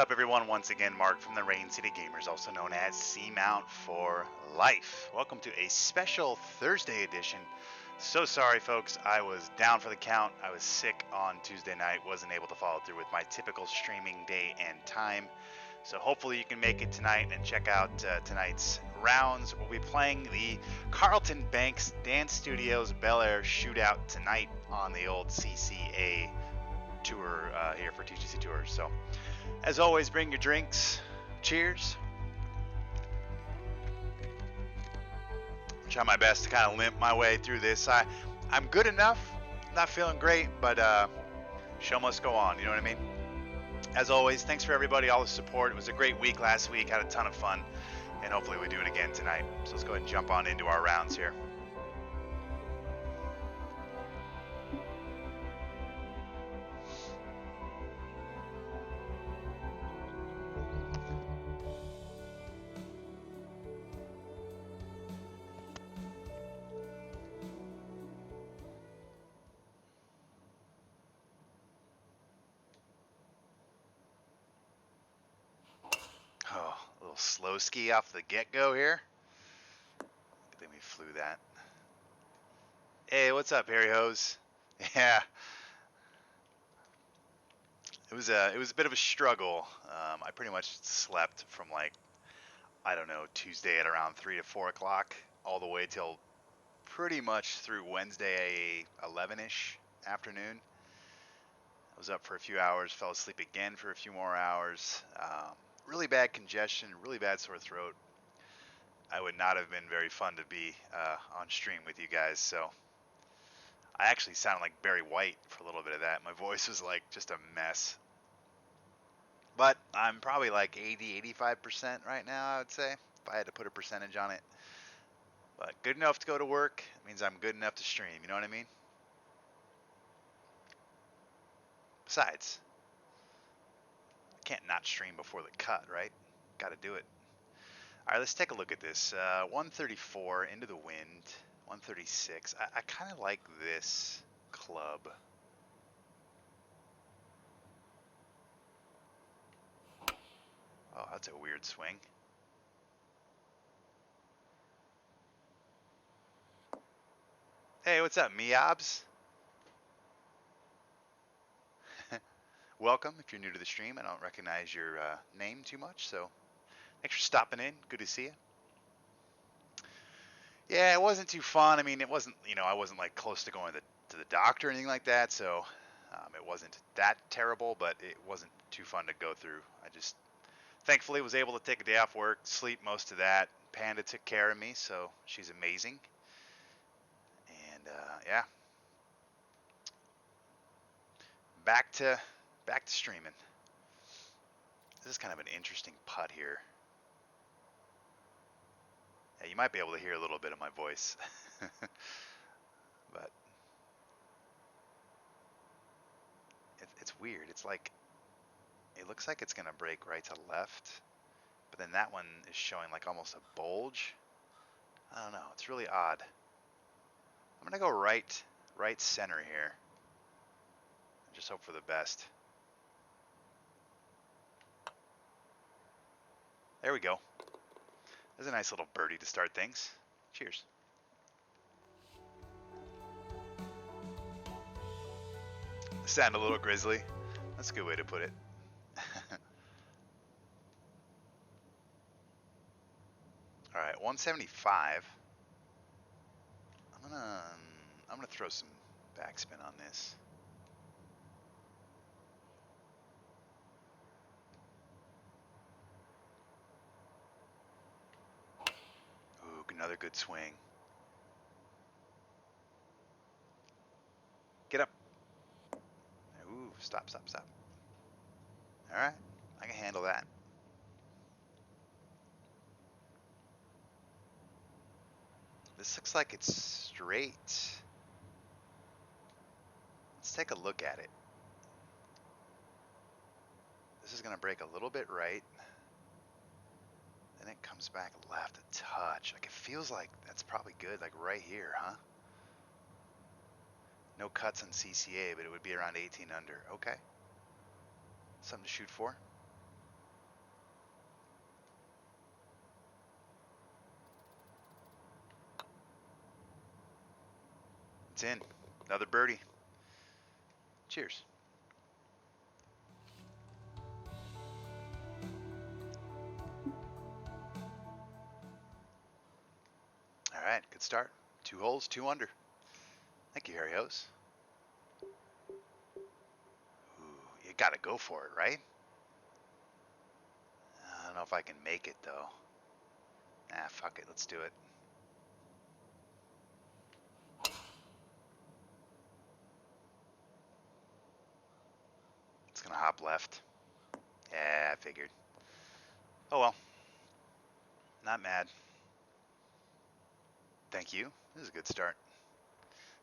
up, everyone? Once again, Mark from the Rain City Gamers, also known as Seamount for Life. Welcome to a special Thursday edition. So sorry, folks. I was down for the count. I was sick on Tuesday night. Wasn't able to follow through with my typical streaming day and time. So hopefully you can make it tonight and check out tonight's rounds. We'll be playing the Carlton Banks Dance Studios Bel Air Shootout tonight on the old CCA tour here for TGCTours. So, as always, bring your drinks. Cheers. Try my best to kind of limp my way through this. I'm good enough. Not feeling great, but show must go on. You know what I mean? As always, thanks for everybody, all the support. It was a great week last week. Had a ton of fun, and hopefully we do it again tonight. So let's go ahead and jump on into our rounds here. Oh, a little slow ski off the get-go here. I think we flew that. Hey, what's up, Harry Hose? Yeah, it was a bit of a struggle. I pretty much slept from like, I don't know, Tuesday at around 3 to 4 o'clock all the way till pretty much through Wednesday 11ish afternoon. I was up for a few hours, fell asleep again for a few more hours. Really bad congestion, really bad sore throat. I would not have been very fun to be on stream with you guys. So I actually sounded like Barry White for a little bit of that. My voice was like just a mess. But I'm probably like 80-85% right now, I would say, if I had to put a percentage on it. But good enough to go to work means I'm good enough to stream, you know what I mean? Besides, I can't not stream before the cut, right? Gotta do it. All right, let's take a look at this. 134 into the wind, 136. I kind of like this club. Oh, that's a weird swing. Hey, what's up, Miobs? Welcome. If you're new to the stream, I don't recognize your name too much, so thanks for stopping in. Good to see you. Yeah, it wasn't too fun. I mean, it wasn't, I wasn't like close to going to the doctor or anything like that, so it wasn't that terrible, but it wasn't too fun to go through. I just thankfully was able to take a day off work, sleep most of that. Panda took care of me, so she's amazing. And yeah, back to streaming. This is kind of an interesting putt here. Yeah, you might be able to hear a little bit of my voice. But it's weird. It's like, it looks like it's going to break right to left, but then that one is showing like almost a bulge. I don't know. It's really odd. I'm going to go right center here. And just hope for the best. There we go. There's a nice little birdie to start things. Cheers. Sound a little grizzly. That's a good way to put it. All right, 175. I'm gonna throw some backspin on this. Ooh, another good swing. Get up. Ooh, stop. All right, I can handle that. This looks like it's straight. Let's take a look at it. This is gonna break a little bit right. Then it comes back left a touch. Like, it feels like that's probably good, like right here, huh? No cuts on CCA, but it would be around 18 under. Okay. Something to shoot for. It's in. Another birdie. Cheers. All right, good start. 2 holes, 2 under. Thank you, Harry Hose. Ooh, you gotta go for it, right? I don't know if I can make it, though. Nah, fuck it. Let's do it. It's gonna hop left. Yeah, I figured. Oh well. Not mad. Thank you. This is a good start.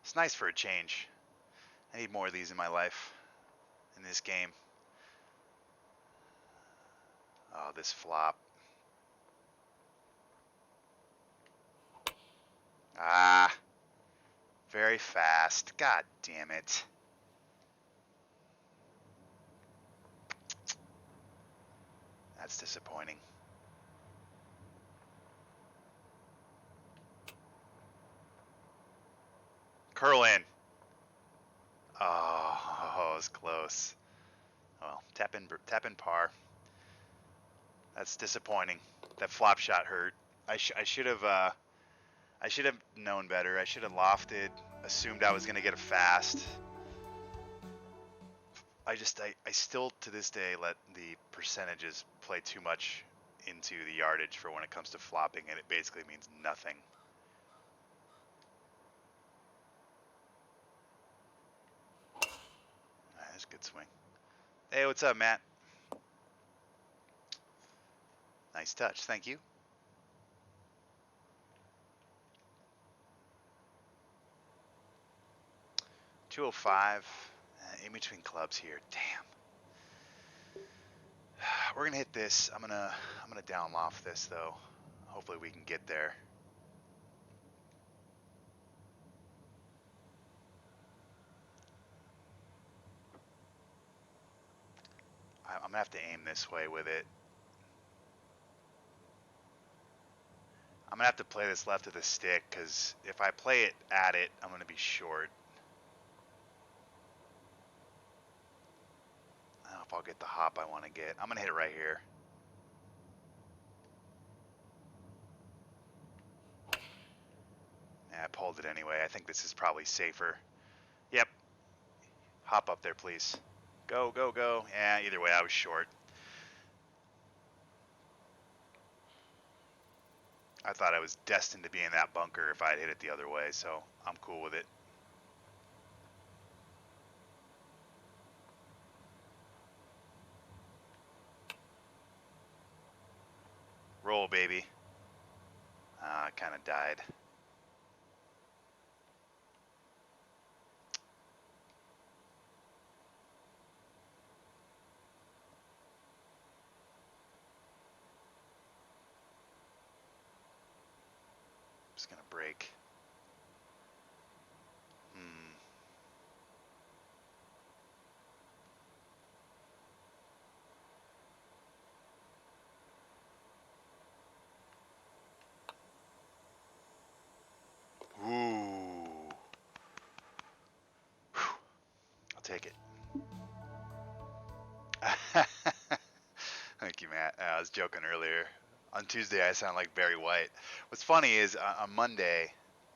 It's nice for a change. I need more of these in my life. In this game. Oh, this flop. Ah. Very fast. God damn it. That's disappointing. Curl in. Oh, it was close. Well, tap in par. That's disappointing. That flop shot hurt. I should have known better. I should have lofted, assumed I was gonna get a fast. I still to this day let the percentages play too much into the yardage for when it comes to flopping, and it basically means nothing. That's a good swing. Hey, what's up, Matt? Nice touch, thank you. .205, in between clubs here. Damn. We're gonna hit this. I'm gonna down loft this though. Hopefully we can get there. I'm gonna have to aim this way with it. I'm gonna have to play this left of the stick because if I play it at it, I'm gonna be short. I don't know if I'll get the hop I want to get. I'm gonna hit it right here. Yeah, I pulled it anyway. I think this is probably safer. Yep. Hop up there, please. Go, go, go. Yeah, either way, I was short. I thought I was destined to be in that bunker if I had hit it the other way, so I'm cool with it. Roll, baby. I kind of died. Just gonna break. Ooh. Whew. I'll take it. Thank you, Matt. I was joking earlier. On Tuesday, I sound like Barry White. What's funny is on Monday,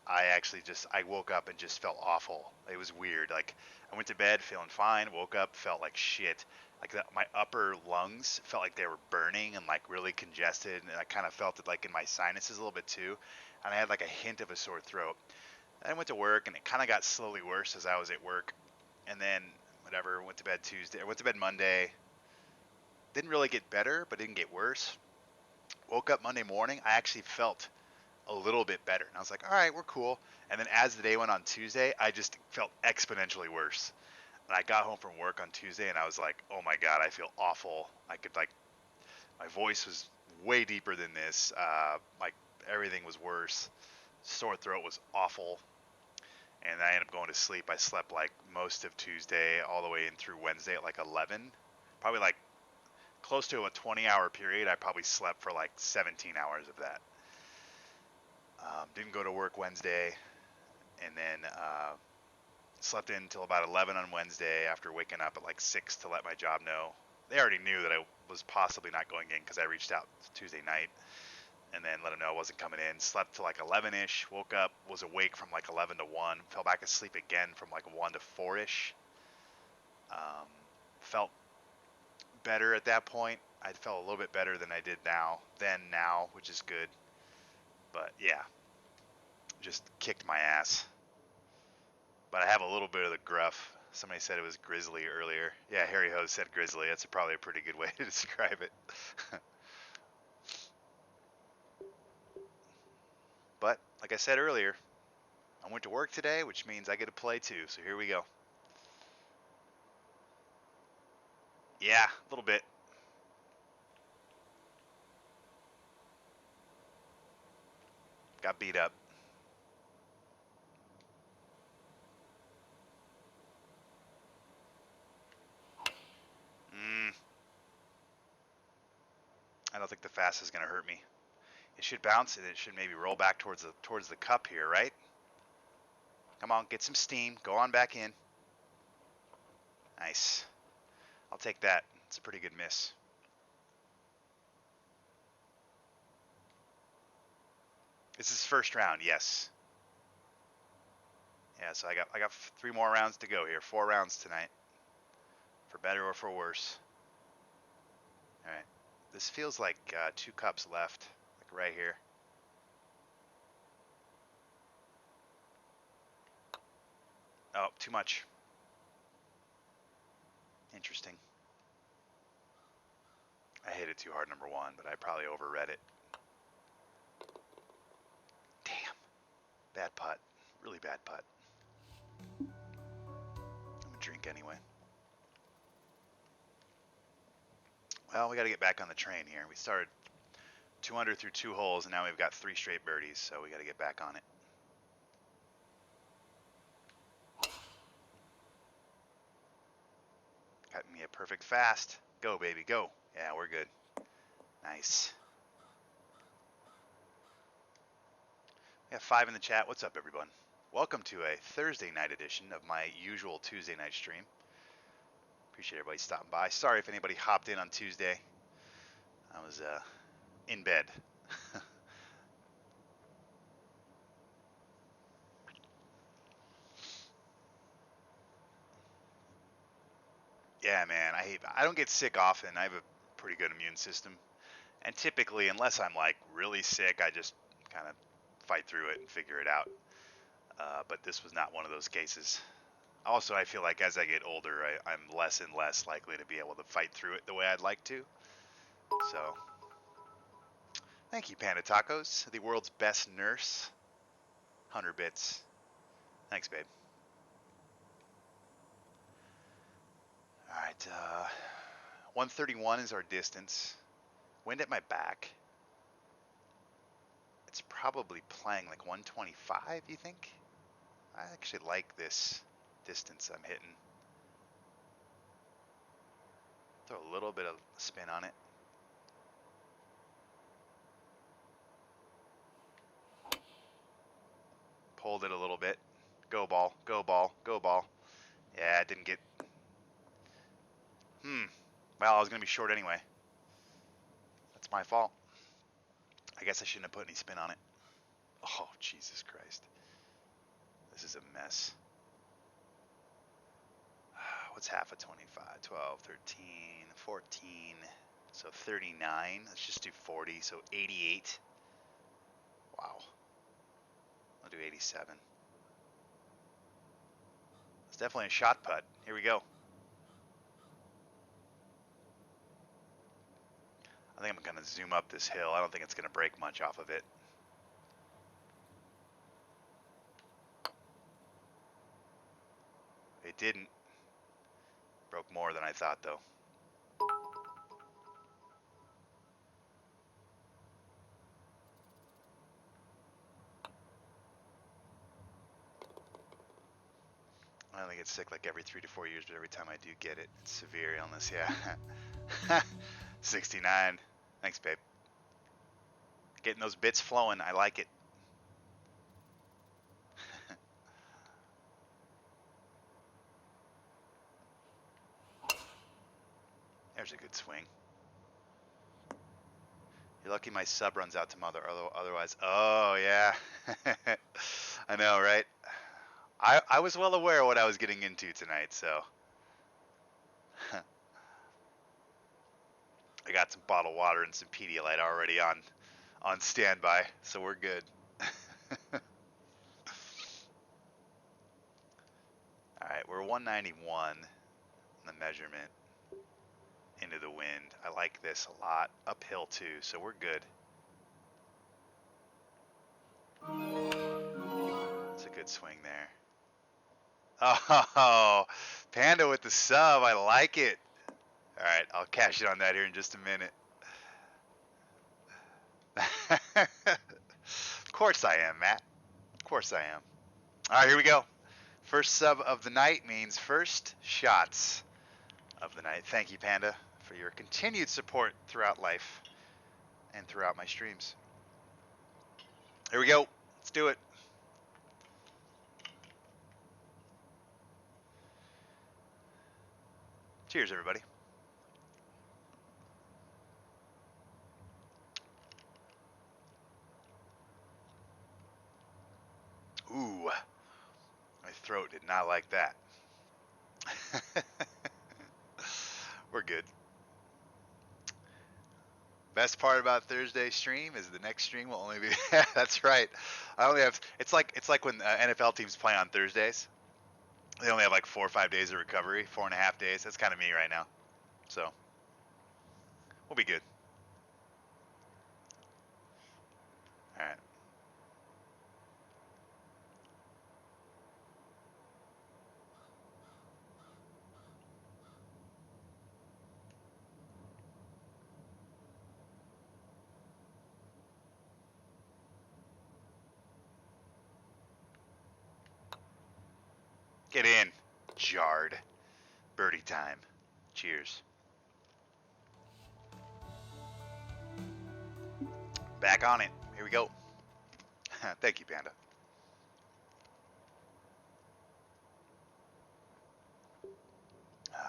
I woke up and just felt awful. It was weird. Like I went to bed feeling fine, woke up, felt like shit. Like my upper lungs felt like they were burning and like really congested, and I kind of felt it like in my sinuses a little bit too. And I had like a hint of a sore throat. And I went to work, and it kind of got slowly worse as I was at work. And then whatever, went to bed Tuesday. I went to bed Monday. Didn't really get better, but didn't get worse. Woke up Monday morning, I actually felt a little bit better. And I was like, all right, we're cool. And then as the day went on Tuesday, I just felt exponentially worse. And I got home from work on Tuesday and I was like, oh my God, I feel awful. I could like, my voice was way deeper than this. Like everything was worse. Sore throat was awful. And I ended up going to sleep. I slept like most of Tuesday all the way in through Wednesday at like 11. Probably like close to a 20-hour period. I probably slept for like 17 hours of that. Didn't go to work Wednesday, and then Slept in until about 11 on Wednesday after waking up at like 6 to let my job know. They already knew that I was possibly not going in because I reached out Tuesday night and then let them know I wasn't coming in. Slept till like 11-ish, woke up, was awake from like 11 to 1, fell back asleep again from like 1 to 4-ish. Felt better at that point. I felt a little bit better than I did now, which is good. But yeah, just kicked my ass. But I have a little bit of the gruff. Somebody said it was grizzly earlier. Yeah, Harry Hose said grizzly. That's probably a pretty good way to describe it. But like I said earlier, I went to work today, which means I get to play too. So here we go. Yeah, a little bit. Got beat up. I don't think the fast is going to hurt me. It should bounce and it should maybe roll back towards the cup here, right? Come on, get some steam. Go on back in. Nice. I'll take that. It's a pretty good miss. This is first round, yes. Yeah, so I got 3 more rounds to go here. 4 rounds tonight. For better or for worse. All right. This feels like 2 cups left, like right here. Oh, too much. Interesting. I hit it too hard, number 1, but I probably overread it. Damn. Bad putt. Really bad putt. I'm gonna drink anyway. Well, we got to get back on the train here. We started 2 under through 2 holes, and now we've got 3 straight birdies, so we got to get back on it. Got me a perfect fast. Go, baby, go. Yeah, we're good. Nice. We have 5 in the chat. What's up, everyone? Welcome to a Thursday night edition of my usual Tuesday night stream. Appreciate everybody stopping by. Sorry if anybody hopped in on Tuesday. I was in bed. Yeah, man, I don't get sick often. I have a pretty good immune system. And typically, unless I'm like really sick, I just kind of fight through it and figure it out. But this was not one of those cases. Also, I feel like as I get older, I'm less and less likely to be able to fight through it the way I'd like to. So, thank you, Panda Tacos, the world's best nurse. 100 bits. Thanks, babe. All right, 131 is our distance. Wind at my back. It's probably playing like 125, you think? I actually like this distance I'm hitting. Throw a little bit of spin on it. Pulled it a little bit. Go ball, go ball, go ball. Yeah, it didn't get... Well, I was going to be short anyway. That's my fault. I guess I shouldn't have put any spin on it. Oh, Jesus Christ. This is a mess. What's half of 25? 12, 13, 14. So 39. Let's just do 40. So 88. Wow. I'll do 87. It's definitely a shot putt. Here we go. I think I'm going to zoom up this hill. I don't think it's going to break much off of it. It didn't. Broke more than I thought, though. I only get sick like every 3 to 4 years, but every time I do get it, it's severe illness, yeah. 69. Thanks, babe. Getting those bits flowing. I like it. There's a good swing. You're lucky my sub runs out to mother, otherwise. Oh, yeah. I know, right? I was well aware of what I was getting into tonight, so. I got some bottled water and some Pedialyte already on standby, so we're good. All right, we're 191 in the measurement into the wind. I like this a lot. Uphill too, so we're good. It's a good swing there. Oh, Panda with the sub. I like it. All right, I'll cash it on that here in just a minute. Of course I am, Matt. Of course I am. All right, here we go. First sub of the night means first shots of the night. Thank you, Panda, for your continued support throughout life and throughout my streams. Here we go. Let's do it. Cheers, everybody. Ooh, my throat did not like that. We're good. Best part about Thursday stream is the next stream will only be. That's right. I only have. It's like when NFL teams play on Thursdays. They only have like 4 or 5 days of recovery, 4.5 days. That's kind of me right now. So we'll be good. All right. Get in. Jarred. Birdie time. Cheers. Back on it. Here we go. Thank you, Panda.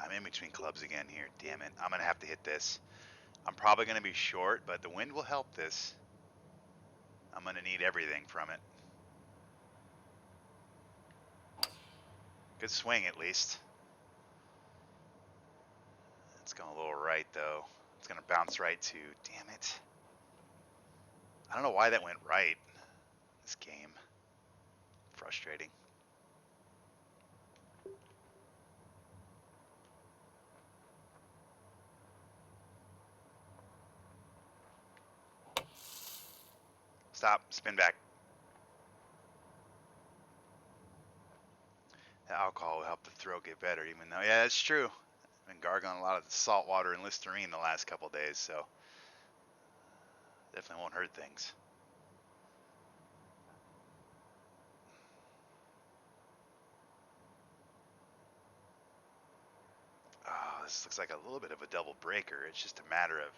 I'm in between clubs again here. Damn it. I'm going to have to hit this. I'm probably going to be short, but the wind will help this. I'm going to need everything from it. Good swing, at least. It's going a little right, though. It's going to bounce right, too. Damn it. I don't know why that went right. This game. Frustrating. Stop. Spin back. The alcohol will help the throat get better, even though, yeah, that's true. I've been gargling a lot of salt water and Listerine the last couple of days, so definitely won't hurt things. Oh, this looks like a little bit of a double breaker. It's just a matter of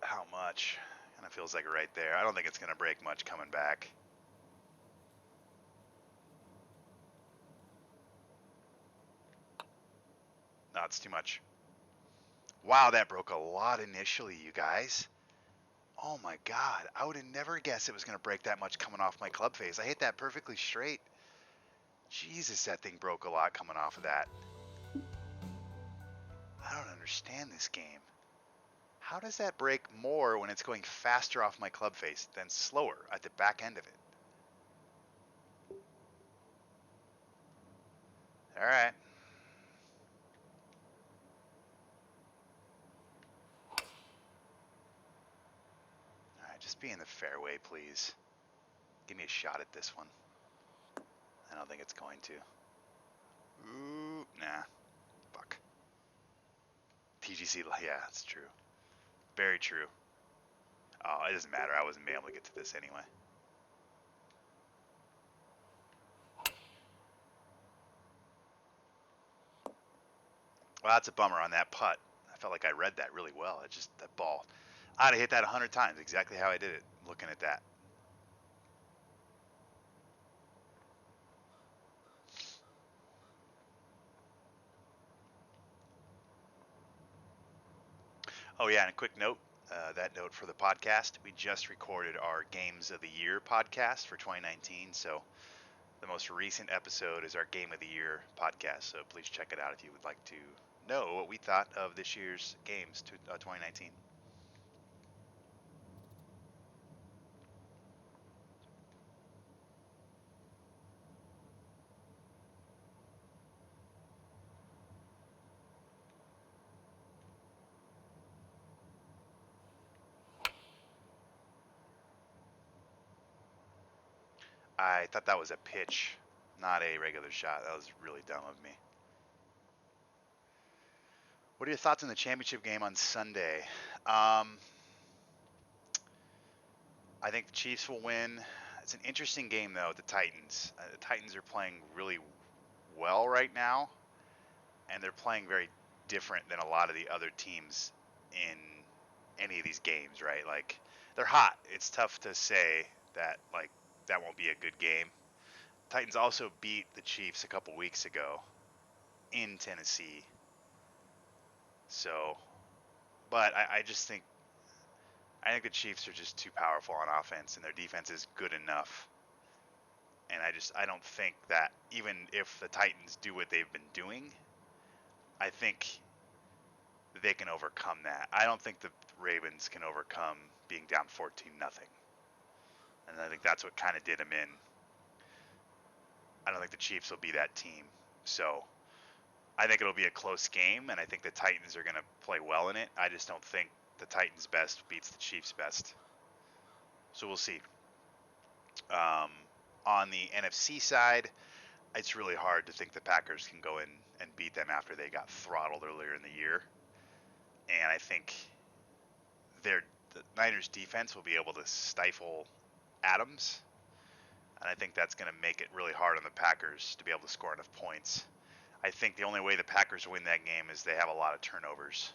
how much. Kind of feels like right there. I don't think it's going to break much coming back. No, it's too much. Wow, that broke a lot initially, you guys. Oh my God, I would have never guessed it was going to break that much coming off my club face. I hit that perfectly straight. Jesus, that thing broke a lot coming off of that. I don't understand this game. How does that break more when it's going faster off my club face than slower at the back end of it? All right. All right, just be in the fairway, please. Give me a shot at this one. I don't think it's going to. Ooh, nah. Fuck. TGC, yeah, that's true. Very true. Oh, it doesn't matter. I wasn't being able to get to this anyway. Well, that's a bummer on that putt. I felt like I read that really well. It just, that ball. I'd have hit that 100 times, exactly how I did it, looking at that. Oh yeah, and a quick note. That note for the podcast, we just recorded our Games of the Year podcast for 2019. So the most recent episode is our Game of the Year podcast. So please check it out if you would like to know what we thought of this year's games to 2019. I thought that was a pitch, not a regular shot. That was really dumb of me. What are your thoughts on the championship game on Sunday? I think the Chiefs will win. It's an interesting game though. The Titans. The Titans are playing really well right now, and they're playing very different than a lot of the other teams in any of these games, right? Like they're hot. It's tough to say that like that won't be a good game. Titans also beat the Chiefs a couple weeks ago in Tennessee. So, but I just think the Chiefs are just too powerful on offense, and their defense is good enough. And I don't think that even if the Titans do what they've been doing, I think they can overcome that. I don't think the Ravens can overcome being down 14-0. And I think that's what kind of did them in. I don't think the Chiefs will be that team. So I think it'll be a close game, and I think the Titans are going to play well in it. I just don't think the Titans' best beats the Chiefs' best. So we'll see. On the NFC side, it's really hard to think the Packers can go in and beat them after they got throttled earlier in the year. And I think the Niners defense will be able to stifle Adams. And I think that's going to make it really hard on the Packers to be able to score enough points. I think the only way the Packers win that game is they have a lot of turnovers.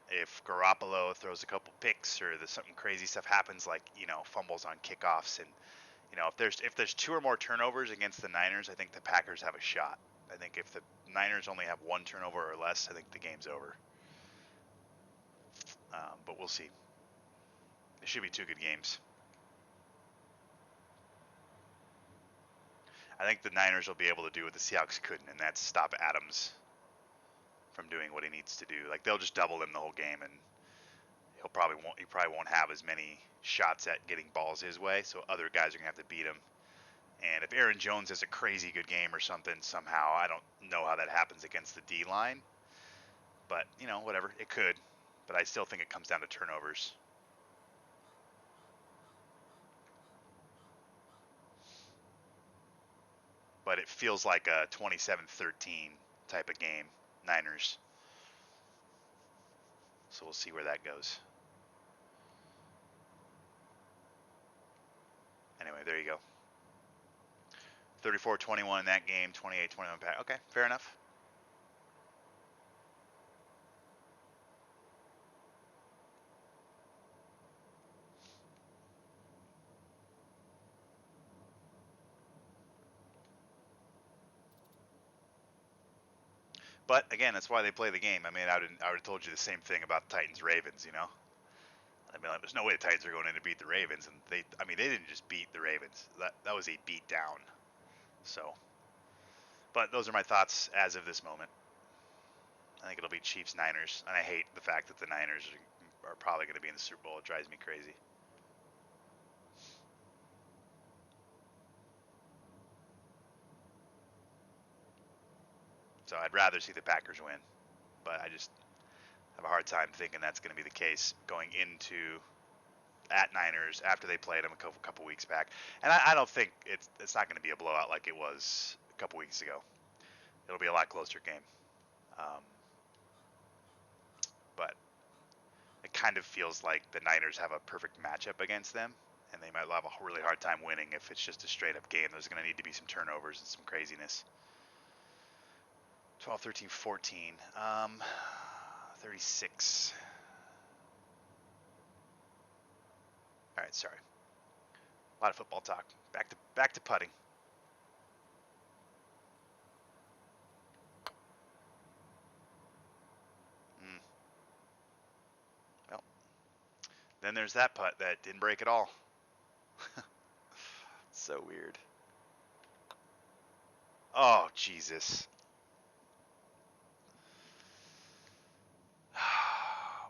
If Garoppolo throws a couple picks or something crazy stuff happens, like, fumbles on kickoffs, and if there's two or more turnovers against the Niners, I think the Packers have a shot. I think if the Niners only have one turnover or less, I think the game's over. But we'll see. It should be two good games. I think the Niners will be able to do what the Seahawks couldn't, and that's stop Adams from doing what he needs to do. Like, they'll just double him the whole game, and he probably won't have as many shots at getting balls his way, so other guys are gonna have to beat him. And if Aaron Jones has a crazy good game or something somehow, I don't know how that happens against the D line, but whatever, it could. But I still think it comes down to turnovers. But it feels like a 27-13 type of game, Niners. So we'll see where that goes. Anyway, there you go. 34-21 in that game, 28-21 Pack. Okay, fair enough. But again, that's why they play the game. I mean, I would have told you the same thing about Titans Ravens. I mean, like, there's no way the Titans are going in to beat the Ravens, and they didn't just beat the Ravens. That was a beat down. So, but those are my thoughts as of this moment. I think it'll be Chiefs Niners, and I hate the fact that the Niners are probably going to be in the Super Bowl. It drives me crazy. So I'd rather see the Packers win, but I just have a hard time thinking that's going to be the case going into at Niners after they played them a couple weeks back. And I don't think it's not going to be a blowout like it was a couple weeks ago. It'll be a lot closer game. But it kind of feels like the Niners have a perfect matchup against them, and they might have a really hard time winning if it's just a straight up game. There's going to need to be some turnovers and some craziness. 12, 13, 14. 36. All right, sorry. A lot of football talk. Back to putting. then there's that putt that didn't break at all. So weird. Oh, Jesus.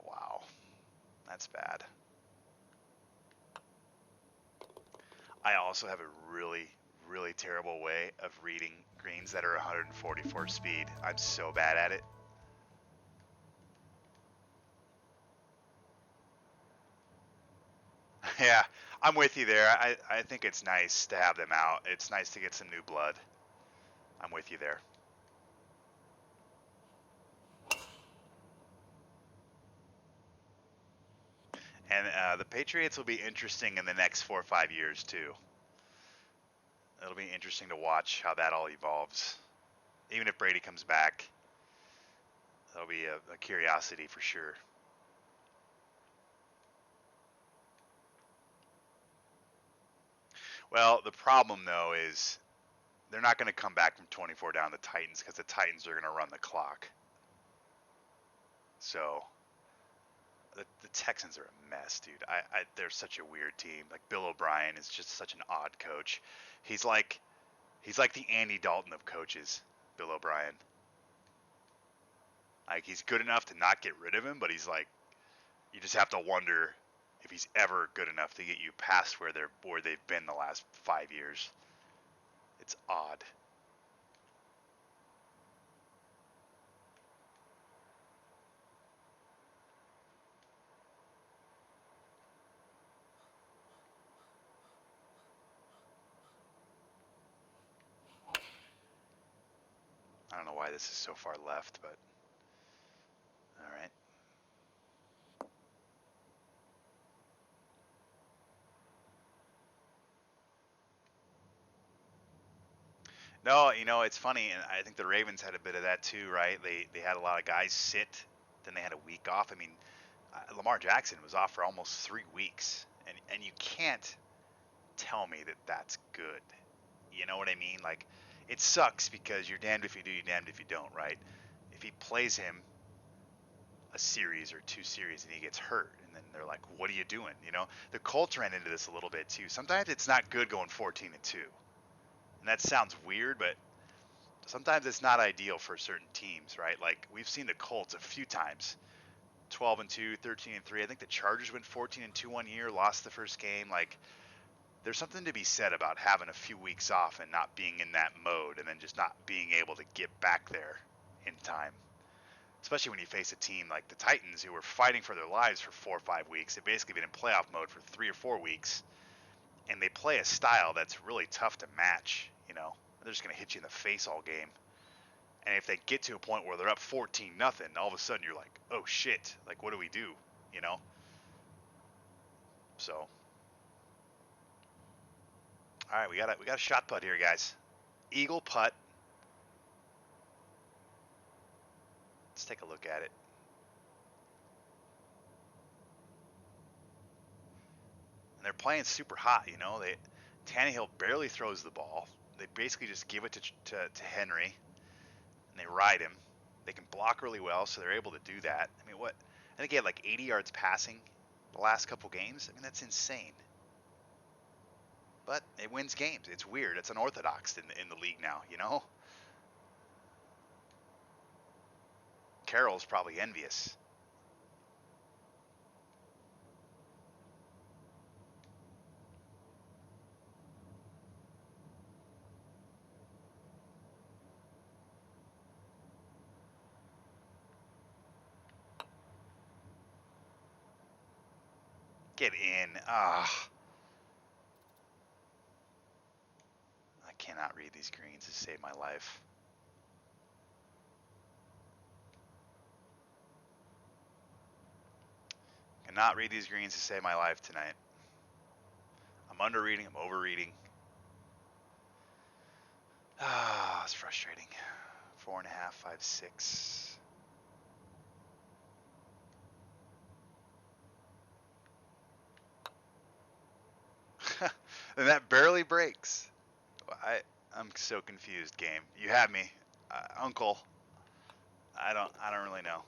Wow. That's bad. I also have a really, really terrible way of reading greens that are 144 speed. I'm so bad at it. Yeah, I'm with you there. I think it's nice to have them out. It's nice to get some new blood. I'm with you there. And the Patriots will be interesting in the next 4 or 5 years, too. It'll be interesting to watch how that all evolves. Even if Brady comes back, that'll be a curiosity for sure. Well, the problem, though, is they're not going to come back from 24 down the Titans because the Titans are going to run the clock. So the Texans are a mess, dude. They're such a weird team. Like Bill O'Brien is just such an odd coach. He's like the Andy Dalton of coaches, Bill O'Brien. Like he's good enough to not get rid of him, but he's like you just have to wonder if he's ever good enough to get you past where they've been the last 5 years. It's odd. I don't know why this is so far left, but all right. No, it's funny, and I think the Ravens had a bit of that too, right? They had a lot of guys sit, then they had a week off. I mean, Lamar Jackson was off for almost 3 weeks, and you can't tell me that that's good. You know what I mean? Like, it sucks because you're damned if you do, you're damned if you don't, right? If he plays him a series or 2 series and he gets hurt, and then they're like, "What are you doing?" The Colts ran into this a little bit too. Sometimes it's not good going 14-2, and that sounds weird, but sometimes it's not ideal for certain teams, right? Like we've seen the Colts a few times, 12-2, 13-3. I think the Chargers went 14-2 one year, lost the first game. Like there's something to be said about having a few weeks off and not being in that mode, and then just not being able to get back there in time. Especially when you face a team like the Titans, who were fighting for their lives for 4 or 5 weeks. They've basically been in playoff mode for 3 or 4 weeks, and they play a style that's really tough to match. They're just going to hit you in the face all game. And if they get to a point where they're up 14-0, all of a sudden you're like, oh shit, like what do we do? So, all right, we got a shot putt here, guys. Eagle putt. Let's take a look at it. And they're playing super hot. Tannehill barely throws the ball. They basically just give it to Henry, and they ride him. They can block really well, so they're able to do that. I mean, I think he had like 80 yards passing the last couple games. I mean, that's insane. But it wins games. It's weird. It's unorthodox in the league now, Carroll's probably envious. Get in. Ah. I cannot read these greens to save my life. Cannot read these greens to save my life tonight. I'm underreading. I'm overreading. Ah, it's frustrating. 4.5, 5, 6. And that barely breaks. I'm so confused, game. You have me, Uncle. I don't really know.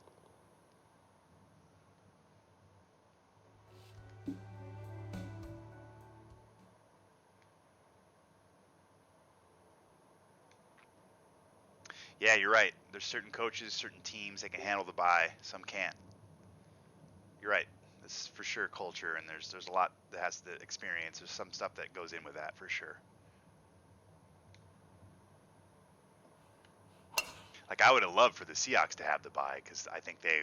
Yeah, you're right. There's certain coaches, certain teams that can handle the bye. Some can't. You're right. It's for sure culture, and there's a lot that has to experience. There's some stuff that goes in with that for sure. Like I would have loved for the Seahawks to have the bye because I think they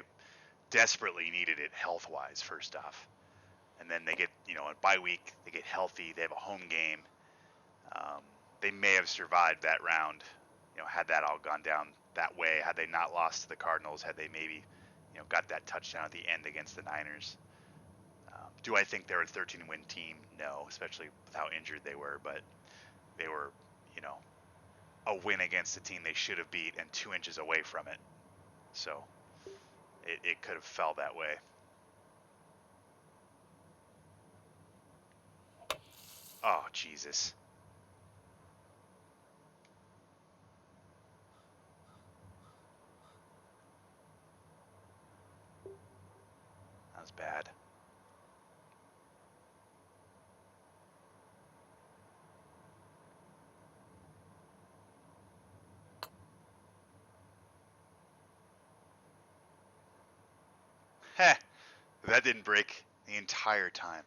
desperately needed it health wise. First off, and then they get a bye week. They get healthy. They have a home game. Um, they may have survived that round. Had that all gone down that way, had they not lost to the Cardinals, had they maybe got that touchdown at the end against the Niners. Do I think they're a 13-win team? No, especially with how injured they were. But they were, you know, a win against a team they should have beat and 2 inches away from it. So it could have fell that way. Oh, Jesus. That was bad. Heh. That didn't break the entire time.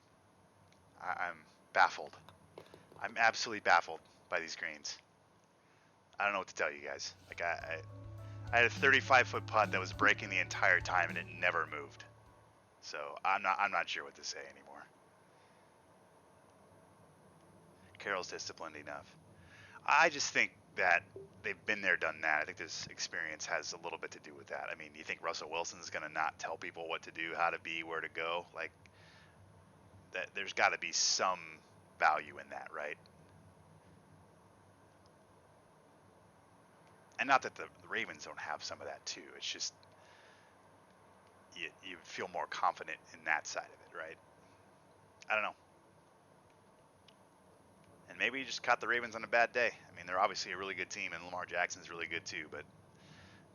I'm baffled. I'm absolutely baffled by these greens. I don't know what to tell you guys. Like I had a 35-foot putt that was breaking the entire time and it never moved. So I'm not sure what to say anymore. Carroll's disciplined enough. I just think that they've been there, done that. I think this experience has a little bit to do with that. I mean, you think Russell Wilson's going to not tell people what to do, how to be, where to go? Like that, there's got to be some value in that, right? And not that the Ravens don't have some of that too. It's just you feel more confident in that side of it, right? I don't know. And maybe you just caught the Ravens on a bad day. I mean, they're obviously a really good team, and Lamar Jackson's really good too, but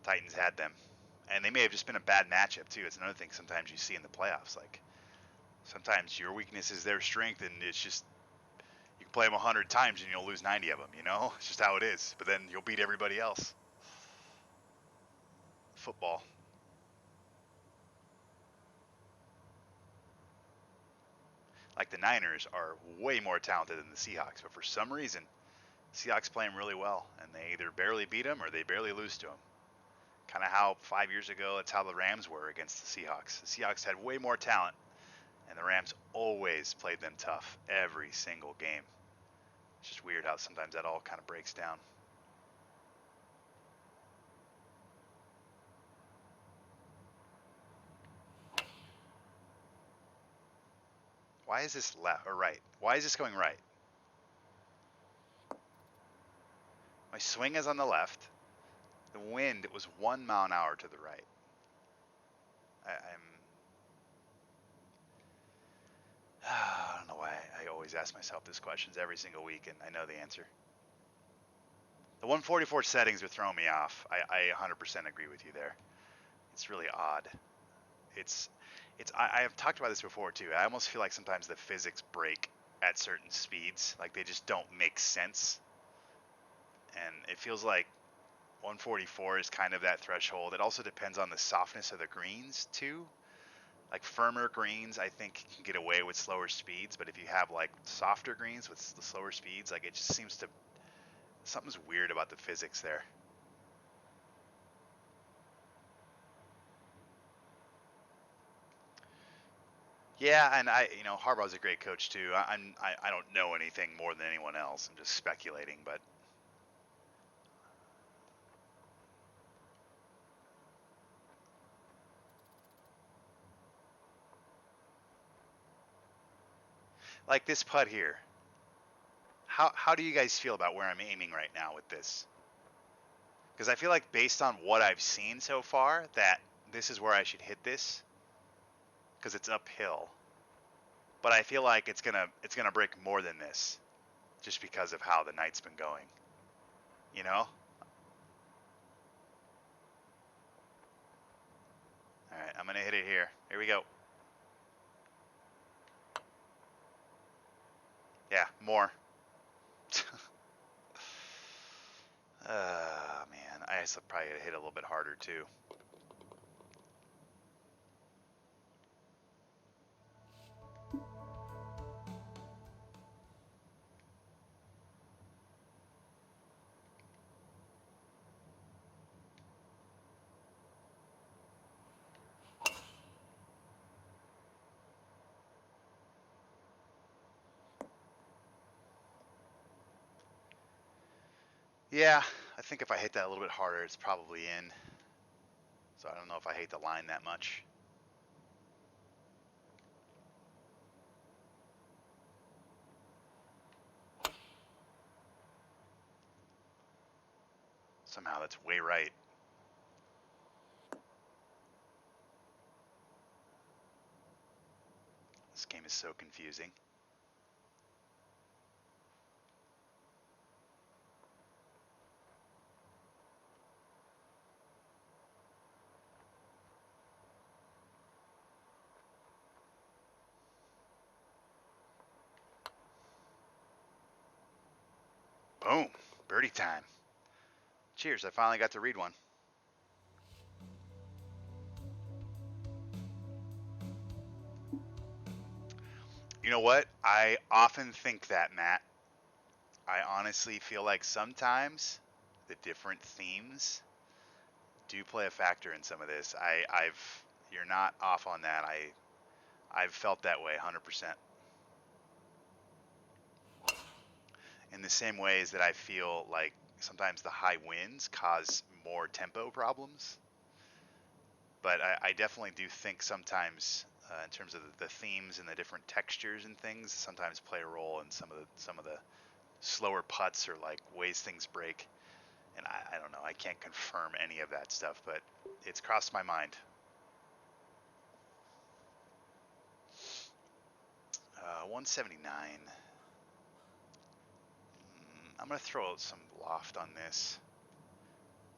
Titans had them. And they may have just been a bad matchup too. It's another thing sometimes you see in the playoffs. Like sometimes your weakness is their strength, and it's just you can play them 100 times and you'll lose 90 of them. It's just how it is. But then you'll beat everybody else. Football. Like the Niners are way more talented than the Seahawks, but for some reason, Seahawks play them really well, and they either barely beat them or they barely lose to them. Kind of how 5 years ago, that's how the Rams were against the Seahawks. The Seahawks had way more talent, and the Rams always played them tough every single game. It's just weird how sometimes that all kind of breaks down. Why is this left or right? Why is this going right? My swing is on the left. The wind was 1 mile an hour to the right. I don't know why I always ask myself these questions every single week, and I know the answer. The 144 settings are throwing me off. I 100% agree with you there. It's really odd. I have talked about this before too. I almost feel like sometimes the physics break at certain speeds. Like they just don't make sense. And it feels like 144 is kind of that threshold. It also depends on the softness of the greens too. Like firmer greens, I think can get away with slower speeds, but if you have like softer greens with the slower speeds, like it just seems to something's weird about the physics there. Yeah, and Harbaugh's a great coach too. I don't know anything more than anyone else. I'm just speculating, but like this putt here. How do you guys feel about where I'm aiming right now with this? Because I feel like based on what I've seen so far, that this is where I should hit this because it's uphill. But I feel like it's gonna break more than this, just because of how the night's been going. You know? All right, I'm gonna hit it here. Here we go. Yeah, more. Man, I I guess I'll probably hit a little bit harder too. Yeah, I think if I hit that a little bit harder, it's probably in. So I don't know if I hate the line that much. Somehow that's way right. This game is so confusing. Boom, birdie time. Cheers, I finally got to read one. You know what? I often think that, Matt. I honestly feel like sometimes the different themes do play a factor in some of this. You're not off on that. I've felt that way 100%. In the same ways that I feel like sometimes the high winds cause more tempo problems. But I definitely do think sometimes, in terms of the themes and the different textures and things, sometimes play a role in some of the slower putts or like ways things break. And I don't know. I can't confirm any of that stuff, but it's crossed my mind. 179. I'm going to throw out some loft on this.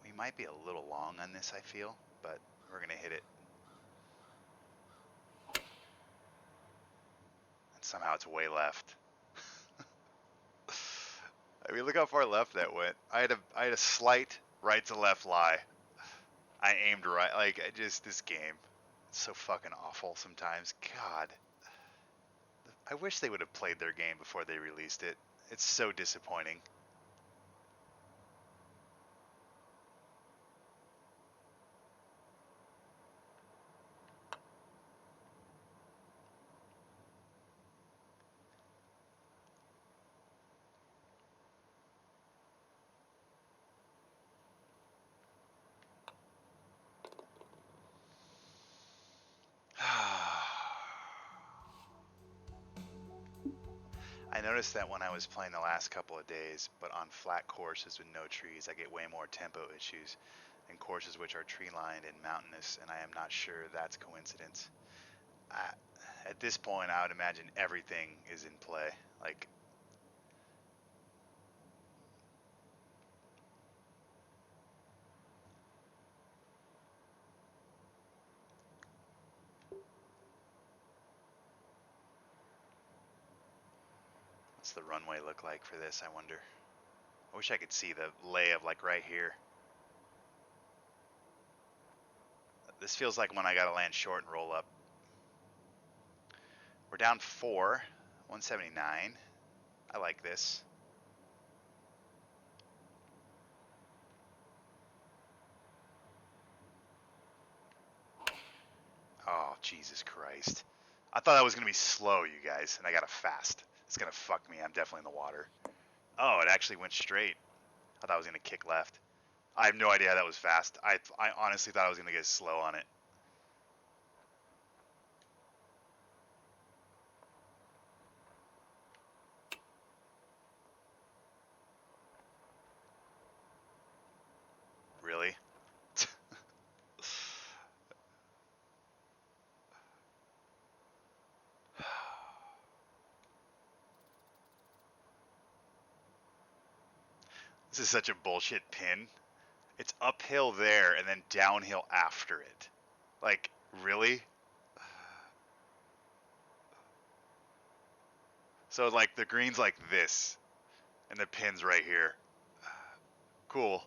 We might be a little long on this, I feel, but we're going to hit it. And somehow it's way left. I mean, look how far left that went. I had a slight right to left lie. I aimed right. Like, this game. It's so fucking awful sometimes. God. I wish they would have played their game before they released it. It's so disappointing. I noticed that when I was playing the last couple of days, but on flat courses with no trees, I get way more tempo issues than courses which are tree-lined and mountainous, and I am not sure that's coincidence. At this point, I would imagine everything is in play. Like, what's the runway look like for this, I wonder? I wish I could see the lay of, like, right here. This feels like when I gotta land short and roll up. We're down 4, 179. I like this. Oh, Jesus Christ. I thought I was going to be slow, you guys, and I got a fast. It's going to fuck me. I'm definitely in the water. Oh, it actually went straight. I thought I was going to kick left. I have no idea how that was fast. I honestly thought I was going to get slow on it. Really? This is such a bullshit pin. It's uphill there and then downhill after it. Like, really? So, like, the green's like this, and the pin's right here. Cool.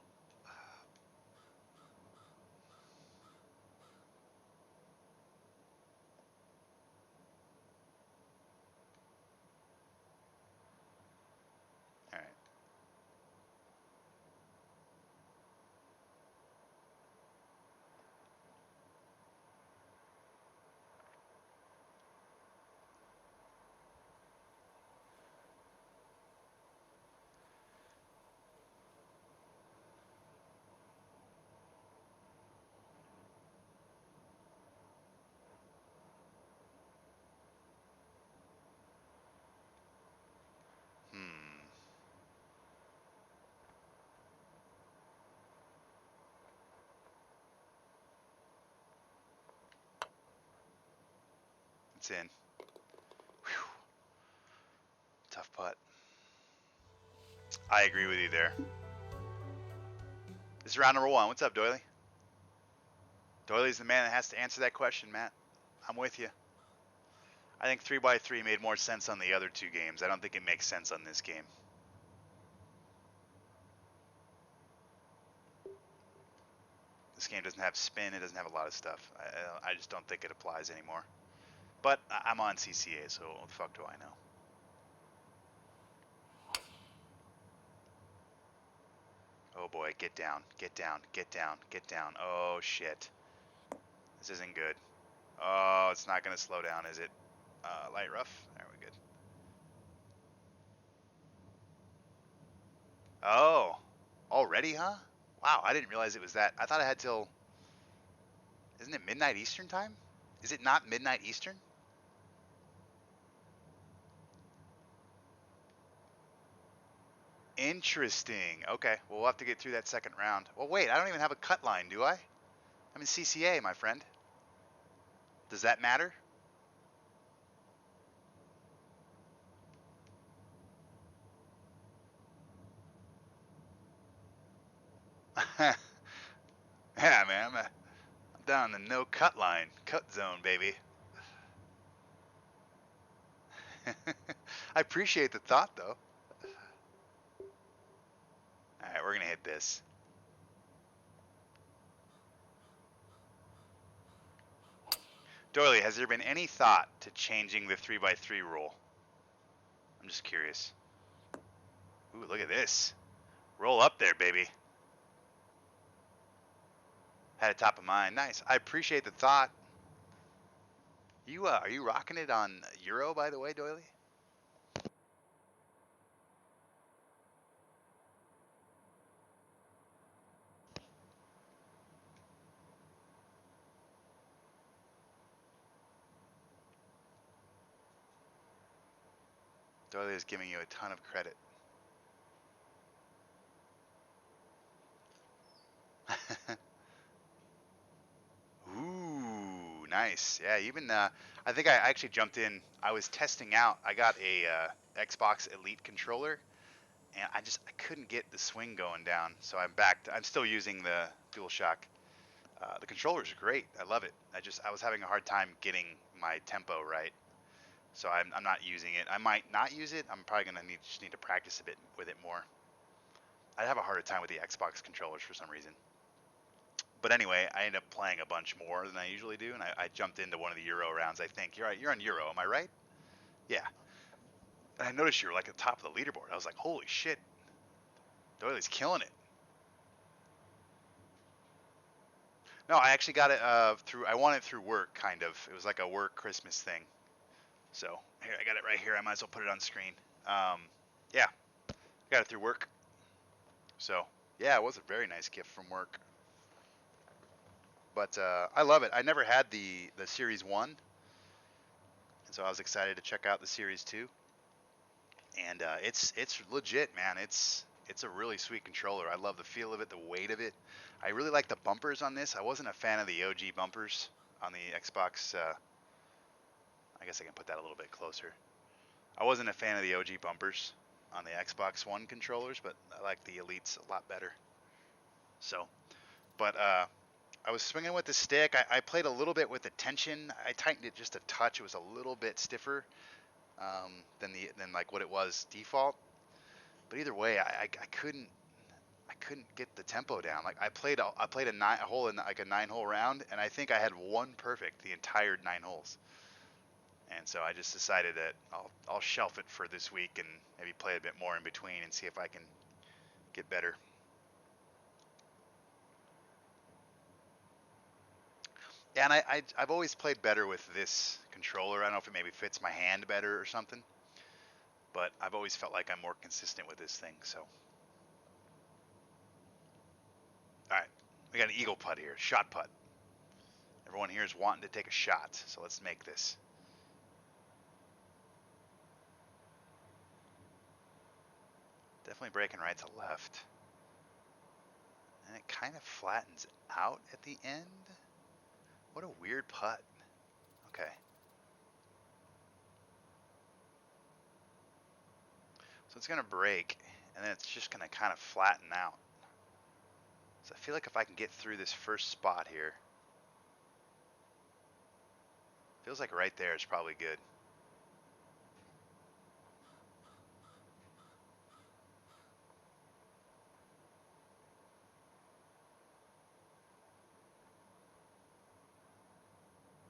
It's in. Whew. Tough putt. I agree with you there. This is round number 1. What's up, Doily? Doily's the man that has to answer that question, Matt. I'm with you. I think 3x3 made more sense on the other 2 games. I don't think it makes sense on this game. This game doesn't have spin. It doesn't have a lot of stuff. I just don't think it applies anymore. But I'm on CCA, so what the fuck do I know? Oh boy, get down, get down, get down, get down. Oh shit. This isn't good. Oh, it's not going to slow down, is it? Light rough. There we good. Oh, already, huh? Wow, I didn't realize it was that. I thought I had till... Isn't it midnight Eastern time? Is it not midnight Eastern? Interesting. Okay, well, we'll have to get through that second round. Well, wait, I don't even have a cut line, do I? I'm in CCA, my friend. Does that matter? Yeah, man, I'm down the no cut line. Cut zone, baby. I appreciate the thought, though. All right, we're going to hit this. Doily, has there been any thought to changing the 3x3 rule? I'm just curious. Ooh, look at this. Roll up there, baby. Had it top of mind. Nice. I appreciate the thought. You are you rocking it on Euro, by the way, Doily? Doily is giving you a ton of credit. Ooh, nice. Yeah, even I think I actually jumped in. I was testing out. I got a Xbox Elite controller, and I couldn't get the swing going down. So I'm back. I'm still using the DualShock. The controller's great. I love it. I was having a hard time getting my tempo right. So I'm not using it. I might not use it. I'm probably gonna just need to practice a bit with it more. I have a harder time with the Xbox controllers for some reason. But anyway, I ended up playing a bunch more than I usually do, and I jumped into one of the Euro rounds. I think you're on Euro. Am I right? Yeah. And I noticed you were like at the top of the leaderboard. I was like, holy shit, Doyley's killing it. No, I actually got it through. I won it through work, kind of. It was like a work Christmas thing. So here, I got it right here. I might as well put it on screen. Yeah, got it through work. So yeah, it was a very nice gift from work. But I love it. I never had the Series 1, and so I was excited to check out the Series 2. And it's legit, man. It's a really sweet controller. I love the feel of it, the weight of it. I really like the bumpers on this. I wasn't a fan of the OG bumpers on the Xbox. I guess I can put that a little bit closer. I wasn't a fan of the OG bumpers on the Xbox One controllers, but I like the Elites a lot better. So, but I was swinging with the stick. I played a little bit with the tension. I tightened it just a touch. It was a little bit stiffer than like what it was default. But either way, I couldn't get the tempo down. Like I played a 9-hole round, and I think I had one perfect the entire 9 holes. And so I just decided that I'll shelf it for this week and maybe play a bit more in between and see if I can get better. Yeah, and I've always played better with this controller. I don't know if it maybe fits my hand better or something, but I've always felt like I'm more consistent with this thing. So, all right, we got an eagle putt here, shot putt. Everyone here is wanting to take a shot, so let's make this. Definitely breaking right to left. And it kind of flattens out at the end. What a weird putt. Okay. So it's going to break, and then it's just going to kind of flatten out. So I feel like if I can get through this first spot here, feels like right there is probably good.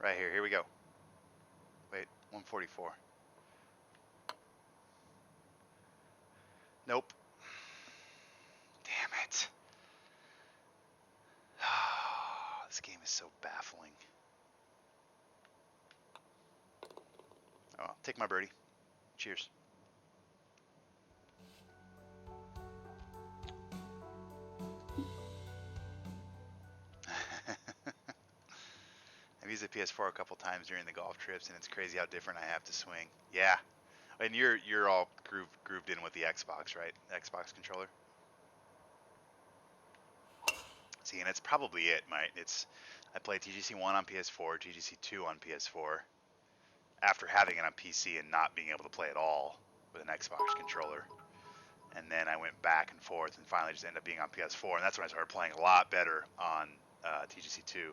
Right here, here we go. Wait, 144. Nope. Damn it. This game is so baffling. Oh, I'll take my birdie. Cheers. I've used the PS4 a couple times during the golf trips, and it's crazy how different I have to swing. Yeah, and you're all grooved in with the Xbox, right? Xbox controller. See, and it's probably it, mate. I play TGC1 on PS4, TGC2 on PS4, after having it on PC and not being able to play at all with an Xbox controller. And then I went back and forth and finally just ended up being on PS4, and that's when I started playing a lot better on TGC2.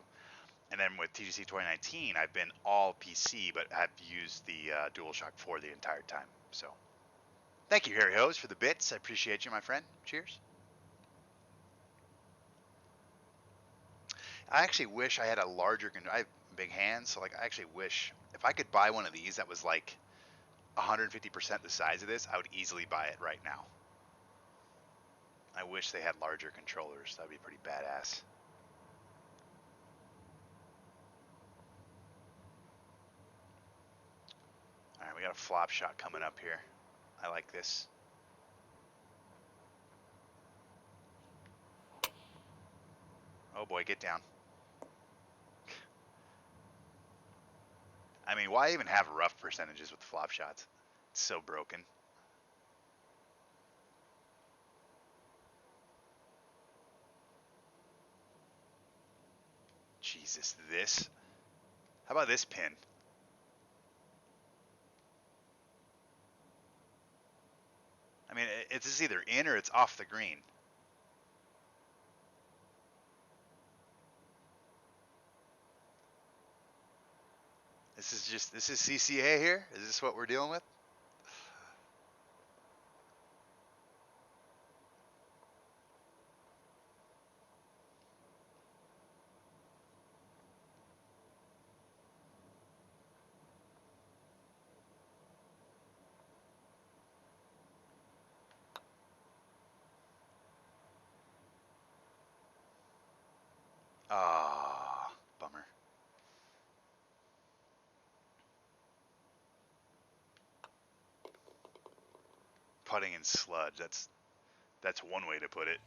And then with TGC 2019, I've been all PC, but have used the DualShock 4 the entire time. So, thank you, Harry Hose, for the bits. I appreciate you, my friend. Cheers. I actually wish I had a larger. I have big hands, so like I actually wish if I could buy one of these that was like 150% the size of this, I would easily buy it right now. I wish they had larger controllers. That'd be pretty badass. All right, we got a flop shot coming up here. I like this. Oh boy, get down. I mean, why even have rough percentages with flop shots? It's so broken. Jesus, this. How about this pin? I mean, it's either in or it's off the green. This is CCA here? Is this what we're dealing with? Ah, bummer. Putting in sludge. That's one way to put it.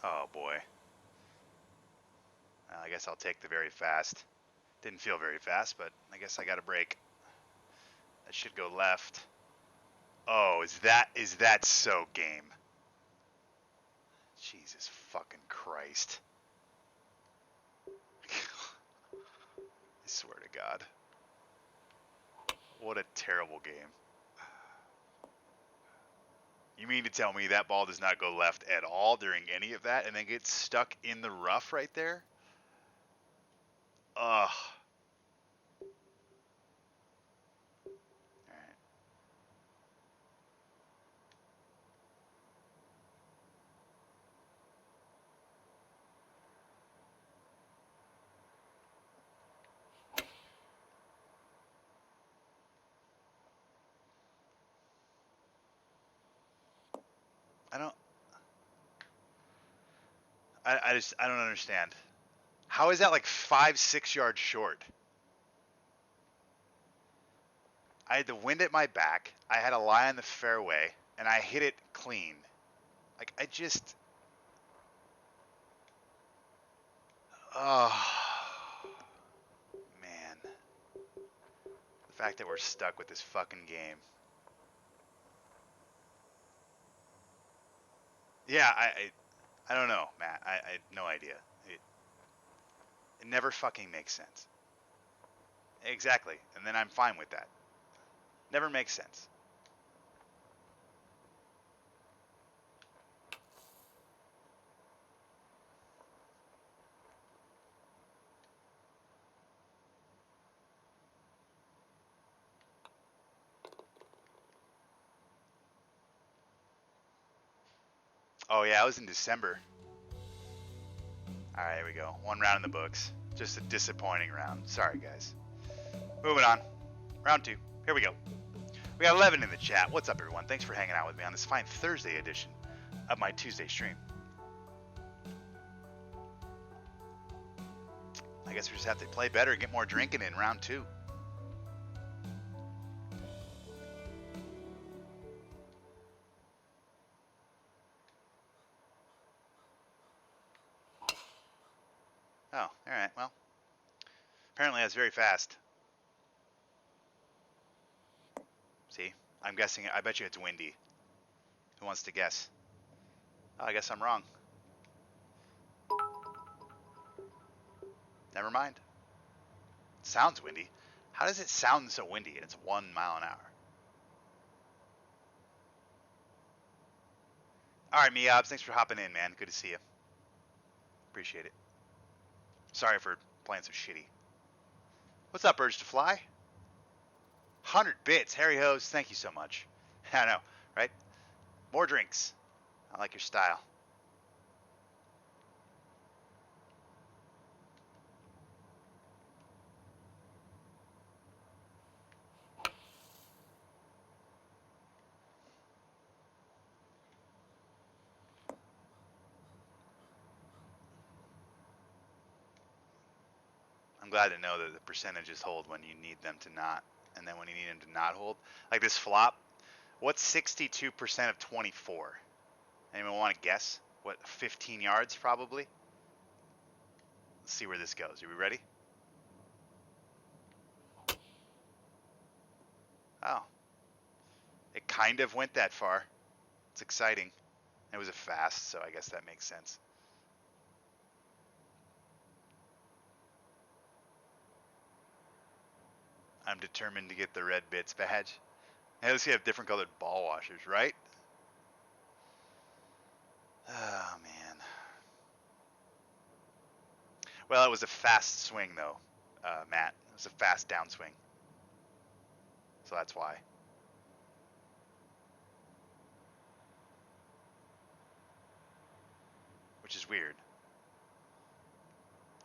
Oh boy. I guess I'll take the very fast. Didn't feel very fast, but I guess I got a break. That should go left. Oh, is that so game? Jesus fucking Christ. I swear to God. What a terrible game. You mean to tell me that ball does not go left at all during any of that and then gets stuck in the rough right there? Ugh. Alright. I don't understand. How is that like 5-6 yards short? I had the wind at my back. I had a lie on the fairway, and I hit it clean. Like I just, oh man, the fact that we're stuck with this fucking game. Yeah, I don't know, Matt. I had no idea. It never fucking makes sense. Exactly. And then I'm fine with that. Never makes sense. Oh yeah, I was in December. All right, here we go. One round in the books. Just a disappointing round. Sorry, guys. Moving on. Round two. Here we go. We got 11 in the chat. What's up, everyone? Thanks for hanging out with me on this fine Thursday edition of my Tuesday stream. I guess we just have to play better and get more drinking in round two. Oh, all right. Well, apparently that's very fast. See, I'm guessing. I bet you it's windy. Who wants to guess? Oh, I guess I'm wrong. Never mind. Sounds windy. How does it sound so windy? And it's 1 mile an hour. All right, Meobs, thanks for hopping in, man. Good to see you. Appreciate it. Sorry for playing so shitty. What's up, Urge to Fly? 100 bits. Harry Hose, thank you so much. I know, right? More drinks. I like your style. I'm glad to know that the percentages hold when you need them to not, and then when you need them to not hold. Like this flop, what's 62% of 24? Anyone want to guess? What, 15 yards probably? Let's see where this goes. Are we ready? Oh, it kind of went that far. It's exciting. It was a fast, so I guess that makes sense. I'm determined to get the red bits badge. At least you have different colored ball washers, right? Oh, man. Well, it was a fast swing, though, Matt. It was a fast downswing. So that's why. Which is weird.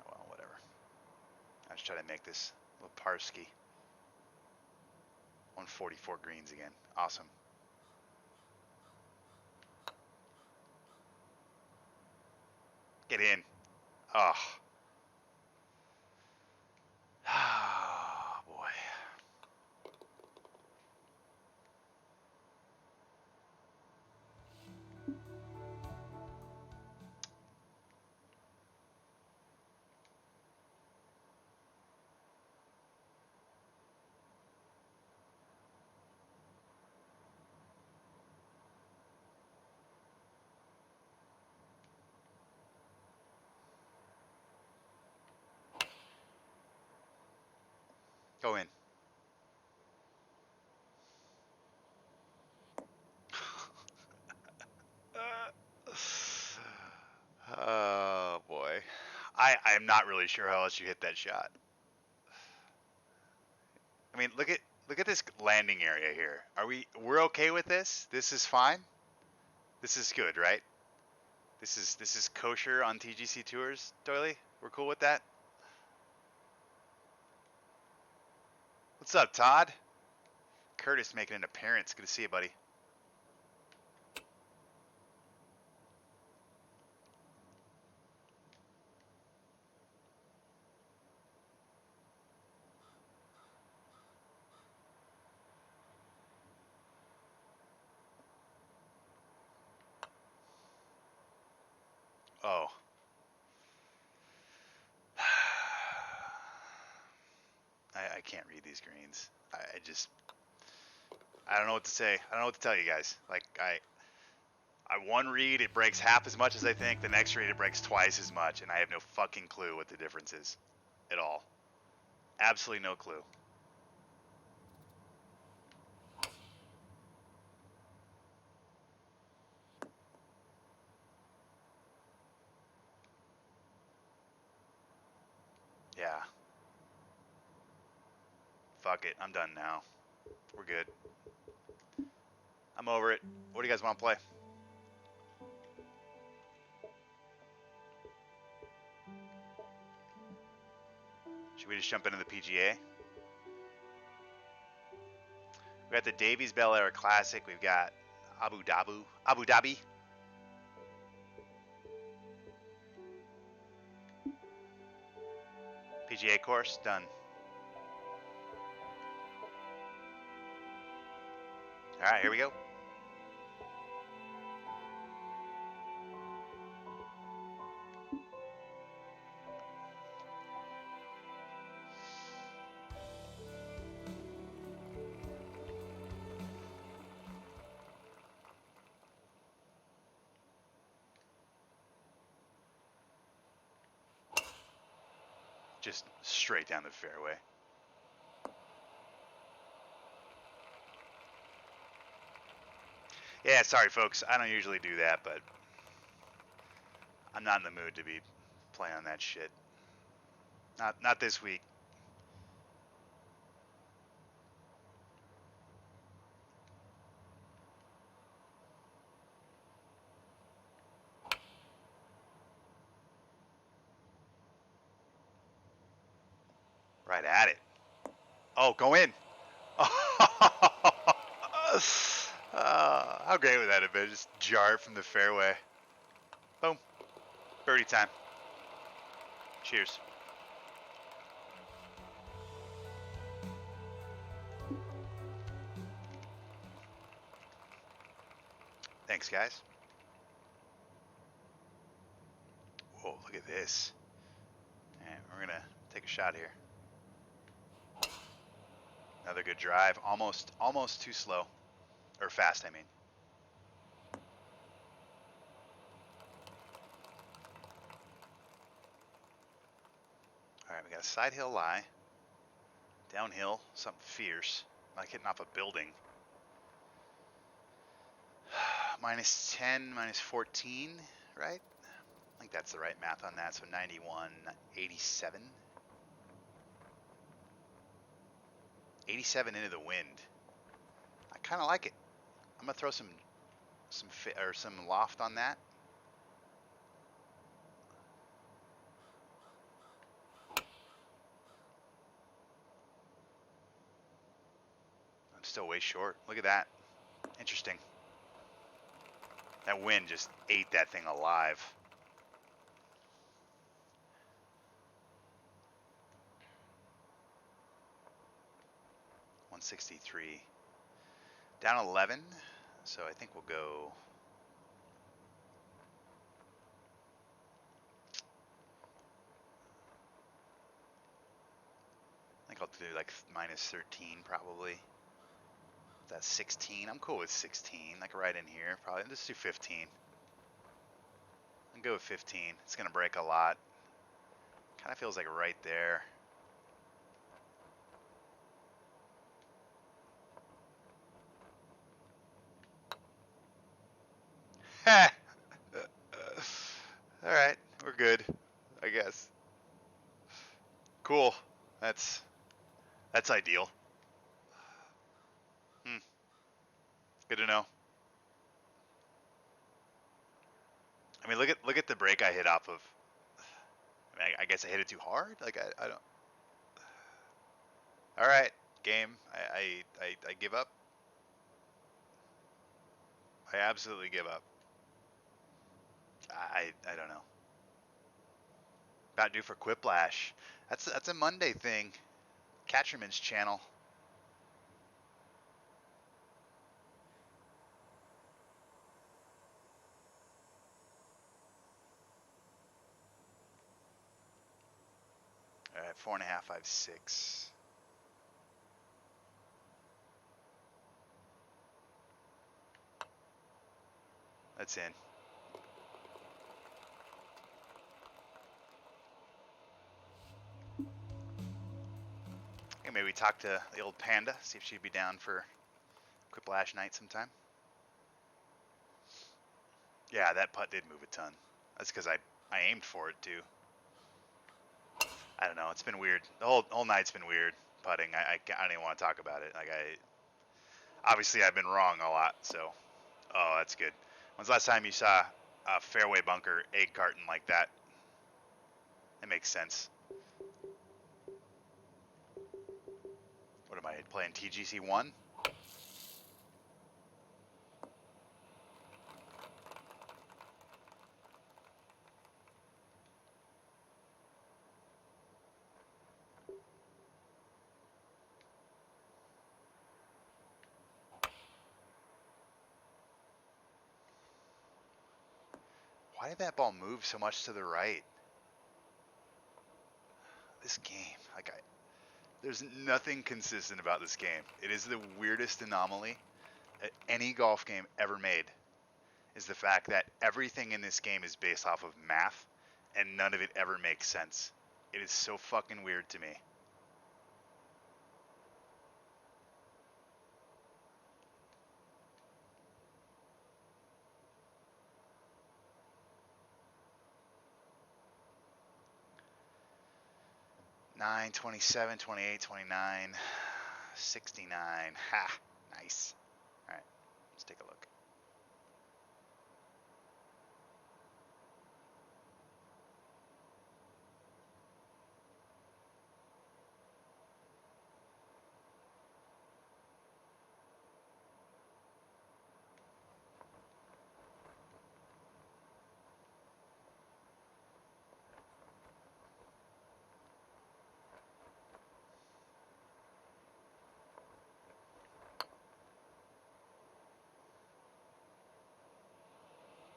Oh, well, whatever. I just try to make this a little Parsky. 144 greens again. Awesome. Get in. Oh. Oh, boy. Go in. Oh, boy. I'm not really sure how else you hit that shot. I mean, look at this landing area here. We're okay with this? This is fine? This is good, right? This is kosher on TGCTours, Doily? We're cool with that? What's up, Todd? Curtis making an appearance. Good to see you, buddy. Oh. I can't read these greens. I don't know what to say. I don't know what to tell you guys. Like, one read, it breaks half as much as I think. The next read, it breaks twice as much, and I have no fucking clue what the difference is at all. Absolutely no clue. Yeah. Fuck it. I'm done now. We're good. I'm over it. What do you guys want to play? Should we just jump into the PGA? We got the Davies Bel Air Classic. We've got Abu Dhabi. PGA course, done. All right, here we go. Just straight down the fairway. Yeah, sorry folks. I don't usually do that, but I'm not in the mood to be playing on that shit. Not this week. Right at it. Oh, go in. How great would that have been? Just jar it from the fairway. Boom. Birdie time. Cheers. Thanks, guys. Whoa, look at this. And we're going to take a shot here. Another good drive. Almost too slow. Or fast, I mean. All right, we got a side hill lie. Downhill, something fierce. Like hitting off a building. Minus 10, minus 14, right? I think that's the right math on that. So 91, 87. 87 into the wind. I kind of like it. I'm gonna throw some loft on that. I'm still way short. Look at that. Interesting. That wind just ate that thing alive. .163. Down 11. So I think we'll go. I think I'll do like minus 13 probably. That's 16. I'm cool with 16. Like right in here. Probably. Let's do 15. I'll go with 15. It's going to break a lot. Kind of feels like right there. All right. We're good, I guess. Cool. That's ideal. Good to know. I mean, look at the break I hit off of. I mean, I guess I hit it too hard. Like I don't. All right, game. I give up. I absolutely give up. I don't know. About due for Quiplash. That's a Monday thing. Catcherman's channel. All right, 4.5, 5, 6. That's in. Hey, maybe talk to the old Panda, see if she'd be down for Quiplash night sometime. Yeah, that putt did move a ton. That's because I aimed for it too. I don't know. It's been weird. The whole night's been weird putting. I don't even want to talk about it. Like obviously I've been wrong a lot. So, oh, that's good. When's the last time you saw a fairway bunker egg carton like that? It makes sense. What am I playing? TGC1? Why did that ball move so much to the right? This game, there's nothing consistent about this game. It is the weirdest anomaly that any golf game ever made. Is the fact that everything in this game is based off of math, and none of it ever makes sense. It is so fucking weird to me. Nine, 27, 28, 29, 69. Ha! Nice. All right, let's take a look.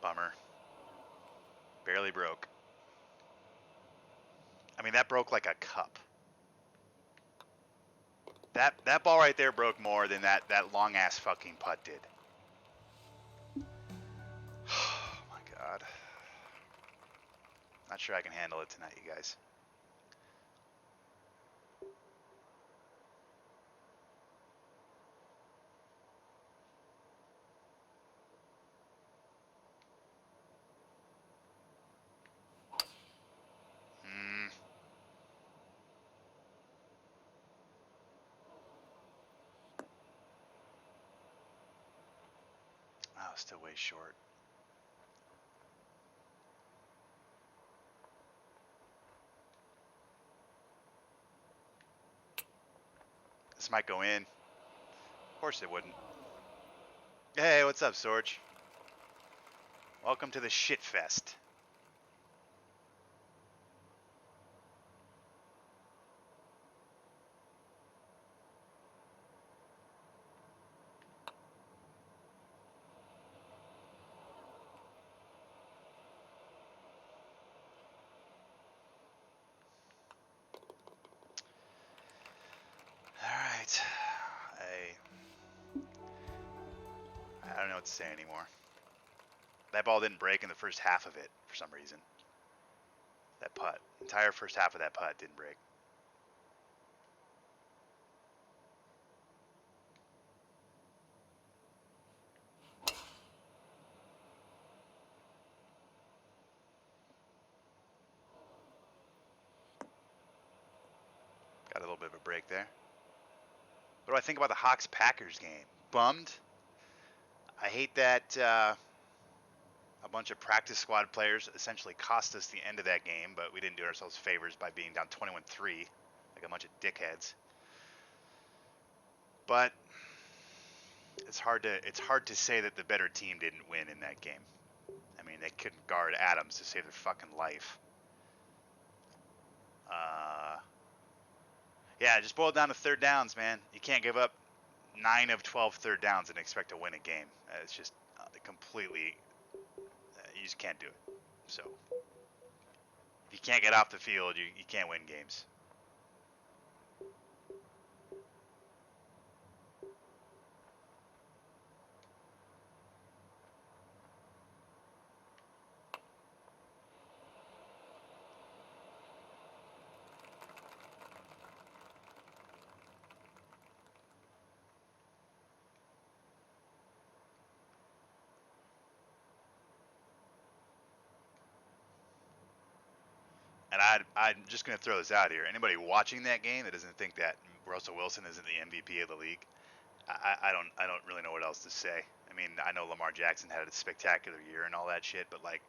Bummer. Barely broke. I mean, that broke like a cup. That ball right there broke more than that long ass fucking putt did. Oh my god. Not sure I can handle it tonight, you guys. Oh, still way short. This might go in. Of course it wouldn't. Hey, what's up, Sorge? Welcome to the shit fest. Alright. I don't know what to say anymore. That ball didn't break in the first half of it for some reason. That putt. Entire first half of that putt didn't break. Got a little bit of a break there. What do I think about the Hawks-Packers game? Bummed. I hate that a bunch of practice squad players essentially cost us the end of that game, but we didn't do ourselves favors by being down 21-3 like a bunch of dickheads. But it's hard to say that the better team didn't win in that game. I mean, they couldn't guard Adams to save their fucking life. Yeah, just boil it down to third downs, man. You can't give up 9 of 12 third downs and expect to win a game. It's just completely, you just can't do it. So, if you can't get off the field, you can't win games. I'm just going to throw this out here. Anybody watching that game that doesn't think that Russell Wilson isn't the MVP of the league, I don't really know what else to say. I mean, I know Lamar Jackson had a spectacular year and all that shit, but like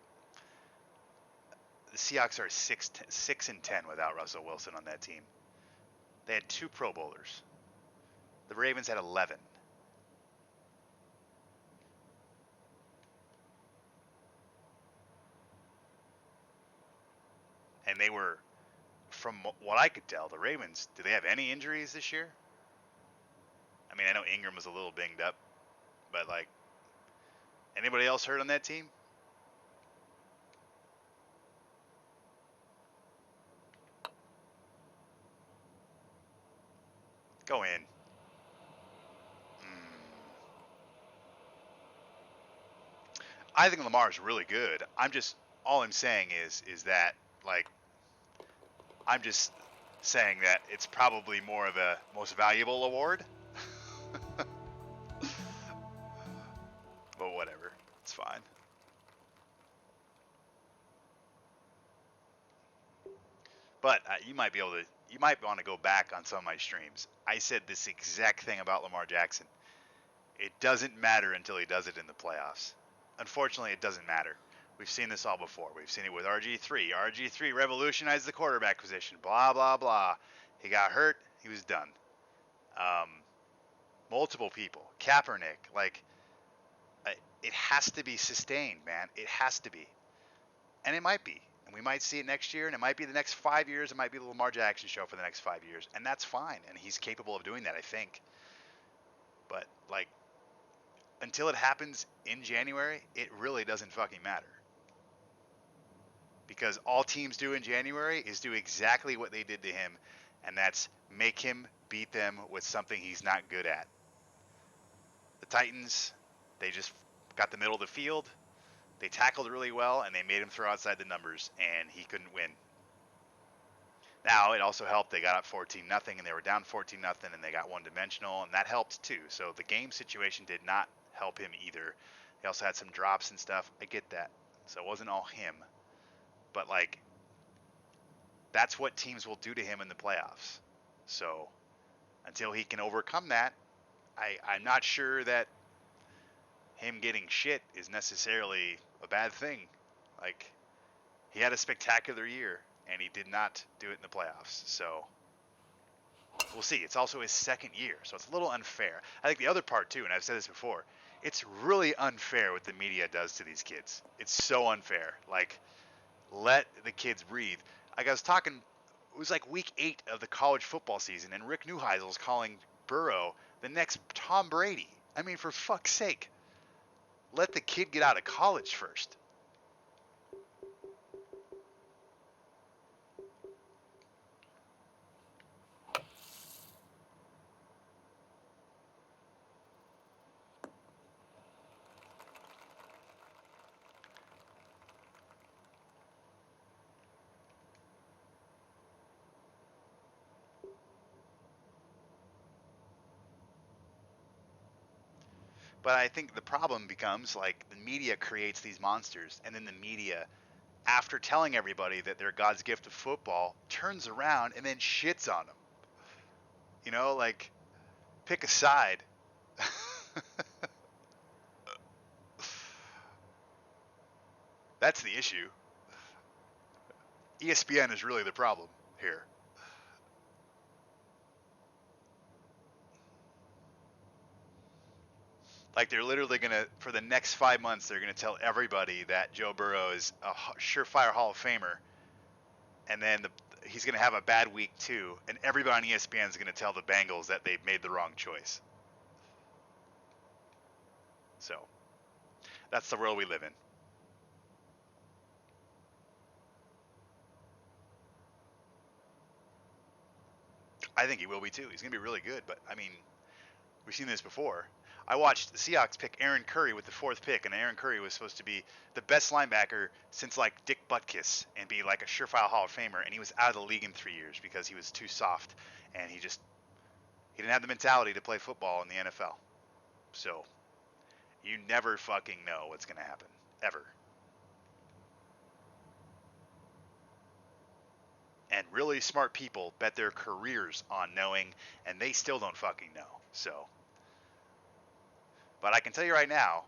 the Seahawks are 6-10 without Russell Wilson on that team. They had 2 Pro Bowlers. The Ravens had 11. And they were, from what I could tell, the Ravens, do they have any injuries this year? I mean, I know Ingram was a little banged up, but like, anybody else hurt on that team? Go in. I think Lamar's really good. All I'm saying is that, like, I'm just saying that it's probably more of a most valuable award. But whatever, it's fine. But you might want to go back on some of my streams. I said this exact thing about Lamar Jackson. It doesn't matter until he does it in the playoffs. Unfortunately, it doesn't matter. We've seen this all before. We've seen it with RG3. RG3 revolutionized the quarterback position. Blah, blah, blah. He got hurt. He was done. Multiple people. Kaepernick. Like, it has to be sustained, man. It has to be. And it might be. And we might see it next year, and it might be the next 5 years. It might be the Lamar Jackson show for the next 5 years. And that's fine. And he's capable of doing that, I think. But, like, until it happens in January, it really doesn't fucking matter. Because all teams do in January is do exactly what they did to him, and that's make him beat them with something he's not good at. The Titans, they just got the middle of the field. They tackled really well, and they made him throw outside the numbers, and he couldn't win. Now, it also helped. They got up 14-0, and they were down 14-0, and they got one-dimensional, and that helped too. So the game situation did not help him either. He also had some drops and stuff. I get that. So it wasn't all him. But, like, that's what teams will do to him in the playoffs. So until he can overcome that, I'm not sure that him getting shit is necessarily a bad thing. Like, he had a spectacular year, and he did not do it in the playoffs. So we'll see. It's also his second year, so it's a little unfair. I think the other part, too, and I've said this before, it's really unfair what the media does to these kids. It's so unfair. Like, let the kids breathe. Like, I was talking, it was like week 8 of the college football season, and Rick Neuheisel's calling Burrow the next Tom Brady. I mean, for fuck's sake. Let the kid get out of college first. But I think the problem becomes, like, the media creates these monsters, and then the media, after telling everybody that they're God's gift of football, turns around and then shits on them. You know, like, pick a side. That's the issue. ESPN is really the problem here. Like, they're literally going to, for the next 5 months, they're going to tell everybody that Joe Burrow is a surefire Hall of Famer. And then he's going to have a bad week, too. And everybody on ESPN is going to tell the Bengals that they've made the wrong choice. So, that's the world we live in. I think he will be, too. He's going to be really good. But, I mean, we've seen this before. I watched the Seahawks pick Aaron Curry with the 4th pick, and Aaron Curry was supposed to be the best linebacker since, like, Dick Butkus and be, like, a surefire Hall of Famer, and he was out of the league in 3 years because he was too soft, and he didn't have the mentality to play football in the NFL. So, you never fucking know what's going to happen. Ever. And really smart people bet their careers on knowing, and they still don't fucking know. So, but I can tell you right now,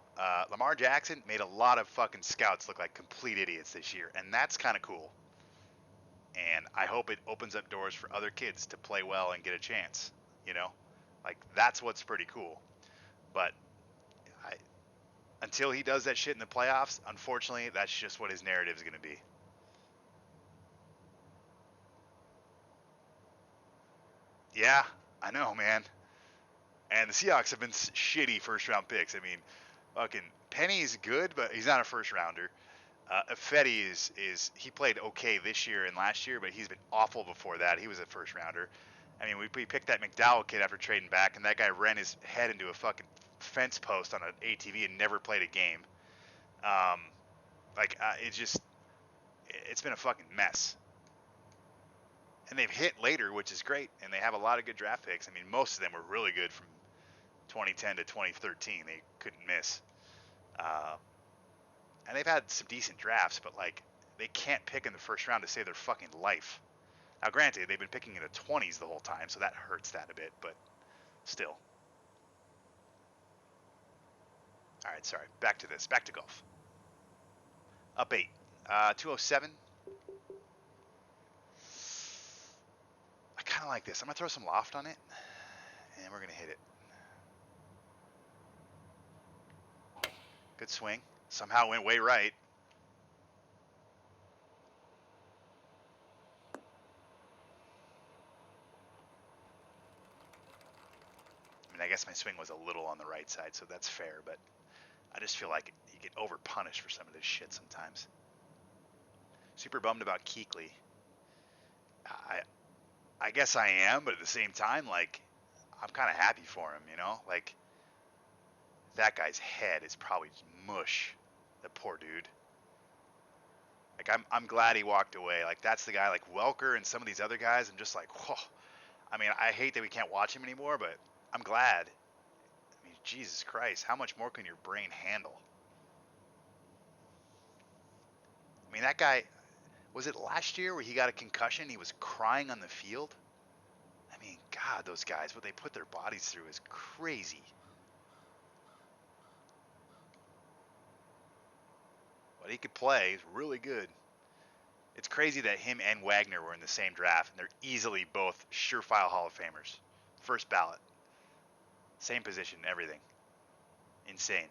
Lamar Jackson made a lot of fucking scouts look like complete idiots this year, and that's kind of cool. And I hope it opens up doors for other kids to play well and get a chance. You know, like that's what's pretty cool. But I, until he does that shit in the playoffs, unfortunately, that's just what his narrative is going to be. Yeah, I know, man. And the Seahawks have been shitty first round picks. I mean, fucking Penny's good, but he's not a first rounder. Fetty is he played okay this year and last year, but he's been awful before that. He was a first rounder. I mean, we picked that McDowell kid after trading back, and that guy ran his head into a fucking fence post on an ATV and never played a game. Um, it's been a fucking mess. And they've hit later, which is great, and they have a lot of good draft picks. I mean, most of them were really good from 2010 to 2013. They couldn't miss. And they've had some decent drafts, but like they can't pick in the first round to save their fucking life. Now, granted, they've been picking in the 20s the whole time, so that hurts that a bit, but still. All right, sorry. Back to this. Back to golf. Up 8. 207. I kind of like this. I'm going to throw some loft on it, and we're going to hit it. Good swing. Somehow went way right. I mean, I guess my swing was a little on the right side, so that's fair, but I just feel like you get over-punished for some of this shit sometimes. Super bummed about Kuechly. I guess I am, but at the same time, like, I'm kind of happy for him, you know? Like, that guy's head is probably mush. The poor dude. Like, I'm glad he walked away. Like, that's the guy, like Welker and some of these other guys. I'm just like, whoa. I mean, I hate that we can't watch him anymore, but I'm glad. I mean, Jesus Christ, how much more can your brain handle? I mean, that guy, was it last year where he got a concussion? He was crying on the field. I mean, God, those guys, what they put their bodies through is crazy. But he could play. He's really good. It's crazy that him and Wagner were in the same draft, and they're easily both surefire Hall of Famers. First ballot. Same position, everything. Insane.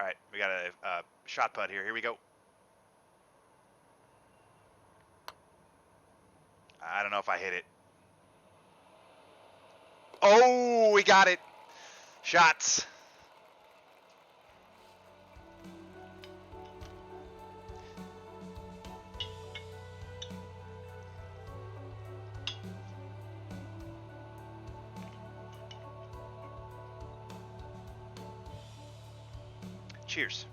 All right, we got a shot putt here. Here we go. I don't know if I hit it. Oh, we got it. Shots. Cheers.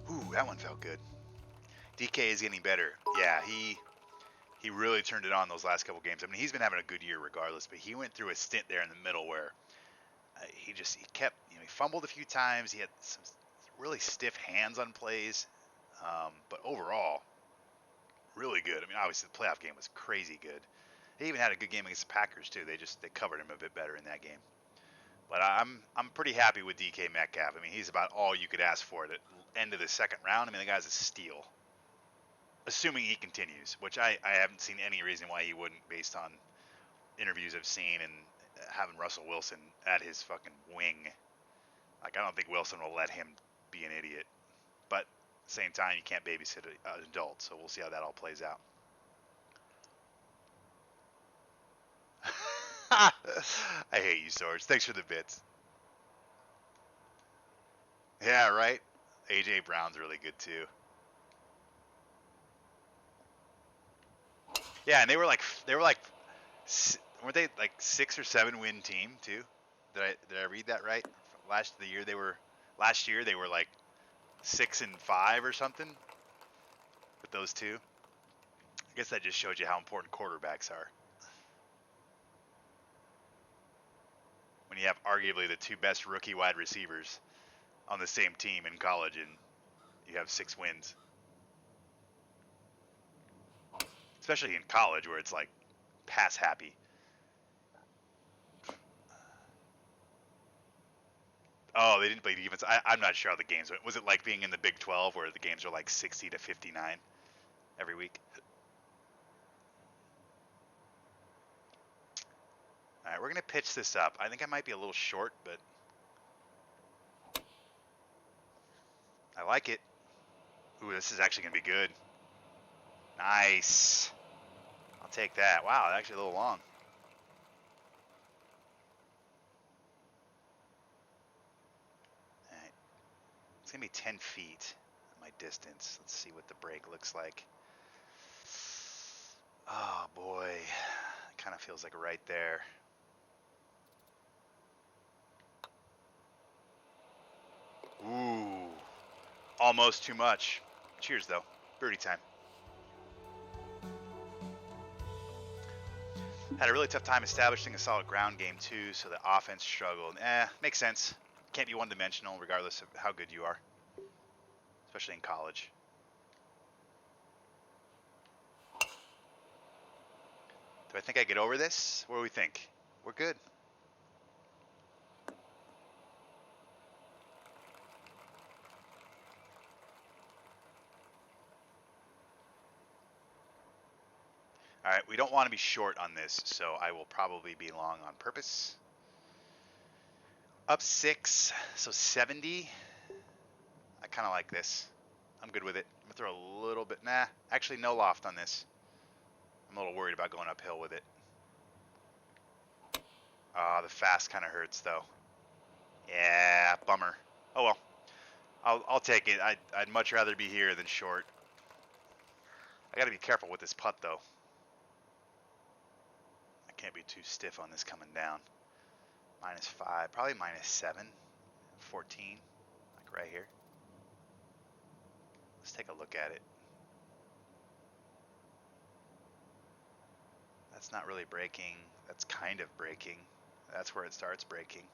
Ooh, that one felt good. DK is getting better. Yeah, he really turned it on those last couple games. I mean, he's been having a good year regardless, but he went through a stint there in the middle where he kept, you know, he fumbled a few times. He had some really stiff hands on plays, but overall, really good. I mean, obviously the playoff game was crazy good. He even had a good game against the Packers too. They covered him a bit better in that game. But I'm pretty happy with DK Metcalf. I mean, he's about all you could ask for at the end of the second round. I mean, the guy's a steal. Assuming he continues, which I haven't seen any reason why he wouldn't based on interviews I've seen and having Russell Wilson at his fucking wing. Like, I don't think Wilson will let him be an idiot. But at the same time, you can't babysit an adult, so we'll see how that all plays out. I hate you, Swords. Thanks for the bits. Yeah, right? AJ Brown's really good too. Yeah, and they were like weren't they like 6 or 7 win team too? Did I read that right? Last year they were like 6-5 or something with those two. guess that just showed you how important quarterbacks are. When you have arguably the two best rookie wide receivers on the same team in college and you have 6 wins. Especially in college where it's like pass happy. Oh, they didn't play defense. I'm not sure how the games went. Was it like being in the Big 12 where the games are like 60 to 59 every week? All right, we're going to pitch this up. I think I might be a little short, but I like it. Ooh, this is actually going to be good. Nice. I'll take that. Wow, actually a little long. All right. It's going to be 10 feet, my distance. Let's see what the break looks like. Oh, boy. It kind of feels like right there. Ooh. Almost too much. Cheers, though. Birdie time. Had a really tough time establishing a solid ground game, too, so the offense struggled. Makes sense. Can't be one-dimensional regardless of how good you are, especially in college. Do I think I get over this? What do we think? We're good. All right, we don't want to be short on this, so I will probably be long on purpose. Up 6, so 70. I kind of like this. I'm good with it. I'm going to throw a little bit. Nah, actually no loft on this. I'm a little worried about going uphill with it. The fast kind of hurts, though. Yeah, bummer. Oh, well. I'll take it. I'd much rather be here than short. I got to be careful with this putt, though. I can't be too stiff on this coming down. -5, probably -7, 14, like right here. Let's take a look at it. That's not really breaking. That's kind of breaking. That's where it starts breaking.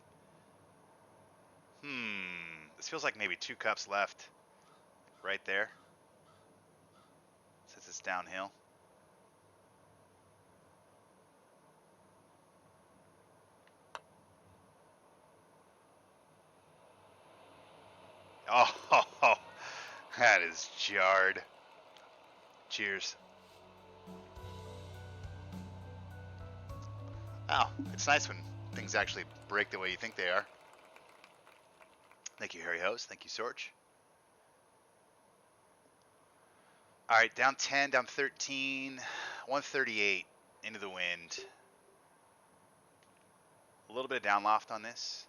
This feels like maybe 2 cups left right there, since it's downhill. Oh, that is jarred. Cheers. Oh, it's nice when things actually break the way you think they are. Thank you, Harry Host. Thank you, Sorch. All right, down 10, down 13, 138 into the wind. A little bit of down loft on this.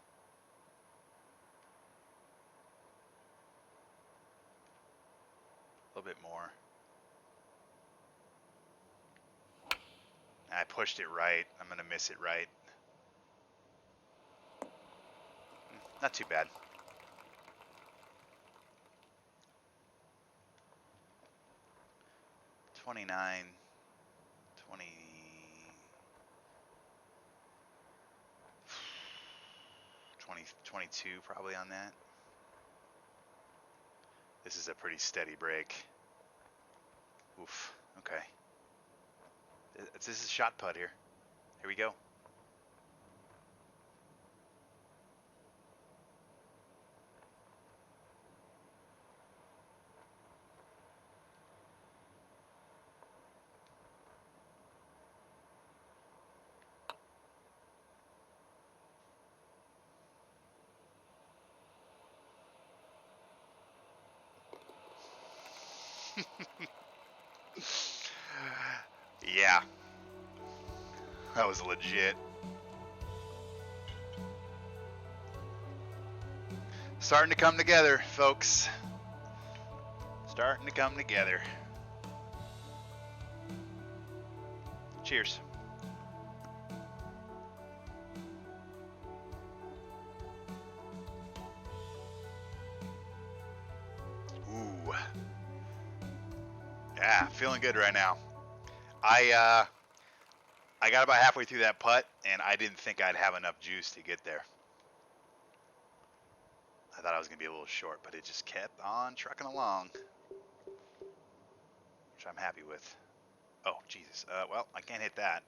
A little bit more. I pushed it right. I'm going to miss it right. Not too bad. $29, 20, 20, 22 probably on that. This is a pretty steady break. Oof. Okay. This is shot putt here. Here we go. Yeah. That was legit. Starting to come together, folks. Starting to come together. Cheers. Ooh. Yeah, feeling good right now. I got about halfway through that putt, and I didn't think I'd have enough juice to get there. I thought I was going to be a little short, but it just kept on trucking along, which I'm happy with. Oh, Jesus. Well, I can't hit that.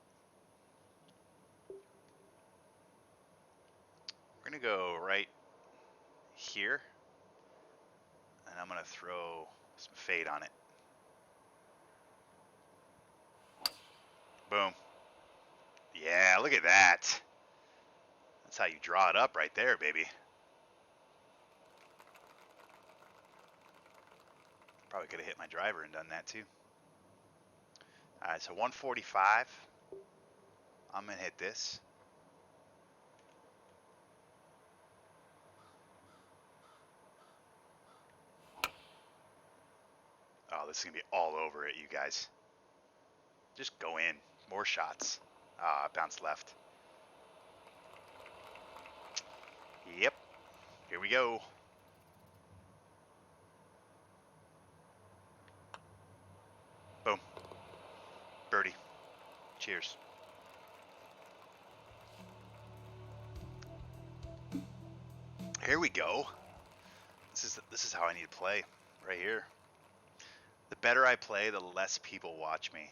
We're going to go right here, and I'm going to throw some fade on it. Boom. Yeah, look at that. That's how you draw it up right there, baby. Probably could have hit my driver and done that too. All right, so 145. I'm going to hit this. Oh, this is going to be all over it, you guys. Just go in. More shots. Ah, bounced left. Yep. Here we go. Boom. Birdie. Cheers. Here we go. This is how I need to play. Right here. The better I play, the less people watch me.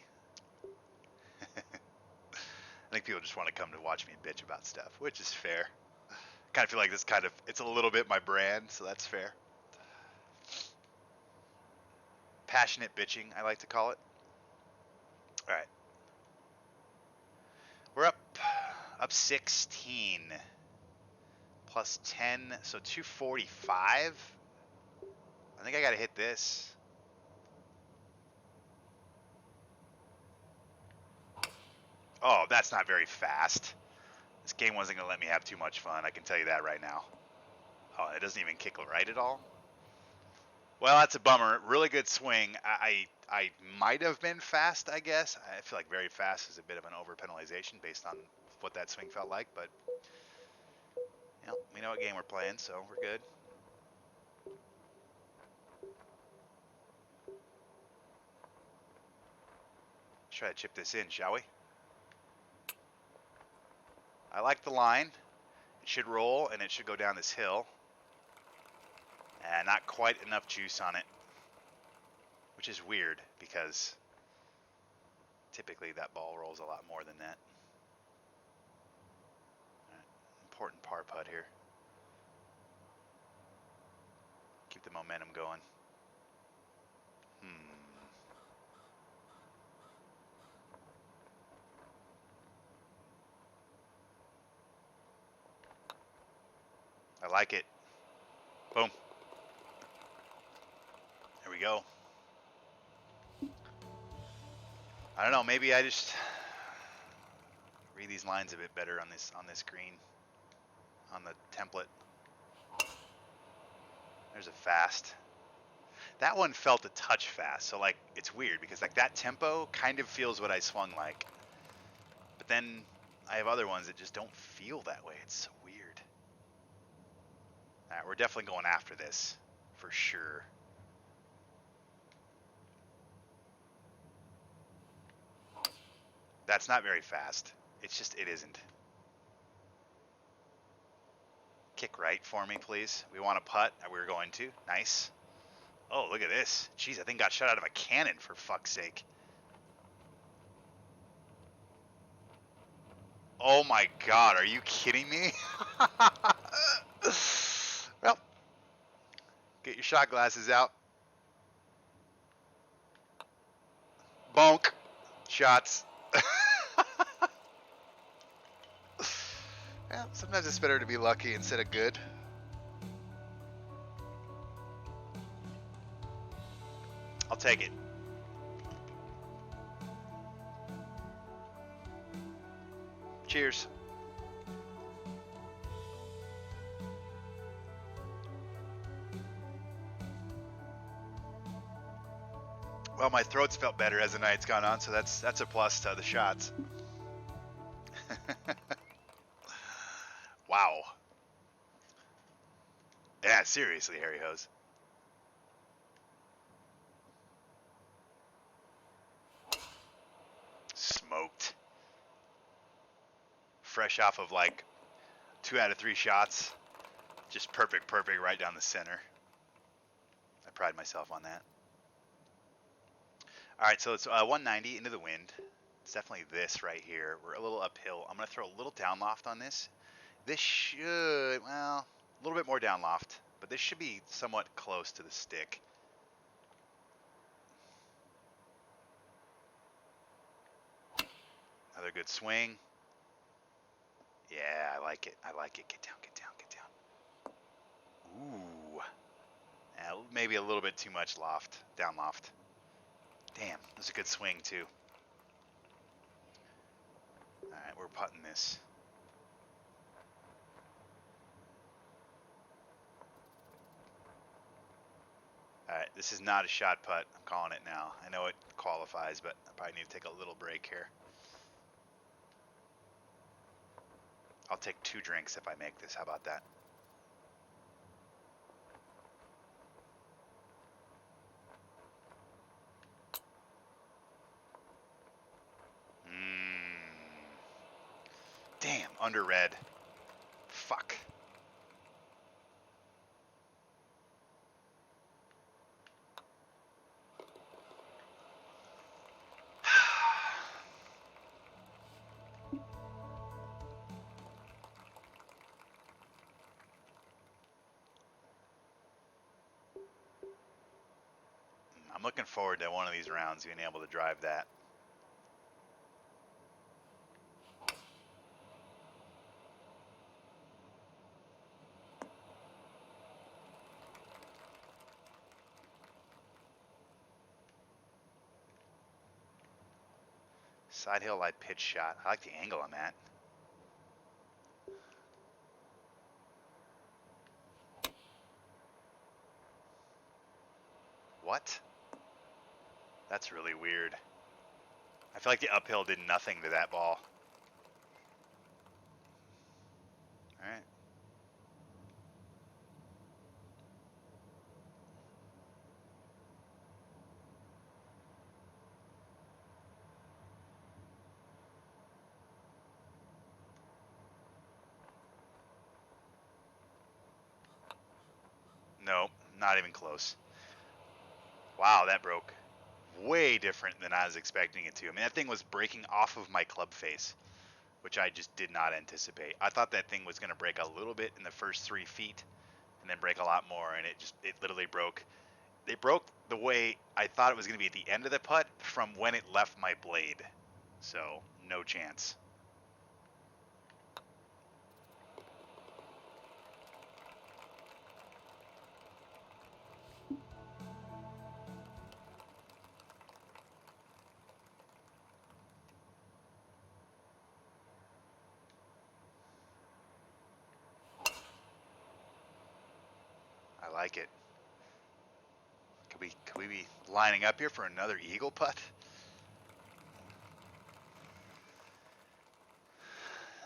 I think people just want to come to watch me bitch about stuff, which is fair. Kind of feel like it's a little bit my brand, so that's fair. Passionate bitching, I like to call it. All right. We're up 16. Plus 10, so 245. I think I got to hit this. Oh, that's not very fast. This game wasn't going to let me have too much fun. I can tell you that right now. Oh, it doesn't even kick right at all. Well, that's a bummer. Really good swing. I might have been fast, I guess. I feel like very fast is a bit of an over-penalization based on what that swing felt like. But, you know, we know what game we're playing, so we're good. Let's try to chip this in, shall we? I like the line. It should roll, and it should go down this hill. And not quite enough juice on it, which is weird because typically that ball rolls a lot more than that. Right. Important par putt here. Keep the momentum going. I like it. Boom. There we go. I don't know, maybe I just read these lines a bit better on this green, on the template. There's a fast. That one felt a touch fast, so like it's weird because like that tempo kind of feels what I swung like. But then I have other ones that just don't feel that way. It's so weird. All right, we're definitely going after this for sure. That's not very fast. It's just, it isn't. Kick right for me, please. We want a putt. We're going to. Nice. Oh, look at this. Jeez, I think got shot out of a cannon, for fuck's sake. Oh my God, are you kidding me? Well, get your shot glasses out. Bonk. Shots. Yeah, sometimes it's better to be lucky instead of good. I'll take it. Cheers. Well, my throat's felt better as the night's gone on, so that's a plus to the shots. Wow. Yeah, seriously, Harry Hose. fresh off of like 2 out of 3 shots. Just perfect right down the center. I pride myself on that. All right, so it's 190 into the wind. It's definitely this right here. We're a little uphill. I'm going to throw a little down loft on this. This should, well, a little bit more down loft, but this should be somewhat close to the stick. Another good swing. Yeah, I like it. I like it. Get down, get down, get down. Ooh. Yeah, maybe a little bit too much loft, down loft. Damn, that was a good swing too. All right, we're putting this. All right, this is not a shot putt. I'm calling it now. I know it qualifies, but I probably need to take a little break here. I'll take 2 drinks if I make this. How about that? Damn, under red. Fuck. I'm looking forward to one of these rounds being able to drive that. Side hill light pitch shot. I like the angle on that. What? That's really weird. I feel like the uphill did nothing to that ball. All right. Nope, not even close. Wow, that broke. Way different than I was expecting it to. I mean, that thing was breaking off of my club face, which I just did not anticipate. I thought that thing was going to break a little bit in the first 3 feet and then break a lot more, and it literally broke. It broke the way I thought it was going to be at the end of the putt from when it left my blade. So, no chance. I like it. Could we be lining up here for another eagle putt?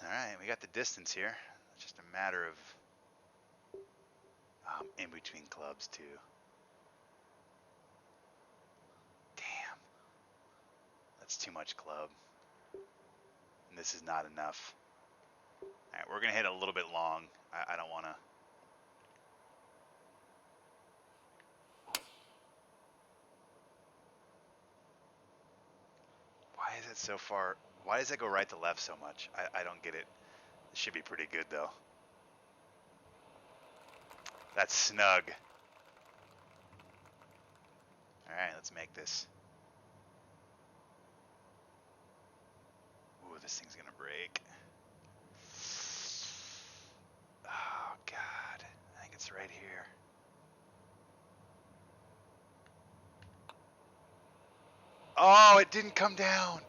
All right, we got the distance here. It's just a matter of in between clubs too. Damn, that's too much club. And this is not enough. All right, we're gonna hit a little bit long. I don't want to. Why is it so far? Why does it go right to left so much? I don't get it. It should be pretty good though. That's snug. All right, let's make this. Ooh, this thing's gonna break. Oh God, I think it's right here. Oh, it didn't come down.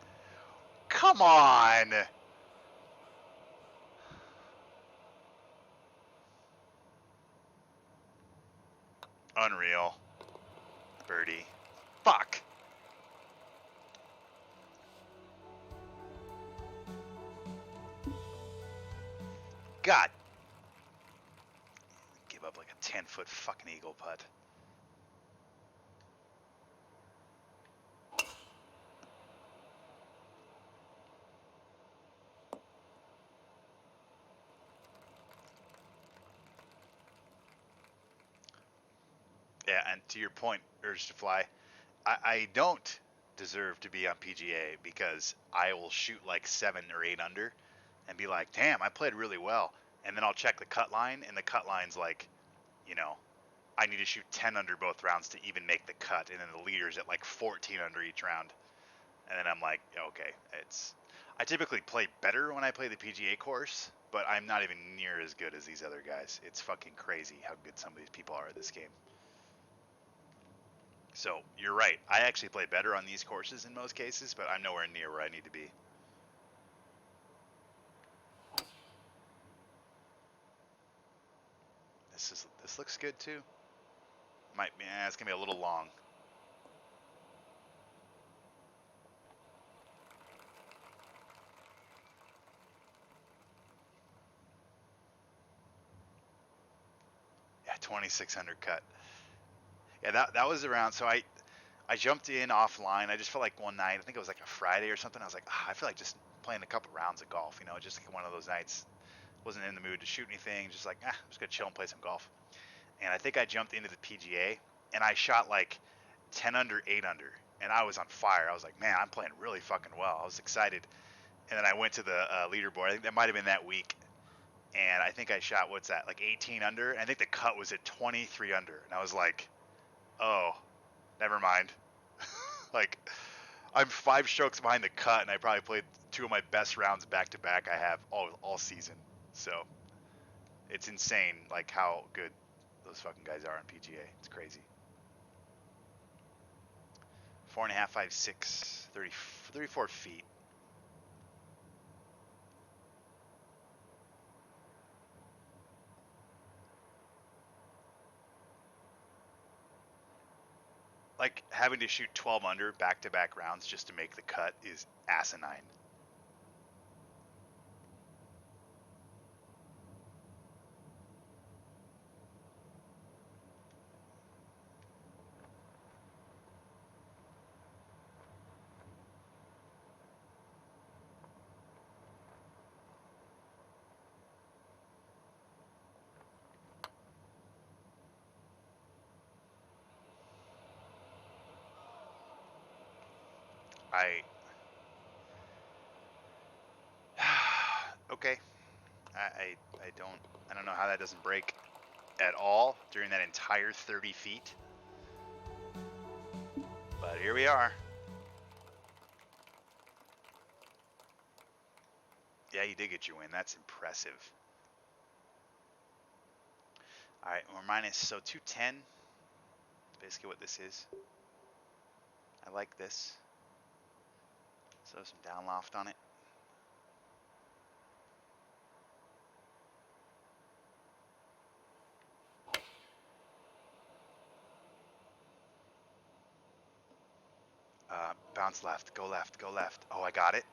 Come on. Unreal. Birdie. Fuck. God. Give up like a 10-foot fucking eagle putt. Yeah, and to your point, Urge to Fly, I don't deserve to be on PGA because I will shoot like 7 or 8 under and be like, damn, I played really well. And then I'll check the cut line, and the cut line's like, you know, I need to shoot 10 under both rounds to even make the cut. And then the leader's at like 14 under each round. And then I'm like, okay, I typically play better when I play the PGA course, but I'm not even near as good as these other guys. It's fucking crazy how good some of these people are at this game. So you're right. I actually play better on these courses in most cases, but I'm nowhere near where I need to be. This looks good too. It's gonna be a little long. Yeah, 2600 cut. Yeah, that was around. So I jumped in offline. I just felt like one night, I think it was like a Friday or something. I was like, I feel like just playing a couple rounds of golf. Just like one of those nights. Wasn't in the mood to shoot anything. Just like, I'm just gonna chill and play some golf. And I think I jumped into the PGA and I shot like 10 under, 8 under, and I was on fire. I was like, man, I'm playing really fucking well. I was excited. And then I went to the leaderboard. I think that might have been that week. And I think I shot, what's that, like 18 under? And I think the cut was at 23 under. And I was like, oh, never mind. Like, I'm 5 strokes behind the cut, and I probably played 2 of my best rounds back to back I have all season. So it's insane, like, how good those fucking guys are on PGA. It's crazy. 4.5, 5, 6, 30, 34 feet. Like, having to shoot 12 under back-to-back rounds just to make the cut is asinine. I okay. I don't know how that doesn't break at all during that entire 30 feet. But here we are. Yeah, you did get your win. That's impressive. All right, we're minus, so 210. Basically what this is. I like this. So some down loft on it. Bounce left, go left, go left. Oh, I got it.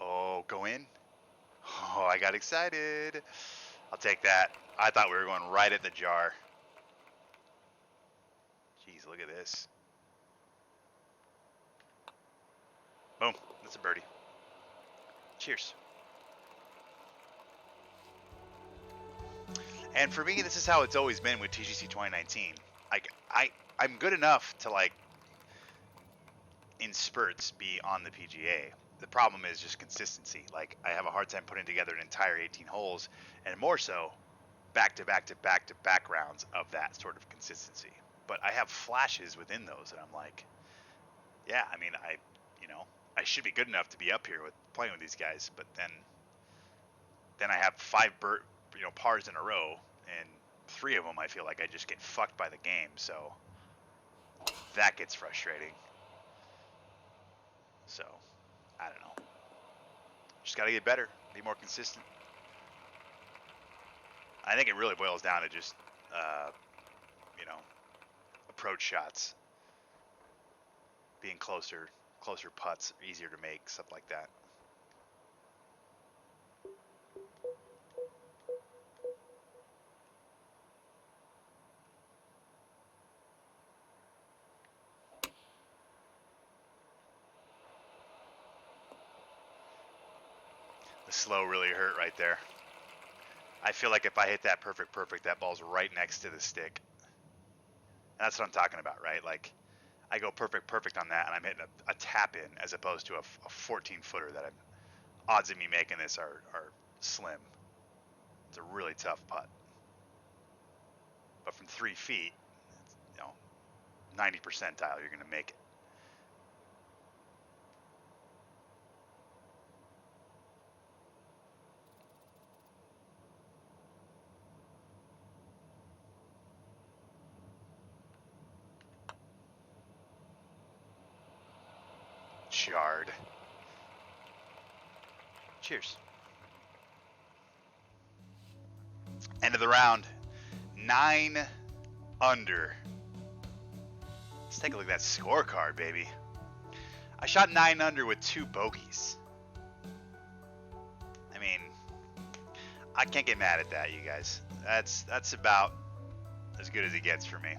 Oh, go in. Oh, I got excited. I'll take that. I thought we were going right at the jar. Jeez, look at this. Boom. That's a birdie. Cheers. And for me, this is how it's always been with TGC 2019. Like, I'm good enough to, like, in spurts, be on the PGA. The problem is just consistency. Like, I have a hard time putting together an entire 18 holes, and more so, back to back to back to back rounds of that sort of consistency. But I have flashes within those, and I'm like, yeah, I mean, I should be good enough to be up here with playing with these guys. But then I have 5 pars in a row, and 3 of them I feel like I just get fucked by the game. So that gets frustrating. So I don't know. Just got to get better, be more consistent. I think it really boils down to just, approach shots, being closer putts, easier to make, stuff like that. The slow really hurt right there. I feel like if I hit that perfect, that ball's right next to the stick. That's what I'm talking about, right? Like, I go perfect on that, and I'm hitting a tap in as opposed to a 14 footer that odds of me making this are slim. It's a really tough putt. But from 3 feet, you know, 90 percentile, you're going to make it. Jarred. Cheers. End of the round. 9 under. Let's take a look at that scorecard, baby. I shot 9 under with 2 bogeys. I mean, I can't get mad at that, you guys. That's about as good as it gets for me.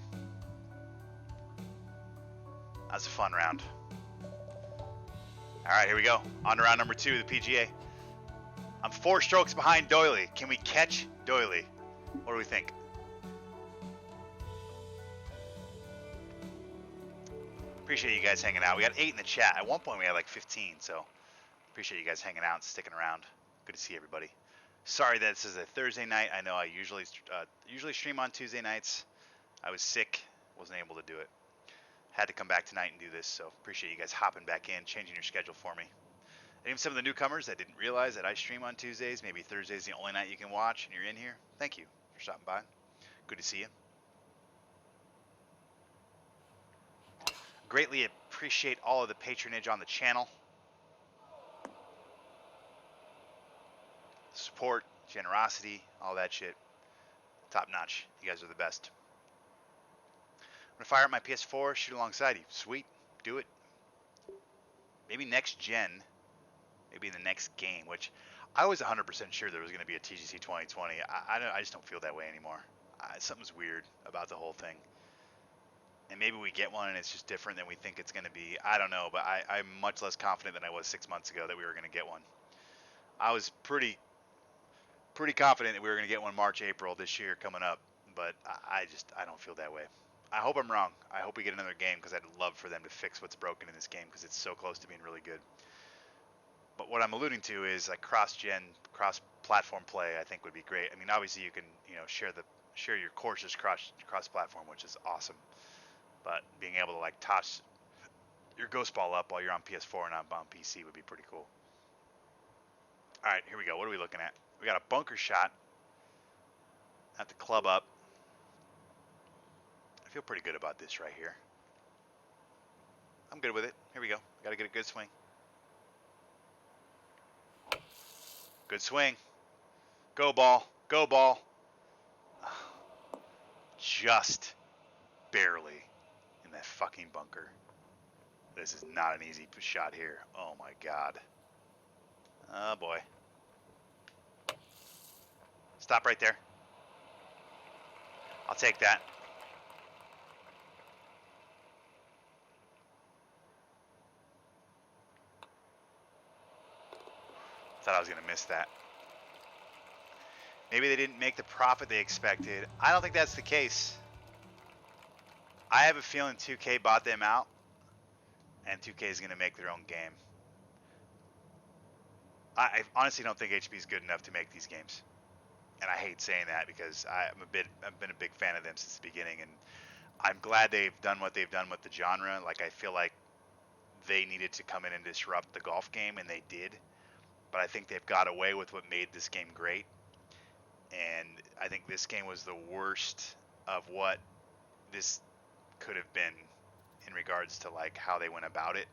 That's a fun round. All right, here we go. On to round number 2 of the PGA. I'm 4 strokes behind Doyley. Can we catch Doyley? What do we think? Appreciate you guys hanging out. We got 8 in the chat. At one point, we had like 15, so appreciate you guys hanging out and sticking around. Good to see everybody. Sorry that this is a Thursday night. I know I usually stream on Tuesday nights. I was sick, wasn't able to do it. Had to come back tonight and do this, so appreciate you guys hopping back in, changing your schedule for me. And even some of the newcomers that didn't realize that I stream on Tuesdays, maybe Thursday's the only night you can watch and you're in here. Thank you for stopping by. Good to see you. Greatly appreciate all of the patronage on the channel. Support, generosity, all that shit. Top notch. You guys are the best. I'm gonna fire up my PS4, shoot alongside you. Sweet, do it. Maybe next gen, maybe the next game, which I was 100% sure there was gonna be a TGC 2020. I just don't feel that way anymore. Something's weird about the whole thing. And maybe we get one and it's just different than we think it's gonna be. I don't know, but I'm much less confident than I was 6 months ago that we were gonna get one. I was pretty confident that we were gonna get one March, April this year coming up, but I don't feel that way. I hope I'm wrong. I hope we get another game because I'd love for them to fix what's broken in this game because it's so close to being really good. But what I'm alluding to is like cross-gen, cross-platform play. I think would be great. I mean, obviously you can share your courses cross-platform, which is awesome. But being able to like toss your ghost ball up while you're on PS4 and not on PC would be pretty cool. All right, here we go. What are we looking at? We got a bunker shot at the club up. I feel pretty good about this right here. I'm good with it. Here we go. Got to get a good swing. Good swing. Go ball. Go ball. Just barely in that fucking bunker. This is not an easy shot here. Oh my God. Oh boy. Stop right there. I'll take that. Thought I was going to miss that. Maybe they didn't make the profit they expected. I don't think that's the case. I have a feeling 2K bought them out, and 2K is going to make their own game. I honestly don't think HP is good enough to make these games. And I hate saying that because I've been a big fan of them since the beginning, and I'm glad they've done what they've done with the genre. Like, I feel like they needed to come in and disrupt the golf game, and they did. But I think they've got away with what made this game great. And I think this game was the worst of what this could have been in regards to like how they went about it.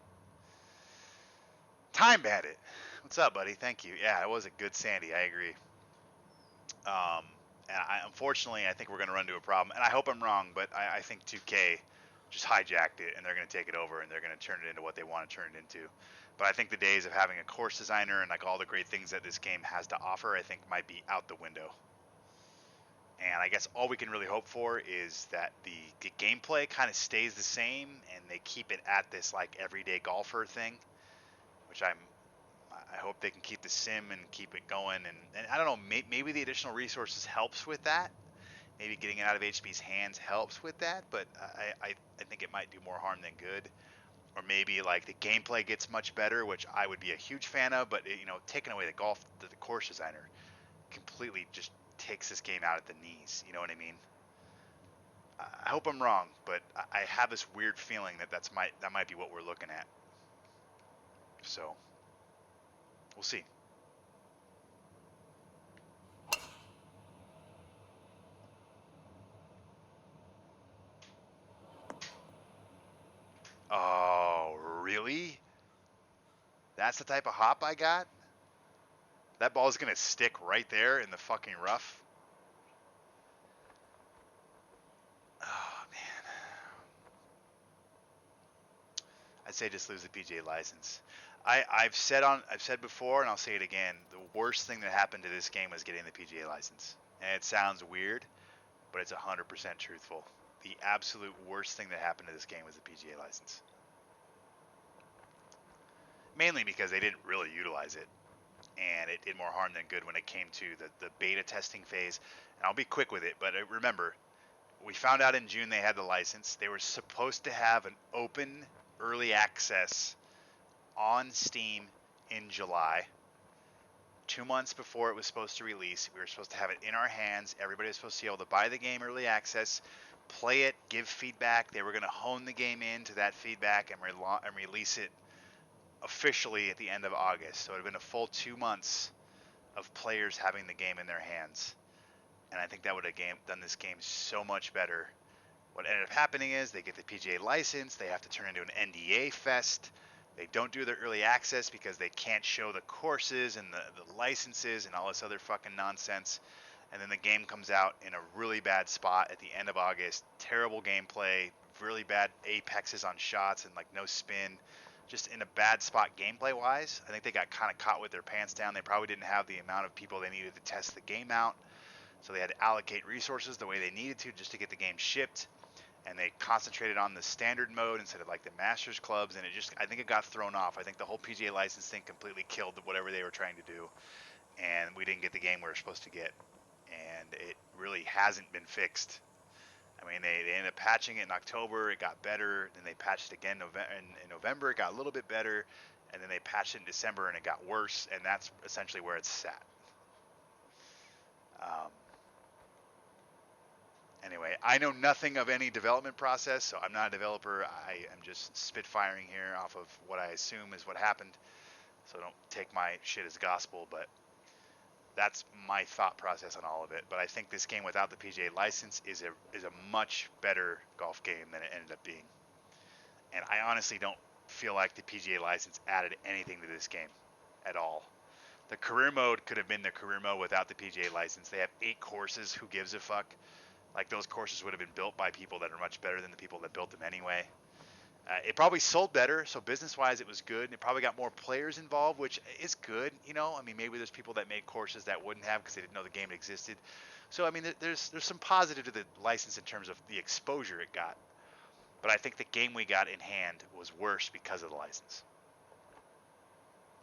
Time Bandit, what's up, buddy? Thank you. Yeah, it was a good Sandy. I agree. And unfortunately, I think we're going to run into a problem. And I hope I'm wrong, but I think 2K just hijacked it, and they're going to take it over, and they're going to turn it into what they want to turn it into. But I think the days of having a course designer and like all the great things that this game has to offer, I think might be out the window. And I guess all we can really hope for is that the gameplay kind of stays the same, and they keep it at this like everyday golfer thing, which I hope they can keep the sim and keep it going. And I don't know, maybe the additional resources helps with that. maybe getting it out of HB's hands helps with that, but I think it might do more harm than good. Or maybe like the gameplay gets much better, which I would be a huge fan of, but taking away the course designer completely just takes this game out at the knees. You know what I mean? I hope I'm wrong, but I have this weird feeling that might be what we're looking at. So we'll see. Oh, really? That's the type of hop I got? That ball's gonna stick right there in the fucking rough. Oh man. I'd say just lose the PGA license. I've said before, and I'll say it again. The worst thing that happened to this game was getting the PGA license. And it sounds weird, but it's 100% truthful. The absolute worst thing that happened to this game was the PGA license. Mainly because they didn't really utilize it, and it did more harm than good when it came to the beta testing phase. And I'll be quick with it, but remember, we found out in June they had the license. They were supposed to have an open early access on Steam in July. 2 months before it was supposed to release, we were supposed to have it in our hands. Everybody was supposed to be able to buy the game early access, play it, give feedback. They were going to hone the game into that feedback and release it officially at the end of August. So it had been a full 2 months of players having the game in their hands. And I think that would have done this game so much better. What ended up happening is they get the PGA license. They have to turn into an NDA fest. They don't do their early access because they can't show the courses and the licenses and all this other fucking nonsense. And then the game comes out in a really bad spot at the end of August. Terrible gameplay, really bad apexes on shots and like no spin. Just in a bad spot gameplay wise. I think they got kind of caught with their pants down. They probably didn't have the amount of people they needed to test the game out. So they had to allocate resources the way they needed to just to get the game shipped. And they concentrated on the standard mode instead of like the Masters clubs, and I think it got thrown off. I think the whole PGA license thing completely killed whatever they were trying to do, and we didn't get the game we were supposed to get, and it really hasn't been fixed. I mean, they ended up patching it in October, it got better, then they patched it again in November, it got a little bit better, and then they patched it in December, and it got worse, and that's essentially where it's sat. Anyway, I know nothing of any development process, so I'm not a developer. I am just spitfiring here off of what I assume is what happened. So don't take my shit as gospel, but that's my thought process on all of it. But I think this game without the PGA license is a much better golf game than it ended up being. And I honestly don't feel like the PGA license added anything to this game at all. The career mode could have been the career mode without the PGA license. They have 8 courses. Who gives a fuck? Like, those courses would have been built by people that are much better than the people that built them anyway. It probably sold better, so business-wise it was good. It probably got more players involved, which is good, I mean, maybe there's people that made courses that wouldn't have because they didn't know the game existed. So, I mean, there's some positive to the license in terms of the exposure it got. But I think the game we got in hand was worse because of the license.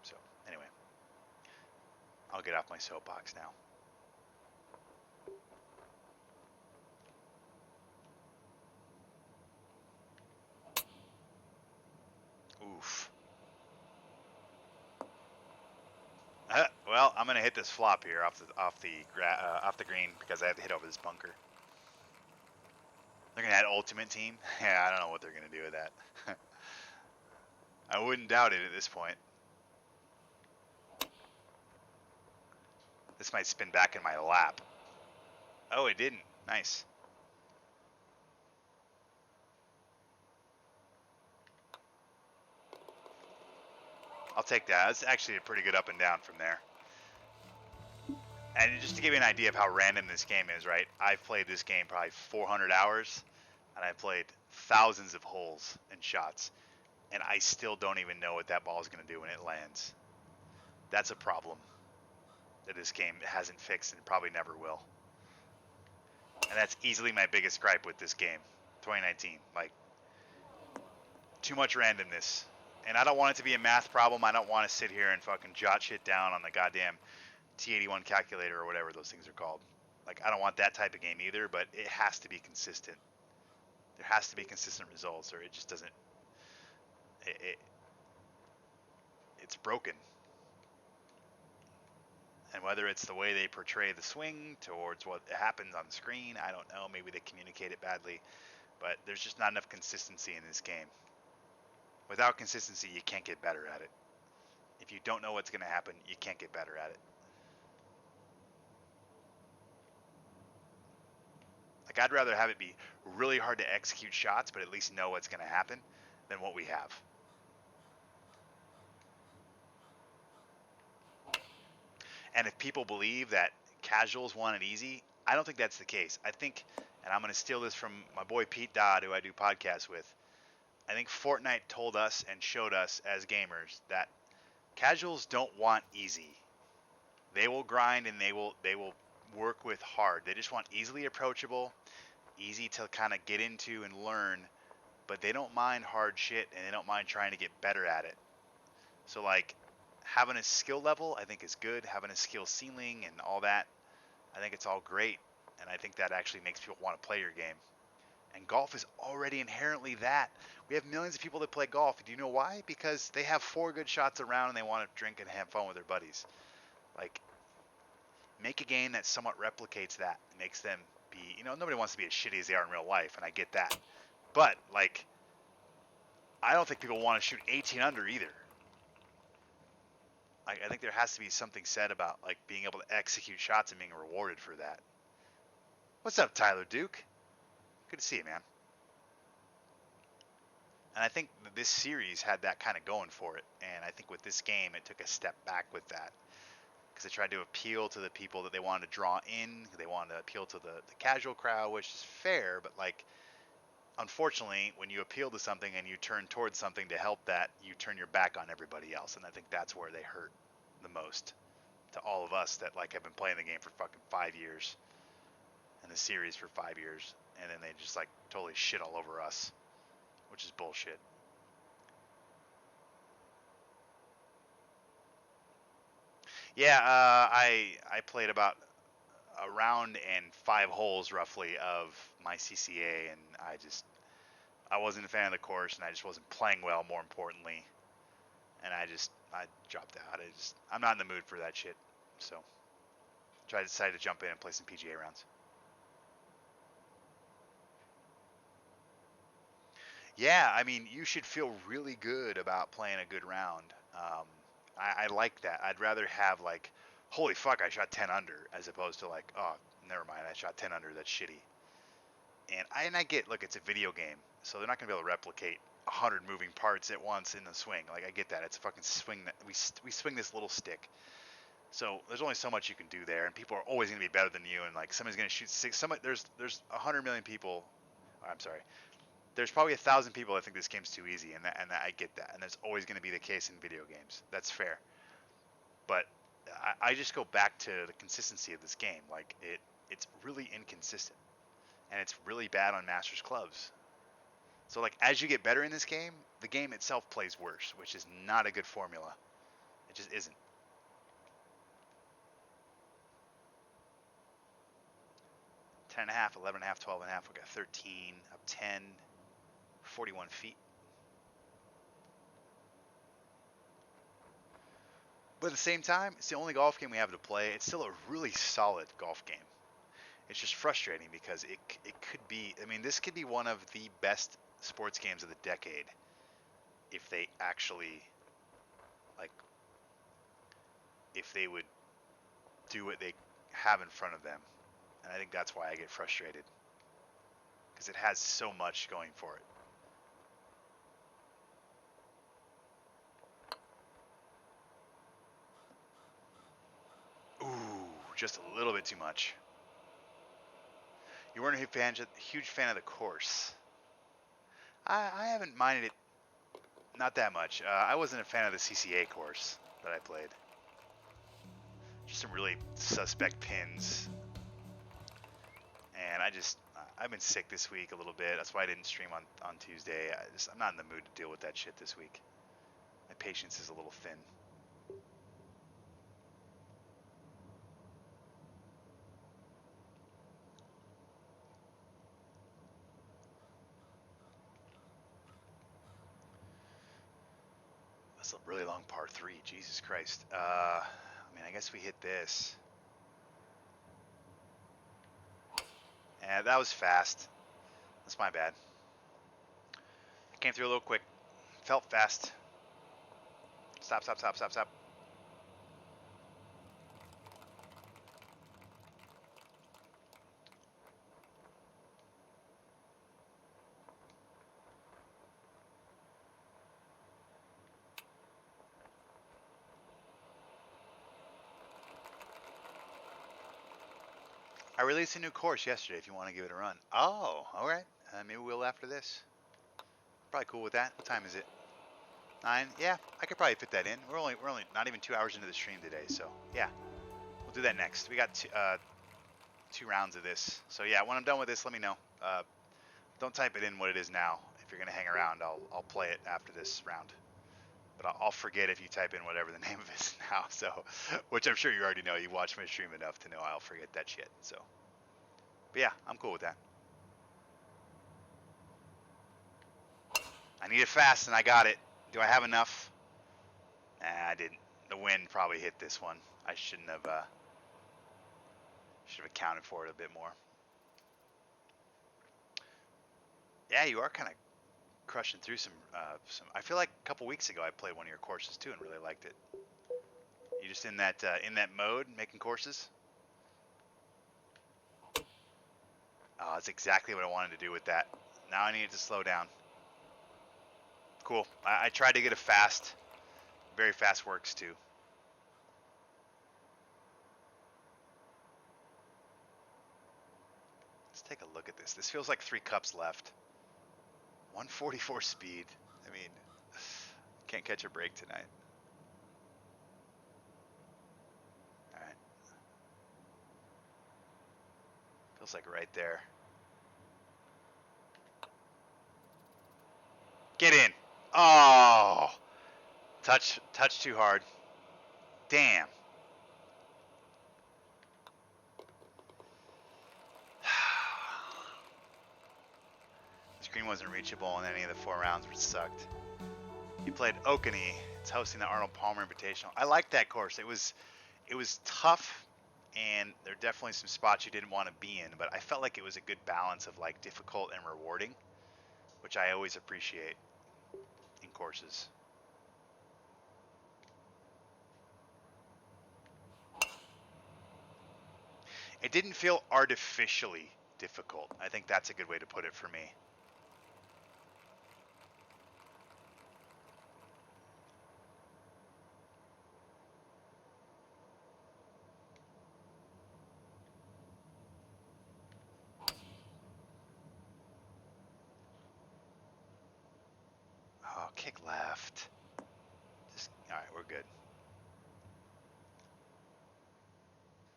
So, anyway. I'll get off my soapbox now. Oof. Well, I'm gonna hit this flop here off the green because I have to hit over this bunker. They're gonna add ultimate team. Yeah, I don't know what they're gonna do with that. I wouldn't doubt it at this point. This might spin back in my lap. Oh, it didn't. Nice. I'll take that. That's actually a pretty good up and down from there. And just to give you an idea of how random this game is, right? I've played this game probably 400 hours, and I've played thousands of holes and shots, and I still don't even know what that ball is going to do when it lands. That's a problem that this game hasn't fixed and probably never will. And that's easily my biggest gripe with this game, 2019. Like, too much randomness. And I don't want it to be a math problem. I don't want to sit here and fucking jot shit down on the goddamn T81 calculator or whatever those things are called. Like, I don't want that type of game either, but it has to be consistent. There has to be consistent results, or it just doesn't. It it's broken. And whether it's the way they portray the swing towards what happens on the screen, I don't know. Maybe they communicate it badly, but there's just not enough consistency in this game. Without consistency, you can't get better at it. If you don't know what's going to happen, you can't get better at it. Like, I'd rather have it be really hard to execute shots, but at least know what's going to happen than what we have. And if people believe that casuals want it easy, I don't think that's the case. I think, and I'm going to steal this from my boy Pete Dodd, who I do podcasts with, I think Fortnite told us and showed us as gamers that casuals don't want easy. They will grind and they will work with hard. They just want easily approachable, easy to kind of get into and learn, but they don't mind hard shit and they don't mind trying to get better at it. So like having a skill level, I think is good. Having a skill ceiling and all that, I think it's all great. And I think that actually makes people want to play your game. And golf is already inherently that. We have millions of people that play golf. Do you know why? Because they have 4 good shots around and they want to drink and have fun with their buddies. Like, make a game that somewhat replicates that. It makes them be, nobody wants to be as shitty as they are in real life, and I get that. But, like, I don't think people want to shoot 18 under either. Like, I think there has to be something said about, like, being able to execute shots and being rewarded for that. What's up, Tyler Duke? Good to see you, man. And I think this series had that kind of going for it. And I think with this game, it took a step back with that. Because they tried to appeal to the people that they wanted to draw in. They wanted to appeal to the casual crowd, which is fair. But, like, unfortunately, when you appeal to something and you turn towards something to help that, you turn your back on everybody else. And I think that's where they hurt the most to all of us that, like, have been playing the game for fucking 5 years. And the series for 5 years. And then they just, like, totally shit all over us. Which is bullshit. Yeah, I played about a round and 5 holes roughly of my CCA, and I wasn't a fan of the course, and I just wasn't playing well. More importantly, and I dropped out. I'm not in the mood for that shit. So, I decided to jump in and play some PGA rounds. Yeah, I mean, you should feel really good about playing a good round. I like that. I'd rather have, like, holy fuck, I shot 10 under, as opposed to, like, oh, never mind, I shot 10 under, that's shitty. And I get, look, it's a video game, so they're not going to be able to replicate 100 moving parts at once in the swing. Like, I get that. It's a fucking swing that we swing this little stick. So there's only so much you can do there, and people are always going to be better than you, and, like, somebody's going to shoot 6. There's 100 million people. I'm sorry. There's probably 1,000 people that think this game's too easy, and I get that, and that's always going to be the case in video games. That's fair. But I just go back to the consistency of this game. Like, it's really inconsistent, and it's really bad on Masters clubs. So, like, as you get better in this game, the game itself plays worse, which is not a good formula. It just isn't. Ten and a half, 11 and a half, 12 and a half. We got 13 up 10, 41 feet. But at the same time, it's the only golf game we have to play. It's still a really solid golf game. It's just frustrating because it could be, I mean, this could be one of the best sports games of the decade if they actually, like, if they would do what they have in front of them. And I think that's why I get frustrated, because it has so much going for it. Ooh, just a little bit too much. You weren't a huge fan of the course. I haven't minded it, not that much. I wasn't a fan of the CCA course that I played. Just some really suspect pins. And I've been sick this week a little bit. That's why I didn't stream on Tuesday. I'm not in the mood to deal with that shit this week. My patience is a little thin. really long par 3. Jesus Christ. I mean, I guess we hit this. Yeah, that was fast. That's my bad. I came through a little quick. Felt fast. Stop, stop, stop, stop, stop. I released a new course yesterday if you want to give it a run. Oh, all right. Maybe we'll after this. Probably cool with that. What time is it? 9? Yeah, I could probably fit that in. We're only not even 2 hours into the stream today, so yeah. We'll do that next. We got two rounds of this. So yeah, when I'm done with this, let me know. Don't type it in what it is now. If you're gonna hang around, I'll play it after this round. But I'll forget if you type in whatever the name of it is now. So, which I'm sure you already know. You watch my stream enough to know I'll forget that shit. So, but yeah, I'm cool with that. I need it fast, and I got it. Do I have enough? Nah, I didn't. The wind probably hit this one. I shouldn't have. Should have accounted for it a bit more. Yeah, you are kind of crushing through some. I feel like a couple weeks ago I played one of your courses too and really liked it. You just in that mode making courses? Oh, that's exactly what I wanted to do with that. Now I need it to slow down. Cool. I tried to get a fast. Very fast works too. Let's take a look at this. This feels like 3 cups left. 144 speed. I mean, can't catch a break tonight. All right. Feels like right there. Get in. Oh, touch too hard. Damn. The screen wasn't reachable in any of the 4 rounds, which sucked. You played Okanee. It's hosting the Arnold Palmer Invitational. I liked that course. It was tough, and there are definitely some spots you didn't want to be in, but I felt like it was a good balance of like difficult and rewarding, which I always appreciate in courses. It didn't feel artificially difficult. I think that's a good way to put it for me. Oh, kick left. All right, we're good.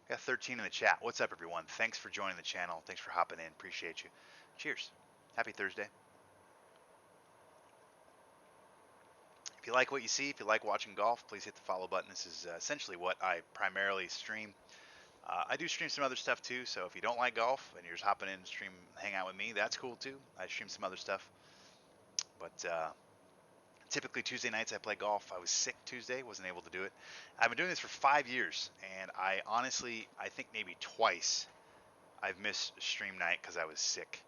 Got 13 in the chat. What's up, everyone? Thanks for joining the channel. Thanks for hopping in. Appreciate you. Cheers. Happy Thursday. If you like what you see, if you like watching golf, please hit the follow button. This is essentially what I primarily stream. I do stream some other stuff too, so if you don't like golf and you're just hopping in and stream, hang out with me, that's cool too. I stream some other stuff. But typically Tuesday nights I play golf. I was sick Tuesday, wasn't able to do it. I've been doing this for 5 years, and I think maybe twice I've missed stream night because I was sick.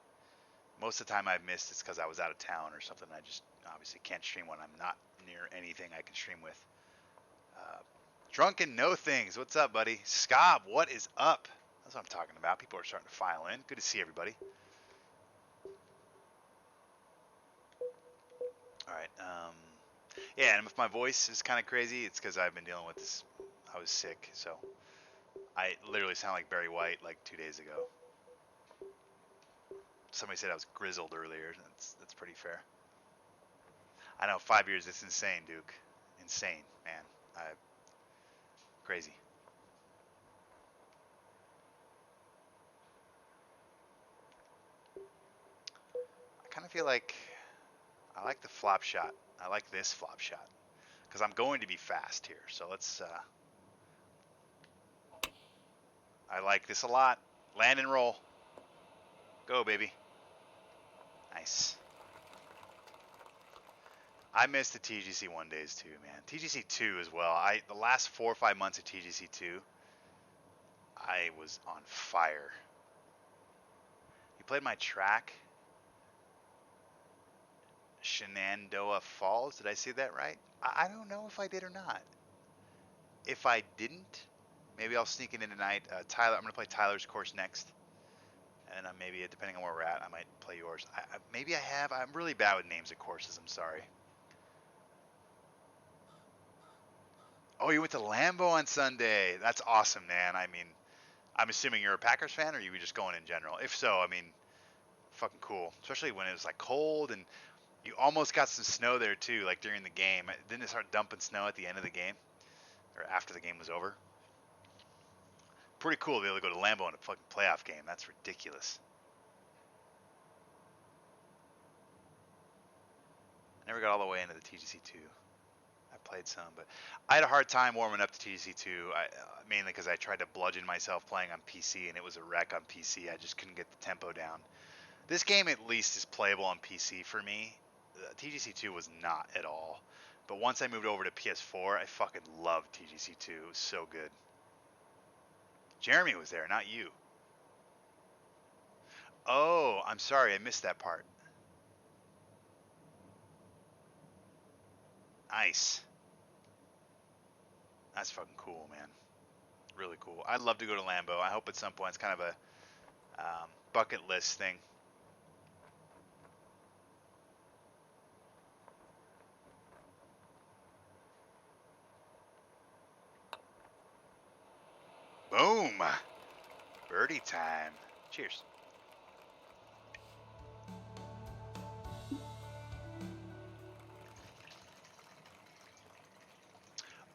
Most of the time I've missed it's because I was out of town or something. I just obviously can't stream when I'm not near anything I can stream with. Drunken No Things, what's up, buddy? Scob, what is up? That's what I'm talking about. People are starting to file in. Good to see everybody. All right. Yeah, and if my voice is kind of crazy, it's because I've been dealing with this. I was sick, so I literally sound like Barry White like 2 days ago. Somebody said I was grizzled earlier. That's pretty fair. I know, 5 years. It's insane, Duke. Insane, man. Crazy. I kind of feel like I like the flop shot. I like this flop shot because I'm going to be fast here. So let's. I like this a lot. Land and roll. Go, baby. Nice. I miss the TGC 1 days too, man. TGC 2 as well. The last 4 or 5 months of TGC 2, I was on fire. You played my track, Shenandoah Falls. Did I say that right? I don't know if I did or not. If I didn't, maybe I'll sneak it in tonight. Tyler, I'm going to play Tyler's course next. And maybe, depending on where we're at, I might play yours. Maybe I have. I'm really bad with names of courses. I'm sorry. Oh, you went to Lambeau on Sunday. That's awesome, man. I mean, I'm assuming you're a Packers fan, or you were just going in general? If so, I mean, fucking cool. Especially when it was like cold and you almost got some snow there too, like during the game. Didn't it start dumping snow at the end of the game? Or after the game was over? Pretty cool to be able to go to Lambeau in a fucking playoff game. That's ridiculous. I never got all the way into the TGC2. I played some, but I had a hard time warming up to TGC2, mainly because I tried to bludgeon myself playing on PC, and it was a wreck on PC. I just couldn't get the tempo down. This game at least is playable on PC for me. TGC2 was not at all. But once I moved over to PS4, I fucking loved TGC2. It was so good. Jeremy was there, not you. Oh, I'm sorry, I missed that part. Nice. That's fucking cool, man. Really cool. I'd love to go to Lambeau. I hope at some point it's kind of a bucket list thing. Boom! Birdie time. Cheers.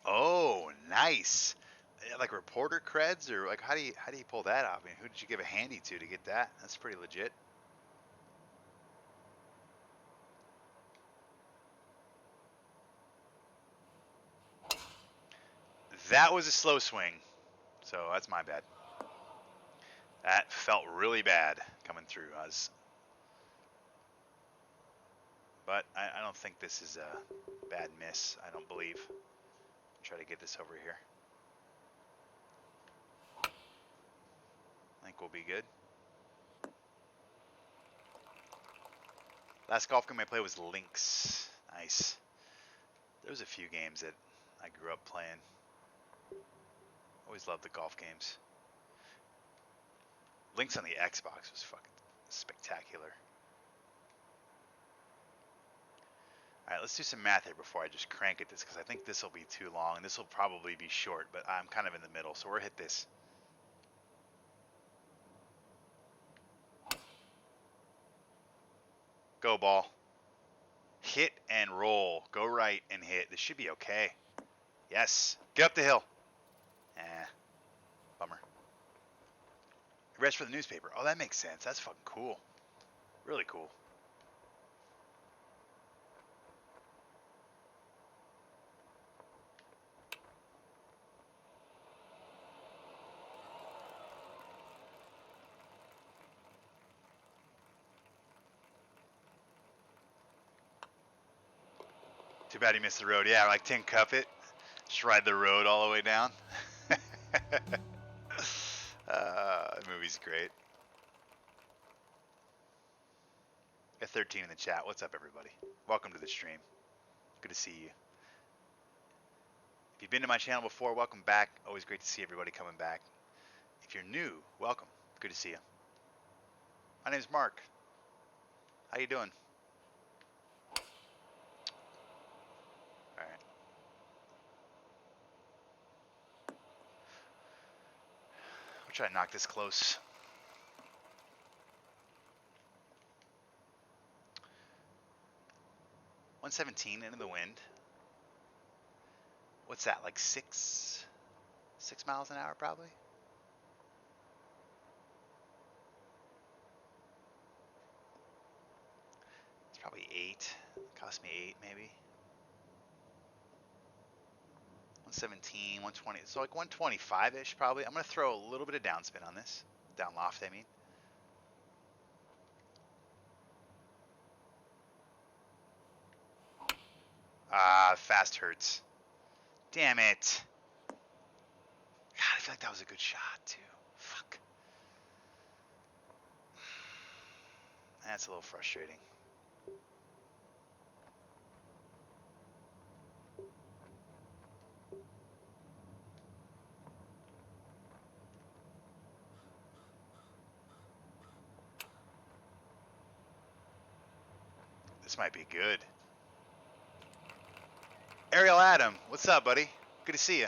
Oh, nice. Like reporter creds, or like how do you pull that off? I mean, who did you give a handy to get that? That's pretty legit. That was a slow swing, so that's my bad. That felt really bad coming through us. But I don't think this is a bad miss. I don't believe. Try to get this over here. I think we'll be good. Last golf game I played was Lynx. Nice. There was a few games that I grew up playing. Always loved the golf games. Lynx on the Xbox was fucking spectacular. All right, let's do some math here before I just crank at this, because I think this will be too long. This will probably be short, but I'm kind of in the middle, so we'll hit this. Go, ball. Hit and roll. Go right and hit. This should be okay. Yes. Get up the hill. Bummer. Rest for the newspaper. Oh, that makes sense. That's fucking cool. Really cool. Too bad he missed the road. Yeah, like Tin Cup it. Just ride the road all the way down. The movie's great. Got 13 in the chat. What's up, everybody? Welcome to the stream. Good to see you. If you've been to my channel before, welcome back. Always great to see everybody coming back. If you're new, welcome. Good to see you. My name's Mark. How you doing? All right. We'll try to knock this close. .117 into the wind. What's that, like 6 miles an hour probably? It's probably 8. Cost me 8 maybe. 117, 120. So like 125-ish probably. I'm going to throw a little bit of downspin on this. Down loft, I mean. Ah, fast hurts. Damn it. God, I feel like that was a good shot, too. Fuck. That's a little frustrating. This might be good. Ariel Adam, what's up, buddy? Good to see you.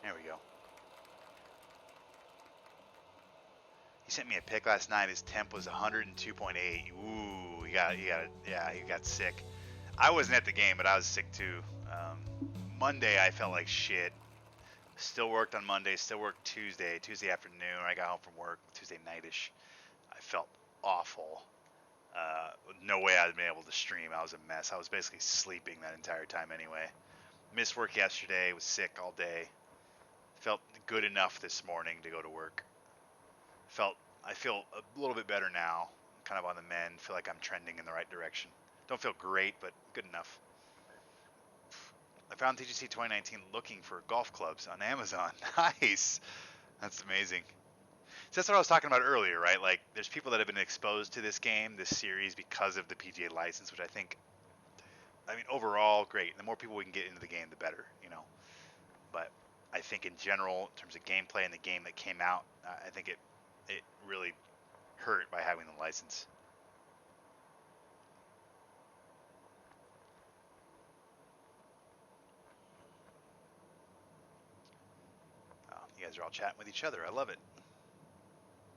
There we go. He sent me a pic last night. His temp was 102.8. Ooh, he got sick. I wasn't at the game, but I was sick too. Monday, I felt like shit. Still worked on Monday, still worked Tuesday. Tuesday afternoon, I got home from work, Tuesday nightish. I felt awful. No way I'd been able to stream. I was a mess. I was basically sleeping that entire time anyway. Missed work yesterday, was sick all day. Felt good enough this morning to go to work. I feel a little bit better now, kind of on the mend. Feel like I'm trending in the right direction. Don't feel great, but good enough. I found TGC 2019 looking for golf clubs on Amazon. Nice. That's amazing. So that's what I was talking about earlier, right? Like, there's people that have been exposed to this game, this series, because of the PGA license, which I mean, overall, great. The more people we can get into the game, the better, you know. But I think in general, in terms of gameplay and the game that came out, I think it really hurt by having the license. You guys are all chatting with each other. I love it.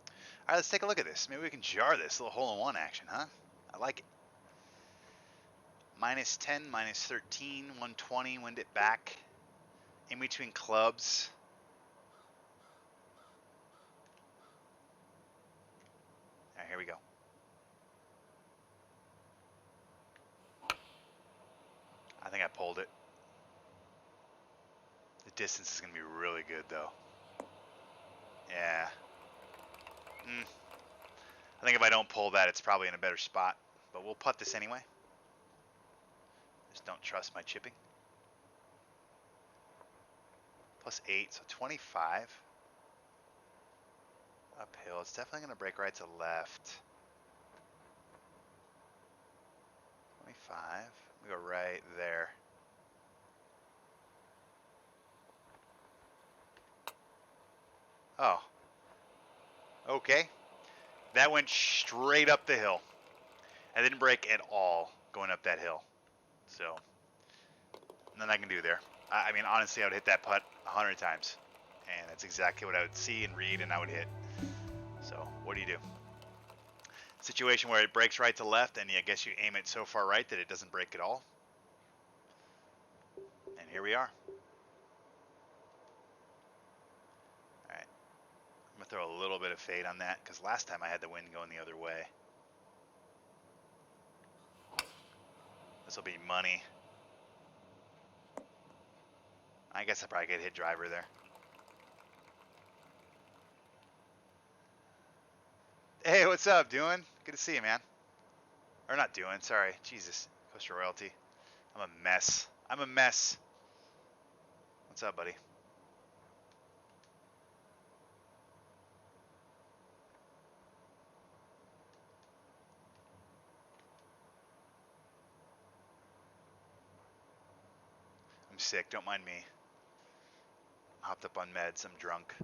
All right, let's take a look at this. Maybe we can jar this. A little hole-in-one action, huh? I like it. Minus 10, minus 13, 120, wind it back. In between clubs. All right, here we go. I think I pulled it. The distance is going to be really good, though. Yeah. I think if I don't pull that, it's probably in a better spot. But we'll putt this anyway. Just don't trust my chipping. Plus 8, so 25. Uphill. It's definitely going to break right to left. 25. We go right there. Oh. Okay. That went straight up the hill. I didn't break at all going up that hill. So, nothing I can do there. I mean, honestly, I would hit that putt 100 times. And that's exactly what I would see and read and I would hit. So, what do you do? Situation where it breaks right to left and I guess you aim it so far right that it doesn't break at all. And here we are. Alright. I'm going to throw a little bit of fade on that because last time I had the wind going the other way. This will be money. I guess I probably could hit driver there. Hey, what's up, doing? Good to see you, man. Or not doing, sorry. Jesus. Coaster Royalty. I'm a mess. I'm a mess. What's up, buddy? I'm sick, don't mind me. Hopped up on meds, I'm drunk.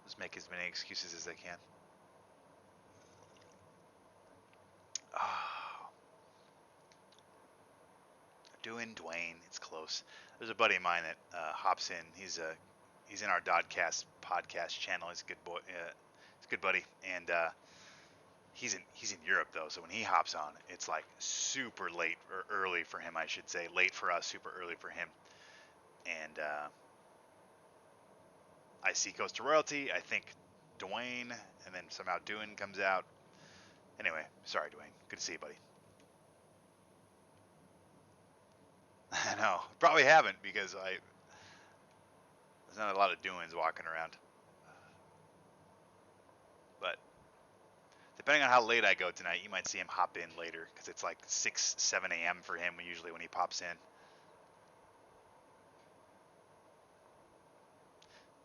Just make as many excuses as I can. Oh. Doing Dwayne, it's close. There's a buddy of mine that hops in. He's in our Dodcast podcast channel. He's a good boy. He's a good buddy, and he's in Europe though. So when he hops on, it's like super late or early for him, I should say. Late for us, super early for him. And I see Coaster Royalty. I think Dwayne, and then somehow Dune comes out. Anyway, sorry, Dwayne. Good to see you, buddy. I know. Probably haven't because there's not a lot of Dunes walking around. But Depending on how late I go tonight, you might see him hop in later because it's like 6, 7 a.m. for him usually when he pops in.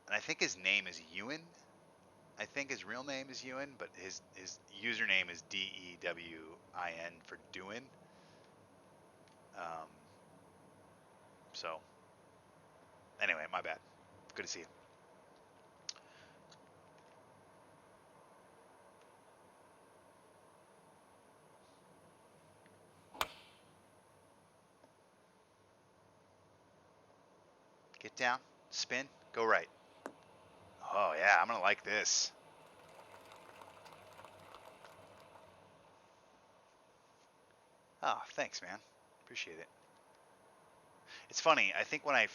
And I think his name is Ewan. I think his real name is Ewan, but his username is DEWIN for Dewin. So, anyway, my bad. Good to see you. Get down, spin, go right. Oh yeah, I'm gonna like this. Oh, thanks, man. Appreciate it. It's funny. I think when I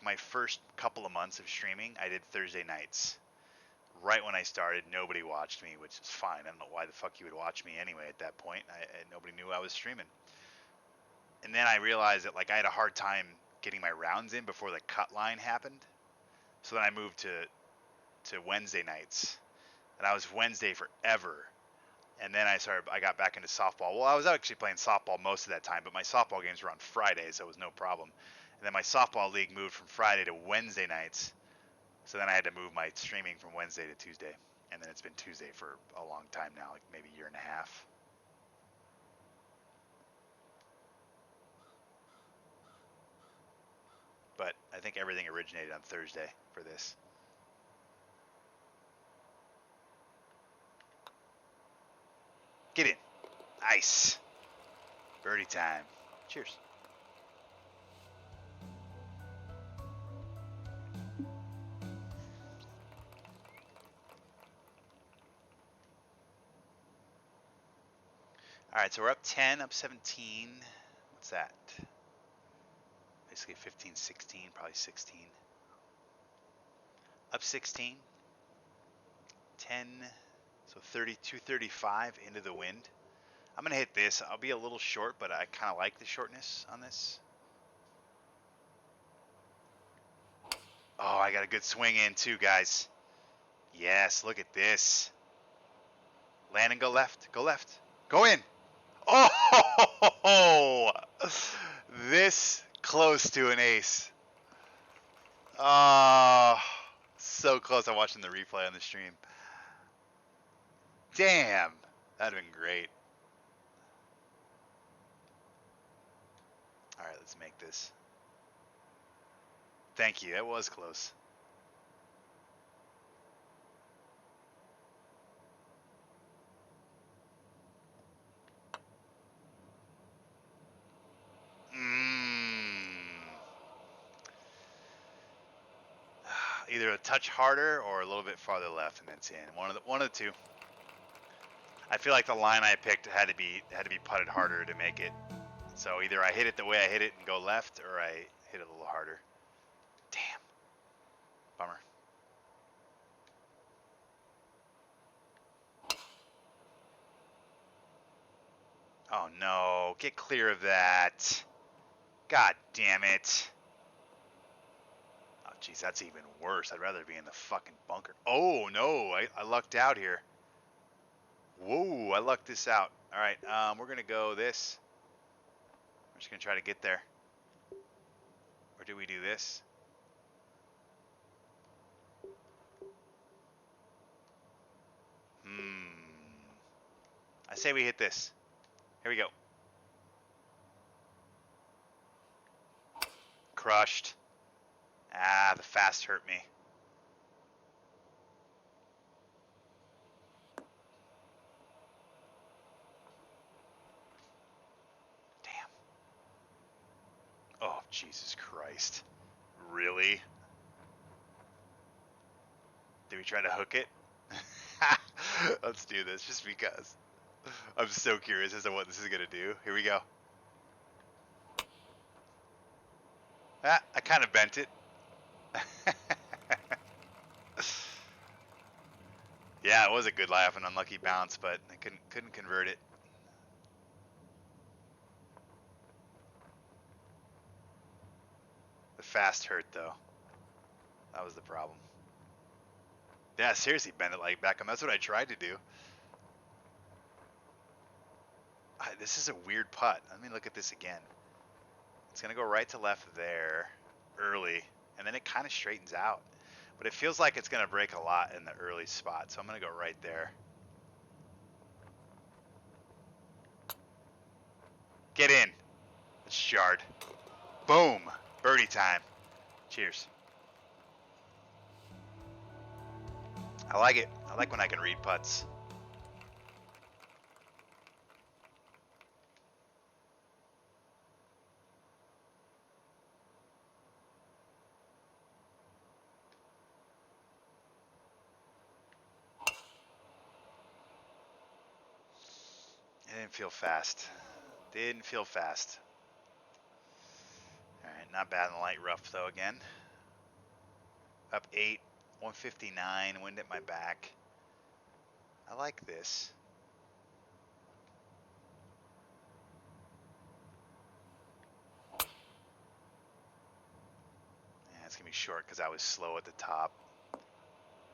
my first couple of months of streaming, I did Thursday nights. Right when I started, nobody watched me, which is fine. I don't know why the fuck you would watch me anyway at that point. Nobody knew I was streaming. And then I realized that like I had a hard time getting my rounds in before the cut line happened. So then I moved to Wednesday nights, and I was Wednesday forever. And then I got back into softball. Well, I was actually playing softball most of that time, but my softball games were on Fridays, so it was no problem. And then my softball league moved from Friday to Wednesday nights. So then I had to move my streaming from Wednesday to Tuesday. And then it's been Tuesday for a long time now, like maybe a year and a half. But I think everything originated on Thursday for this. Get in. Nice. Birdie time. Cheers. All right, so we're up 10, up 17. What's that? Basically 15, 16, probably 16. Up 16. 10, so 32, 35 into the wind. I'm going to hit this. I'll be a little short, but I kind of like the shortness on this. Oh, I got a good swing in too, guys. Yes, look at this. Land and go left. Go left. Go in. Oh, this close to an ace. Oh, so close. I'm watching the replay on the stream. Damn, that'd have been great. All right, let's make this. Thank you. That was close. Either a touch harder or a little bit farther left, and it's in. One of the two. I feel like the line I picked had to be putted harder to make it. So either I hit it the way I hit it and go left, or I hit it a little harder. Damn. Bummer. Oh no, get clear of that. God damn it. Oh jeez, that's even worse. I'd rather be in the fucking bunker. Oh no, I lucked out here. Whoa, I lucked this out. All right, we're gonna go this. I'm just gonna try to get there. Or do we do this? I say we hit this. Here we go. Crushed. Ah, the fast hurt me. Damn. Oh, Jesus Christ. Really? Did we try to hook it? Let's do this just because. I'm so curious as to what this is going to do. Here we go. Ah, I kind of bent it. Yeah, it was a good laugh and unlucky bounce, but I couldn't convert it. The fast hurt though. That was the problem. Yeah, seriously, bend it like Beckham. That's what I tried to do. This is a weird putt. Let me look at this again. It's going to go right to left there early, and then it kind of straightens out. But it feels like it's going to break a lot in the early spot, so I'm going to go right there. Get in. It's jarred. Boom. Birdie time. Cheers. I like it. I like when I can read putts. It didn't feel fast. Didn't feel fast. All right, not bad in the light rough though again. Up 8, 159, wind at my back. I like this. Yeah, it's gonna be short because I was slow at the top.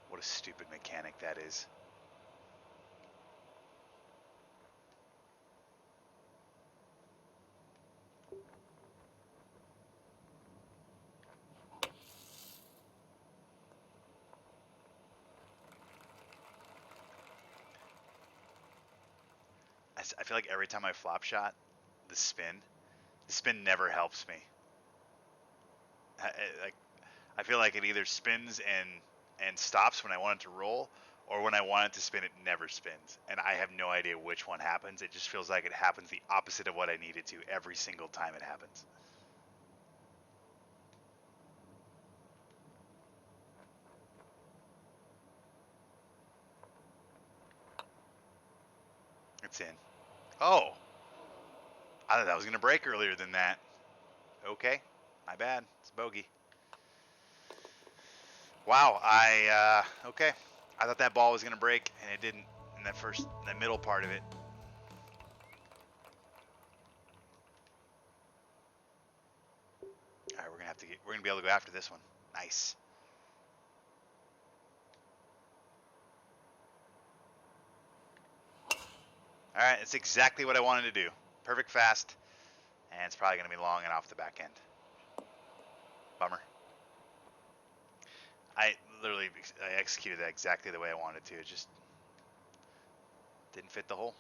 What a stupid mechanic that is. I feel like every time I flop shot, the spin never helps me. I feel like it either spins and stops when I want it to roll, or when I want it to spin, it never spins. And I have no idea which one happens. It just feels like it happens the opposite of what I need it to every single time it happens. It's in. Oh, I thought that was going to break earlier than that. Okay, my bad. It's bogey. Wow, okay. I thought that ball was going to break, and it didn't in the middle part of it. All right, we're gonna be able to go after this one. Nice. All right, it's exactly what I wanted to do. Perfect fast, and it's probably gonna be long and off the back end. Bummer. I executed that exactly the way I wanted to. It just didn't fit the hole.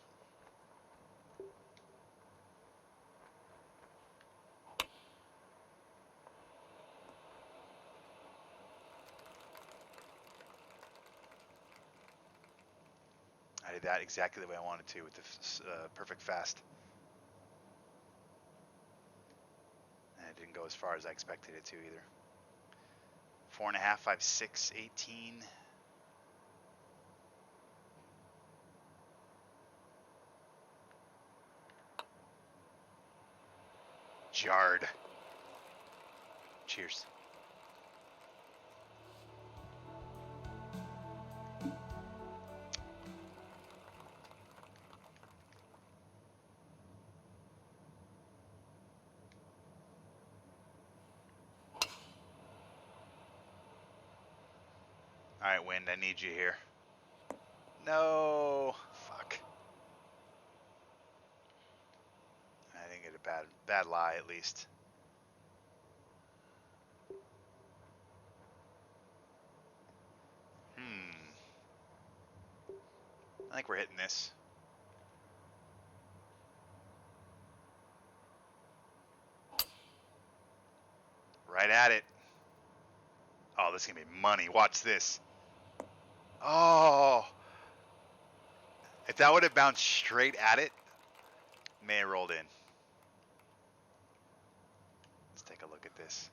I did that exactly the way I wanted to with the perfect fast. And it didn't go as far as I expected it to either. 4.5, 5, 6, 18. Jarred. Cheers. All right, wind, I need you here. No, fuck. I didn't get a bad lie at least. I think we're hitting this. Right at it. Oh, this is going to be money. Watch this. Oh. If that would have bounced straight at it, may have rolled in. Let's take a look at this.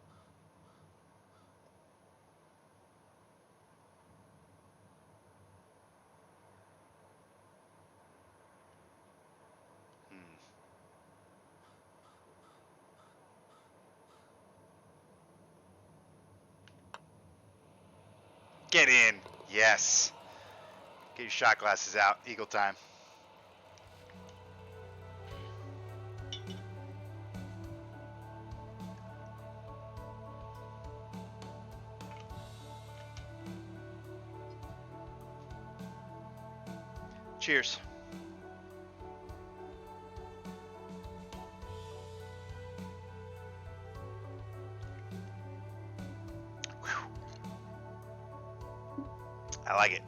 Get in. Yes. Get your shot glasses out. Eagle time. Cheers. I like it.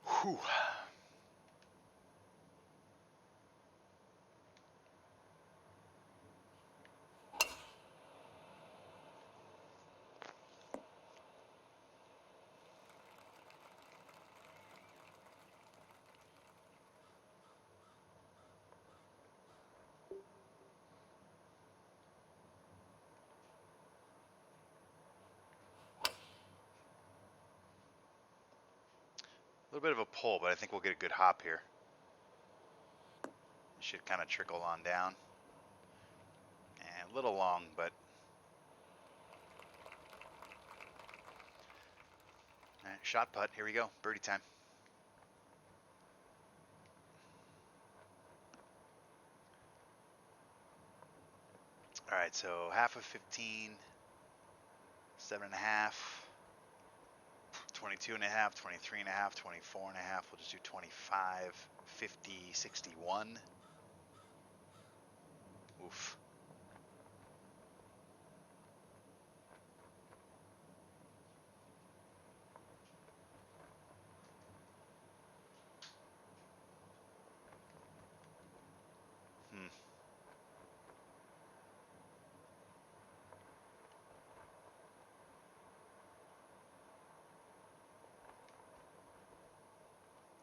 Whew. A little bit of a pull, but I think we'll get a good hop here. It should kind of trickle on down. And a little long, but... All right, shot putt. Here we go. Birdie time. All right, so half of 15, 7.5, 22.5, 23.5, 24.5. We'll just do 25, 50, 61. Oof.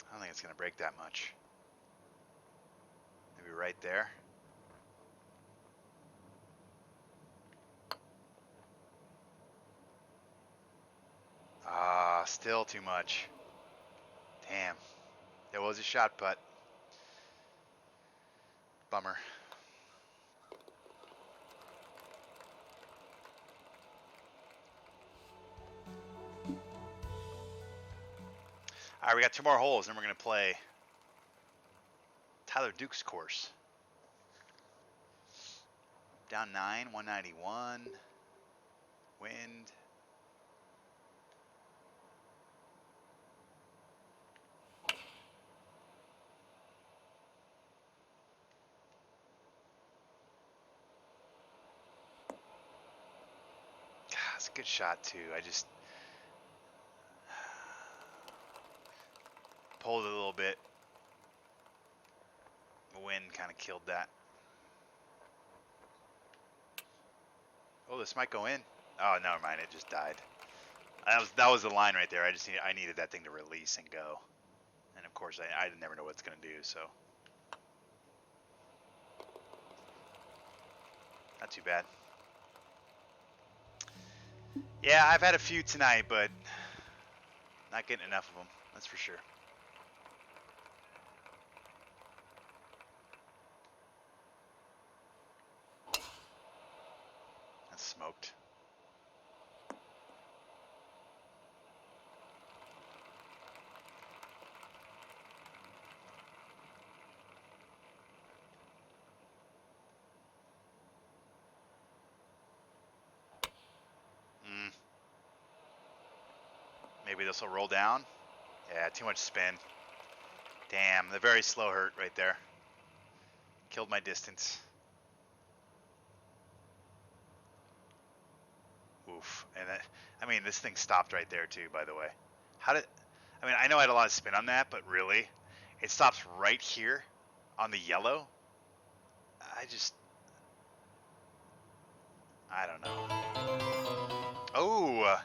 I don't think it's going to break that much. Maybe right there. Ah, still too much. Damn. It was a shot putt. Bummer. All right, we got 2 more holes, and we're going to play Tyler Duke's course. Down 9, 191. Wind. God, it's a good shot, too. I just pulled it a little bit. The wind kind of killed that. Oh, this might go in. Oh, never mind. It just died. That was the line right there. I needed that thing to release and go. And of course, I never know what it's going to do, so. Not too bad. Yeah, I've had a few tonight, but not getting enough of them. That's for sure. That's smoked. Maybe this will roll down. Yeah, too much spin. Damn, the very slow hurt right there. Killed my distance. Oof. And I mean, this thing stopped right there too, by the way. I know I had a lot of spin on that, but really, it stops right here on the yellow. I don't know. Oh,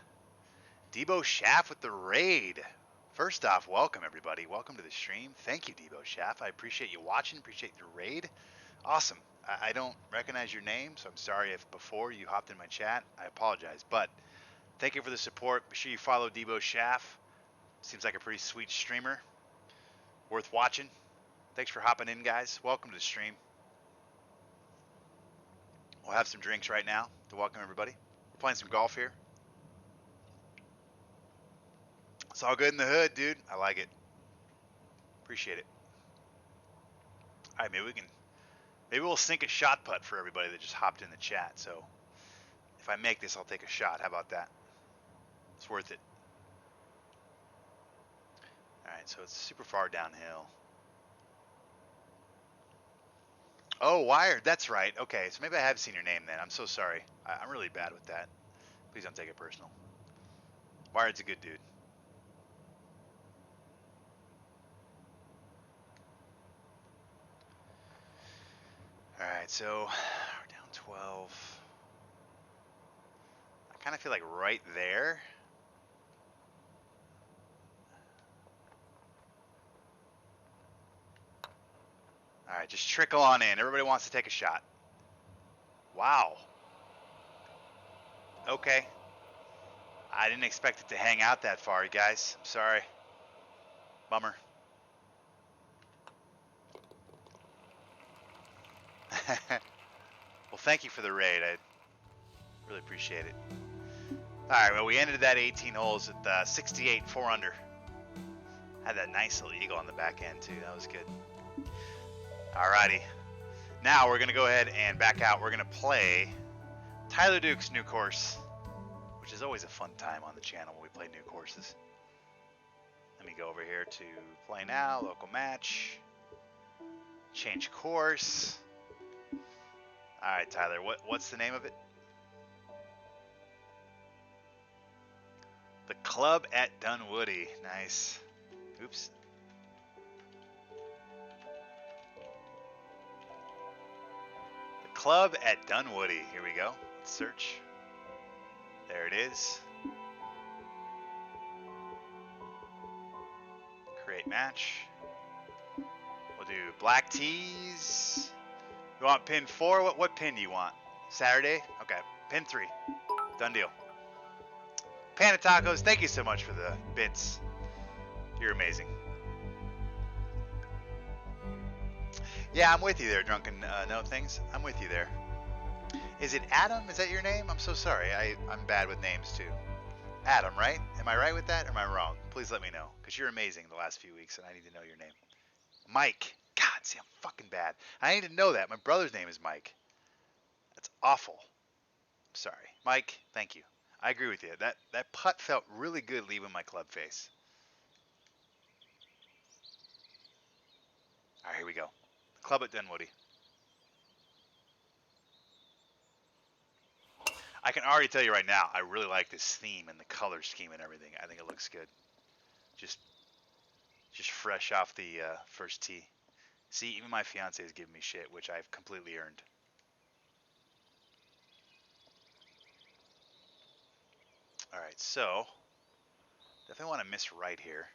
Debo Schaff with the raid. First off, welcome everybody. Welcome to the stream. Thank you, Debo Schaff. I appreciate you watching. Appreciate the raid. Awesome. I don't recognize your name, so I'm sorry if before you hopped in my chat. I apologize, but thank you for the support. Be sure you follow Debo Schaff. Seems like a pretty sweet streamer. Worth watching. Thanks for hopping in, guys. Welcome to the stream. We'll have some drinks right now to welcome everybody. We're playing some golf here. It's all good in the hood, dude. I like it. Appreciate it. All right, maybe we'll sink a shot putt for everybody that just hopped in the chat. So if I make this, I'll take a shot. How about that? It's worth it. All right, so it's super far downhill. Oh, Wired. That's right. Okay, so maybe I have seen your name then. I'm so sorry. I'm really bad with that. Please don't take it personal. Wired's a good dude. All right, so we're down 12. I kind of feel like right there. All right, just trickle on in. Everybody wants to take a shot. Wow. Okay. I didn't expect it to hang out that far, you guys. I'm sorry. Bummer. Well, thank you for the raid. I really appreciate it. All right, well, we ended that 18 holes at 68, 4 under. Had that nice little eagle on the back end, too. That was good. All righty. Now we're going to go ahead and back out. We're going to play Tyler Duke's new course, which is always a fun time on the channel when we play new courses. Let me go over here to play now, local match, change course. All right, Tyler, what's the name of it? The Club at Dunwoody. Nice. Oops. The Club at Dunwoody. Here we go. Let's search. There it is. Create match. We'll do black tees. You want pin 4? What pin do you want? Saturday? Okay. Pin 3. Done deal. Panda Tacos, thank you so much for the bits. You're amazing. Yeah, I'm with you there, Drunken No Things. I'm with you there. Is it Adam? Is that your name? I'm so sorry. I'm bad with names too. Adam, right? Am I right with that or am I wrong? Please let me know, because you're amazing the last few weeks and I need to know your name. Mike. God, see, I'm fucking bad. I need to know that. My brother's name is Mike. That's awful. Sorry. Mike, thank you. I agree with you. That putt felt really good leaving my club face. All right, here we go. The Club at Dunwoody. I can already tell you right now, I really like this theme and the color scheme and everything. I think it looks good. Just fresh off the first tee. See, even my fiance is giving me shit, which I've completely earned. All right, so definitely want to miss right here.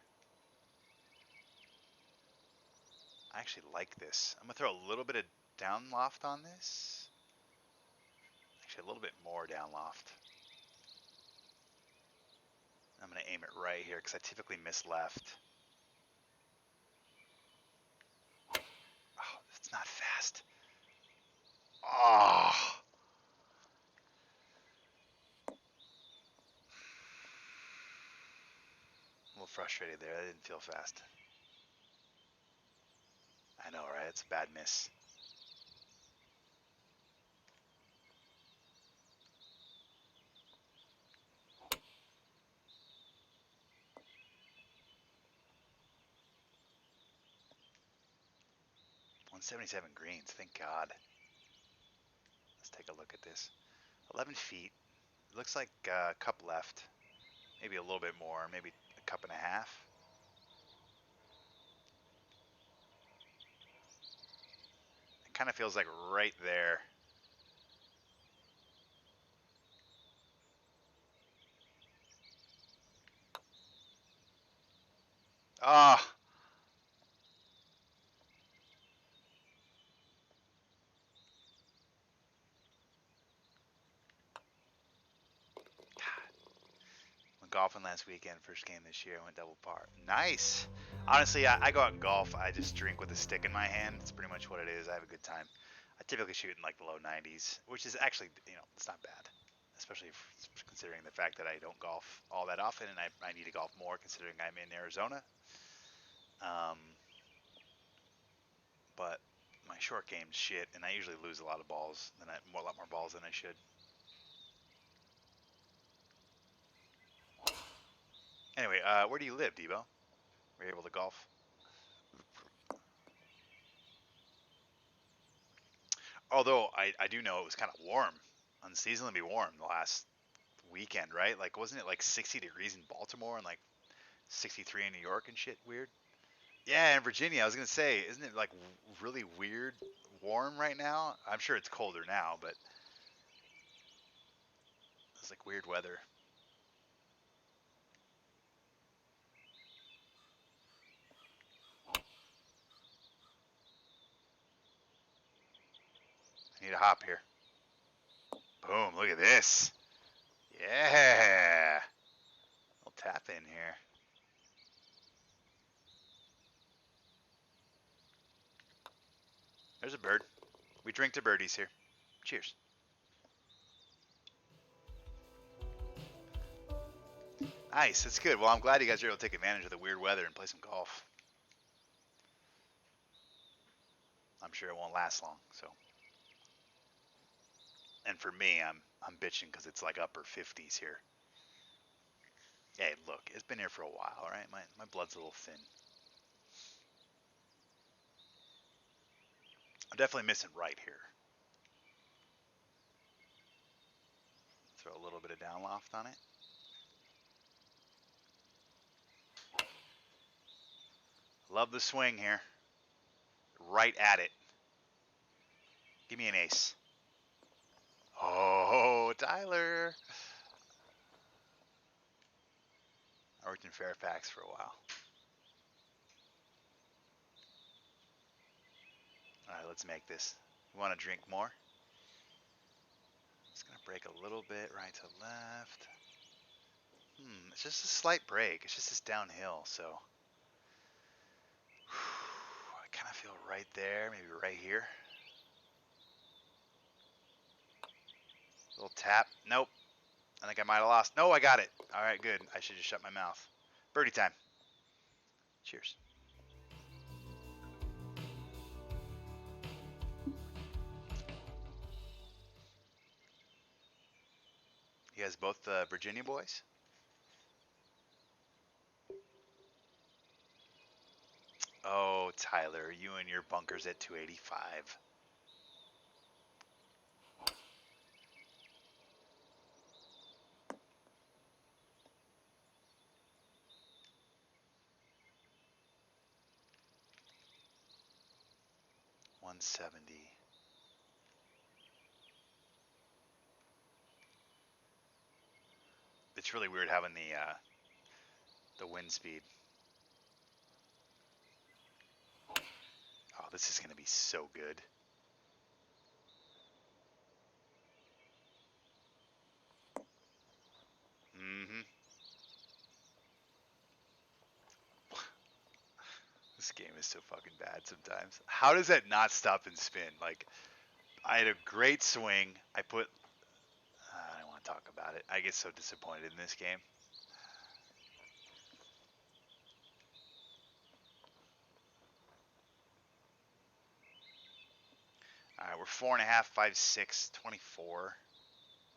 I actually like this. I'm gonna throw a little bit of down loft on this. Actually, a little bit more down loft. I'm gonna aim it right here because I typically miss left. Oh, it's not fast. Oh. A little frustrated there. That didn't feel fast. I know, right? It's a bad miss. .177 greens. Thank God. Let's take a look at this. 11 feet. It looks like a cup left. Maybe a little bit more. Maybe a cup and a half. It kind of feels like right there. Ah. Oh. Went golfing last weekend, first game this year. I went double par. Nice. Honestly, I go out and golf. I just drink with a stick in my hand. It's pretty much what it is. I have a good time. I typically shoot in like the low 90s, which is actually, it's not bad. Especially considering the fact that I don't golf all that often, and I need to golf more considering I'm in Arizona. But my short game's shit, and I usually lose a lot of balls, a lot more balls than I should. Anyway, where do you live, Debo? Were you able to golf? Although I do know it was kind of warm, unseasonably warm the last weekend, right? Like, wasn't it like 60 degrees in Baltimore and like 63 in New York and shit? Weird. Yeah, in Virginia, I was gonna say, isn't it like really weird warm right now? I'm sure it's colder now, but it's like weird weather. I need a hop here. Boom! Look at this. Yeah. I'll tap in here. There's a bird. We drink to birdies here. Cheers. Nice. That's good. Well, I'm glad you guys are able to take advantage of the weird weather and play some golf. I'm sure it won't last long. So, and for me, I'm bitching because it's like upper 50s here. Hey, look, it's been here for a while, right? My blood's a little thin. I'm definitely missing right here. Throw a little bit of down loft on it. Love the swing here. Right at it. Give me an ace. Oh, Tyler. I worked in Fairfax for a while. All right, let's make this. You want to drink more? It's going to break a little bit right to left. It's just a slight break. It's just this downhill, so. I kind of feel right there, maybe right here. Little tap. Nope. I think I might have lost. No, I got it. All right, good. I should just shut my mouth. Birdie time. Cheers. You guys both Virginia boys? Oh, Tyler, you and your bunkers at 285. $170. It's really weird having the wind speed. Oh, this is gonna be so good. Mm-hmm. This game is so fucking bad sometimes. How does that not stop and spin? Like, I had a great swing. I don't want to talk about it. I get so disappointed in this game. All right, we're 4.5, 5, 6, 24.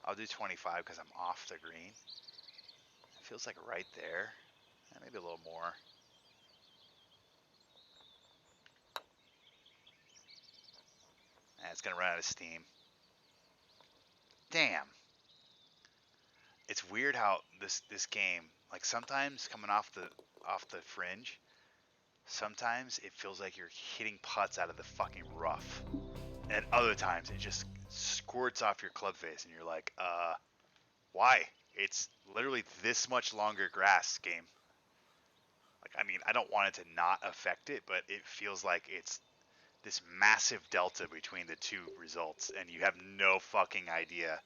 I'll do 25 because I'm off the green. It feels like right there. Maybe a little more. It's gonna run out of steam. Damn. It's weird how this game, like sometimes coming off the fringe, sometimes it feels like you're hitting putts out of the fucking rough. And other times it just squirts off your club face and you're like, why? It's literally this much longer grass game. Like, I mean, I don't want it to not affect it, but it feels like it's this massive delta between the two results, and you have no fucking idea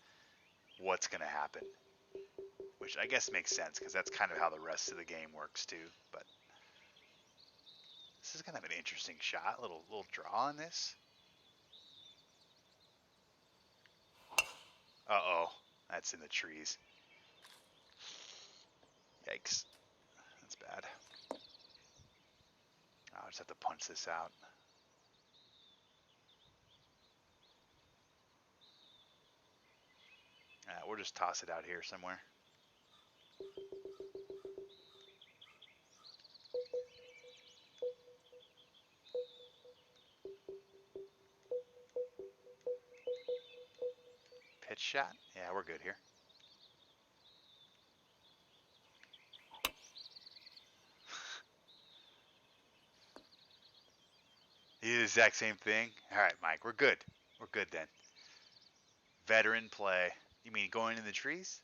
what's going to happen. Which I guess makes sense, because that's kind of how the rest of the game works too. But this is kind of an interesting shot. Little draw on this. Uh-oh. That's in the trees. Yikes. That's bad. I'll just have to punch this out. We'll just toss it out here somewhere. Pitch shot? Yeah, we're good here. You do the exact same thing? All right, Mike, we're good. We're good then. Veteran play. You mean going in the trees?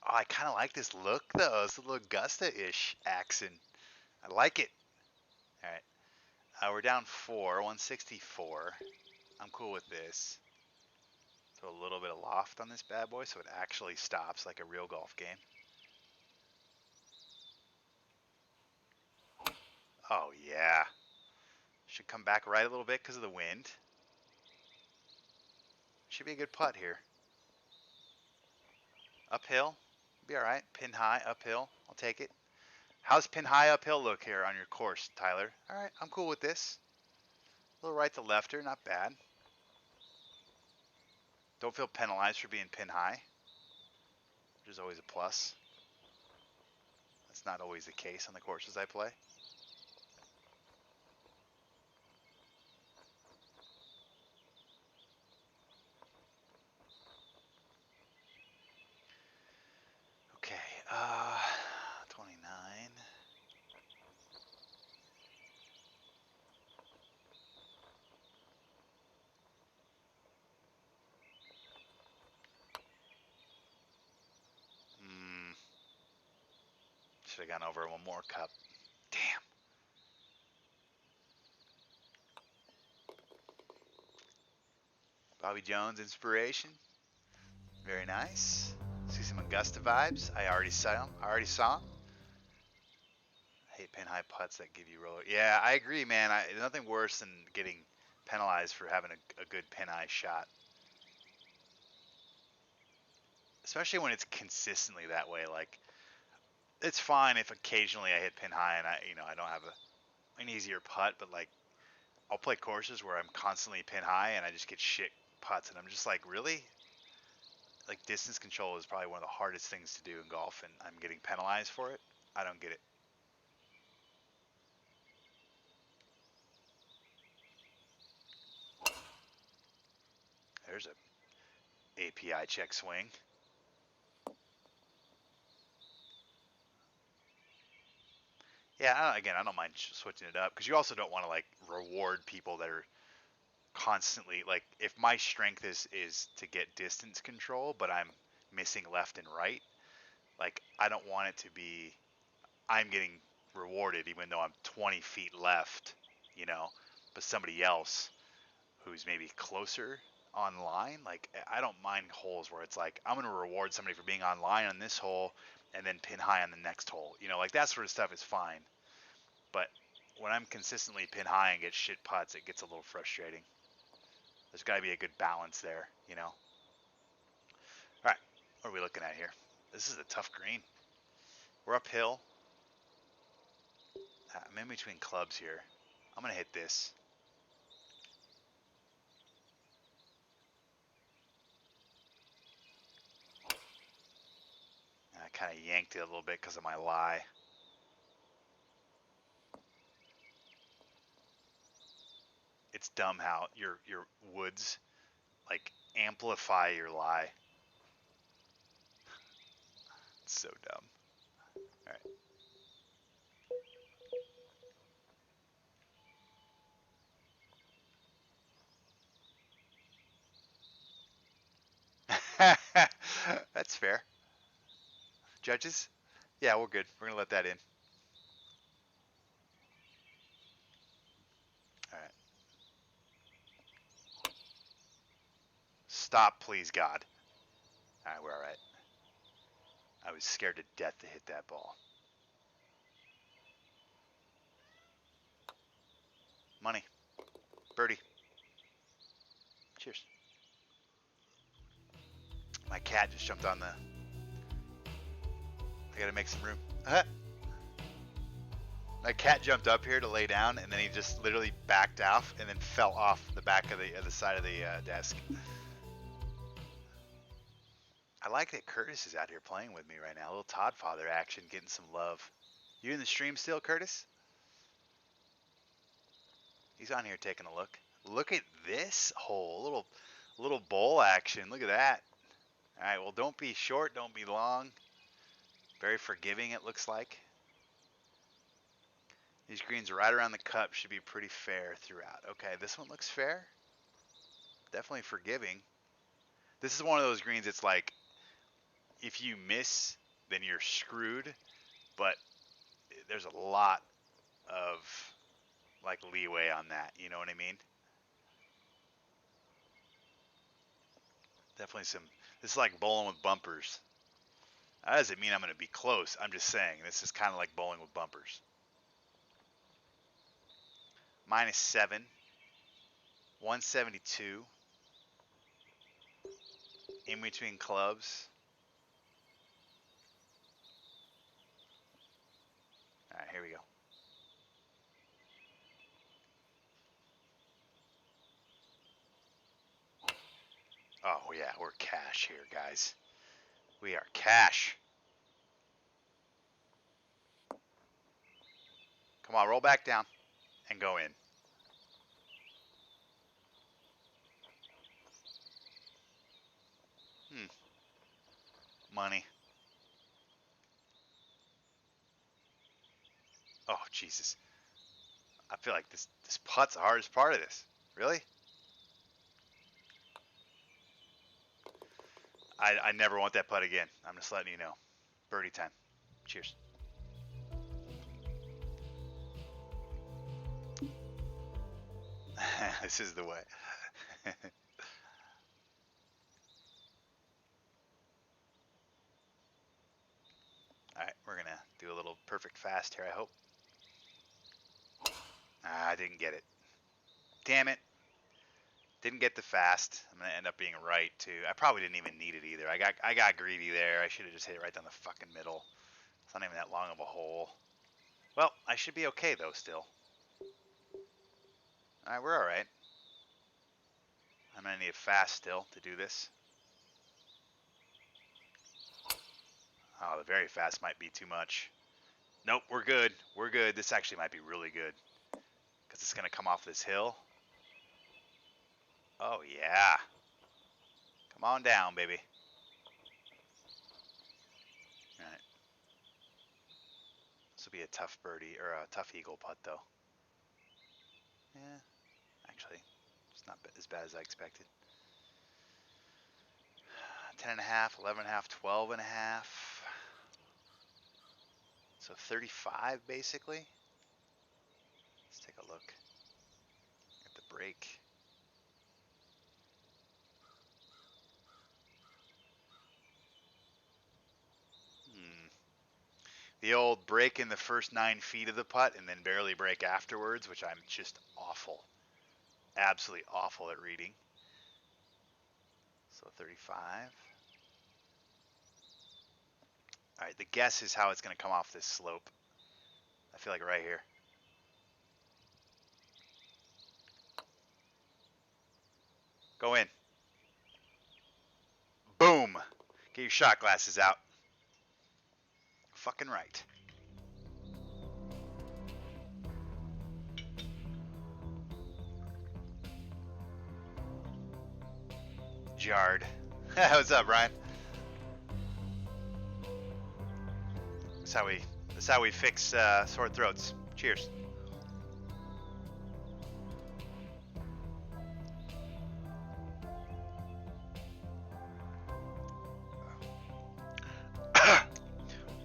Oh, I kind of like this look, though. It's a little Augusta-ish accent. I like it. All right. We're down 164. I'm cool with this. Throw a little bit of loft on this bad boy so it actually stops like a real golf game. Oh, yeah. Should come back right a little bit because of the wind. Should be a good putt here. Uphill. Be all right. Pin high, uphill. I'll take it. How's pin high uphill look here on your course, Tyler? All right, I'm cool with this. A little right to lefter, not bad. Don't feel penalized for being pin high, which is always a plus. That's not always the case on the courses I play. Okay, 29. Should have gone over one more cup. Damn. Bobby Jones inspiration. Very nice. See some Augusta vibes. I already saw him. I hate pin high putts that give you roller. Yeah, I agree, man. There's nothing worse than getting penalized for having a good pin high shot. Especially when it's consistently that way. Like, it's fine if occasionally I hit pin high and I don't have an easier putt, but like, I'll play courses where I'm constantly pin high and I just get shit putts, and I'm just like, really? Like, distance control is probably one of the hardest things to do in golf, and I'm getting penalized for it. I don't get it. There's a API check swing. Yeah, again, I don't mind switching it up because you also don't want to like reward people that are constantly like, if my strength is to get distance control, but I'm missing left and right, like I don't want it to be I'm getting rewarded even though I'm 20 feet left, but somebody else who's maybe closer online, like I don't mind holes where it's like I'm going to reward somebody for being online on this hole and then pin high on the next hole. Like that sort of stuff is fine. But when I'm consistently pin high and get shit putts, it gets a little frustrating. There's got to be a good balance there. All right, what are we looking at here? This is a tough green. We're uphill. I'm in between clubs here. I'm going to hit this. And I kind of yanked it a little bit because of my lie. It's dumb how your woods like amplify your lie. It's so dumb. All right. That's fair. Judges? Yeah, we're good. We're going to let that in. All right. Stop, please, God. All right, we're all right. I was scared to death to hit that ball. Money. Birdie. Cheers. My cat just jumped on the... I gotta make some room. My cat jumped up here to lay down, and then he just literally backed off and then fell off the back of the side of the desk. I like that Curtis is out here playing with me right now. A little Todd Father action, getting some love. You in the stream still, Curtis? He's on here taking a look. Look at this hole. A little bowl action. Look at that. All right, well, don't be short, don't be long. Very forgiving, it looks like. These greens right around the cup should be pretty fair throughout. Okay, this one looks fair. Definitely forgiving. This is one of those greens, it's like, if you miss, then you're screwed. But there's a lot of, like, leeway on that. You know what I mean? Definitely some, this is like bowling with bumpers. That doesn't mean I'm going to be close. I'm just saying, this is kind of like bowling with bumpers. -7. 172. In between clubs. All right, here we go. Oh, yeah, we're cash here, guys. We are cash. Come on, roll back down and go in. Money. Oh, Jesus. I feel like this putt's the hardest part of this. Really? I never want that putt again. I'm just letting you know. Birdie time. Cheers. This is the way. All right, we're going to do a little perfect fast here, I hope. I didn't get it. Damn it. Didn't get the fast. I'm going to end up being right, too. I probably didn't even need it either. I got greedy there. I should have just hit it right down the fucking middle. It's not even that long of a hole. Well, I should be okay, though, still. All right, we're all right. I'm going to need a fast still to do this. Oh, the very fast might be too much. Nope, we're good. We're good. This actually might be really good because it's going to come off this hill. Oh, yeah. Come on down, baby. All right. This will be a tough birdie or a tough eagle putt, though. Yeah, actually, it's not as bad as I expected. 10.5, 11.5, 12.5. So 35 basically. Let's take a look at the break. The old break in the first 9 feet of the putt and then barely break afterwards, which I'm just awful. Absolutely awful at reading. So 35. All right, the guess is how it's going to come off this slope. I feel like right here. Go in. Boom. Get your shot glasses out. Fucking right. Jarred. What's up, Brian? That's how we fix sore throats. Cheers.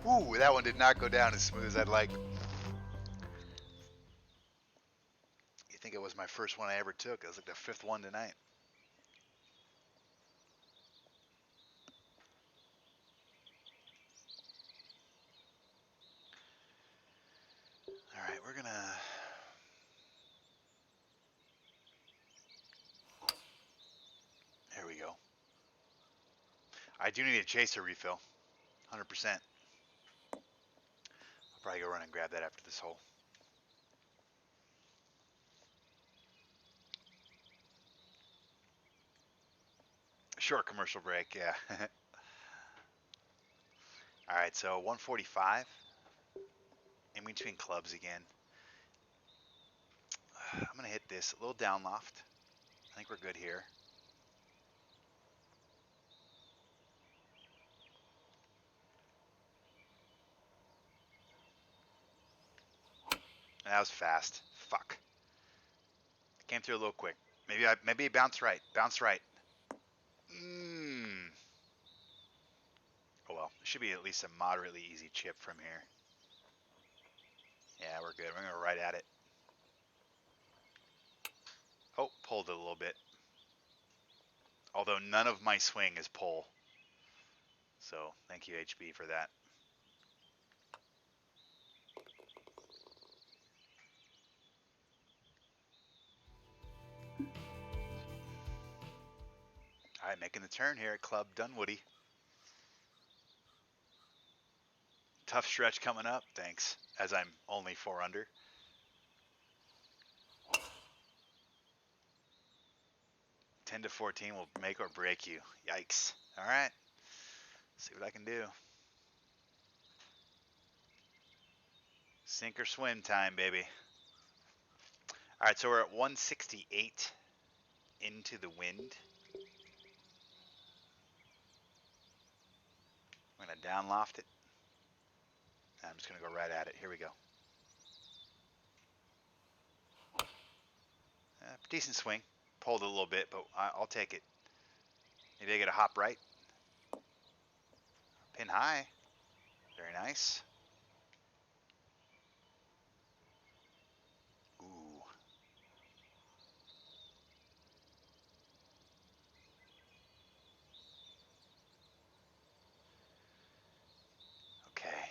Woo, that one did not go down as smooth as I'd like. You think it was my first one I ever took? It was like the 5th one tonight. All right, we're gonna. There we go. I do need a chaser refill. 100%. I'll probably go run and grab that after this hole. Short commercial break, yeah. All right, so 145. In between clubs again. I'm going to hit this. A little down loft. I think we're good here. That was fast. Fuck. Came through a little quick. Maybe bounce right. Bounce right. Oh well. It should be at least a moderately easy chip from here. Yeah, we're good. We're gonna go right at it. Oh, pulled it a little bit. Although none of my swing is pull. So thank you, HB, for that. All right, making the turn here at Club Dunwoody. Tough stretch coming up, thanks, as I'm only 4 under. $10 to $14 will make or break you. Yikes. All right. See what I can do. Sink or swim time, baby. All right, so we're at 168 into the wind. I'm going to down loft it. I'm just going to go right at it. Here we go. Decent swing. Pulled a little bit, but I'll take it. Maybe I get a hop right. Pin high. Very nice. Ooh. Okay.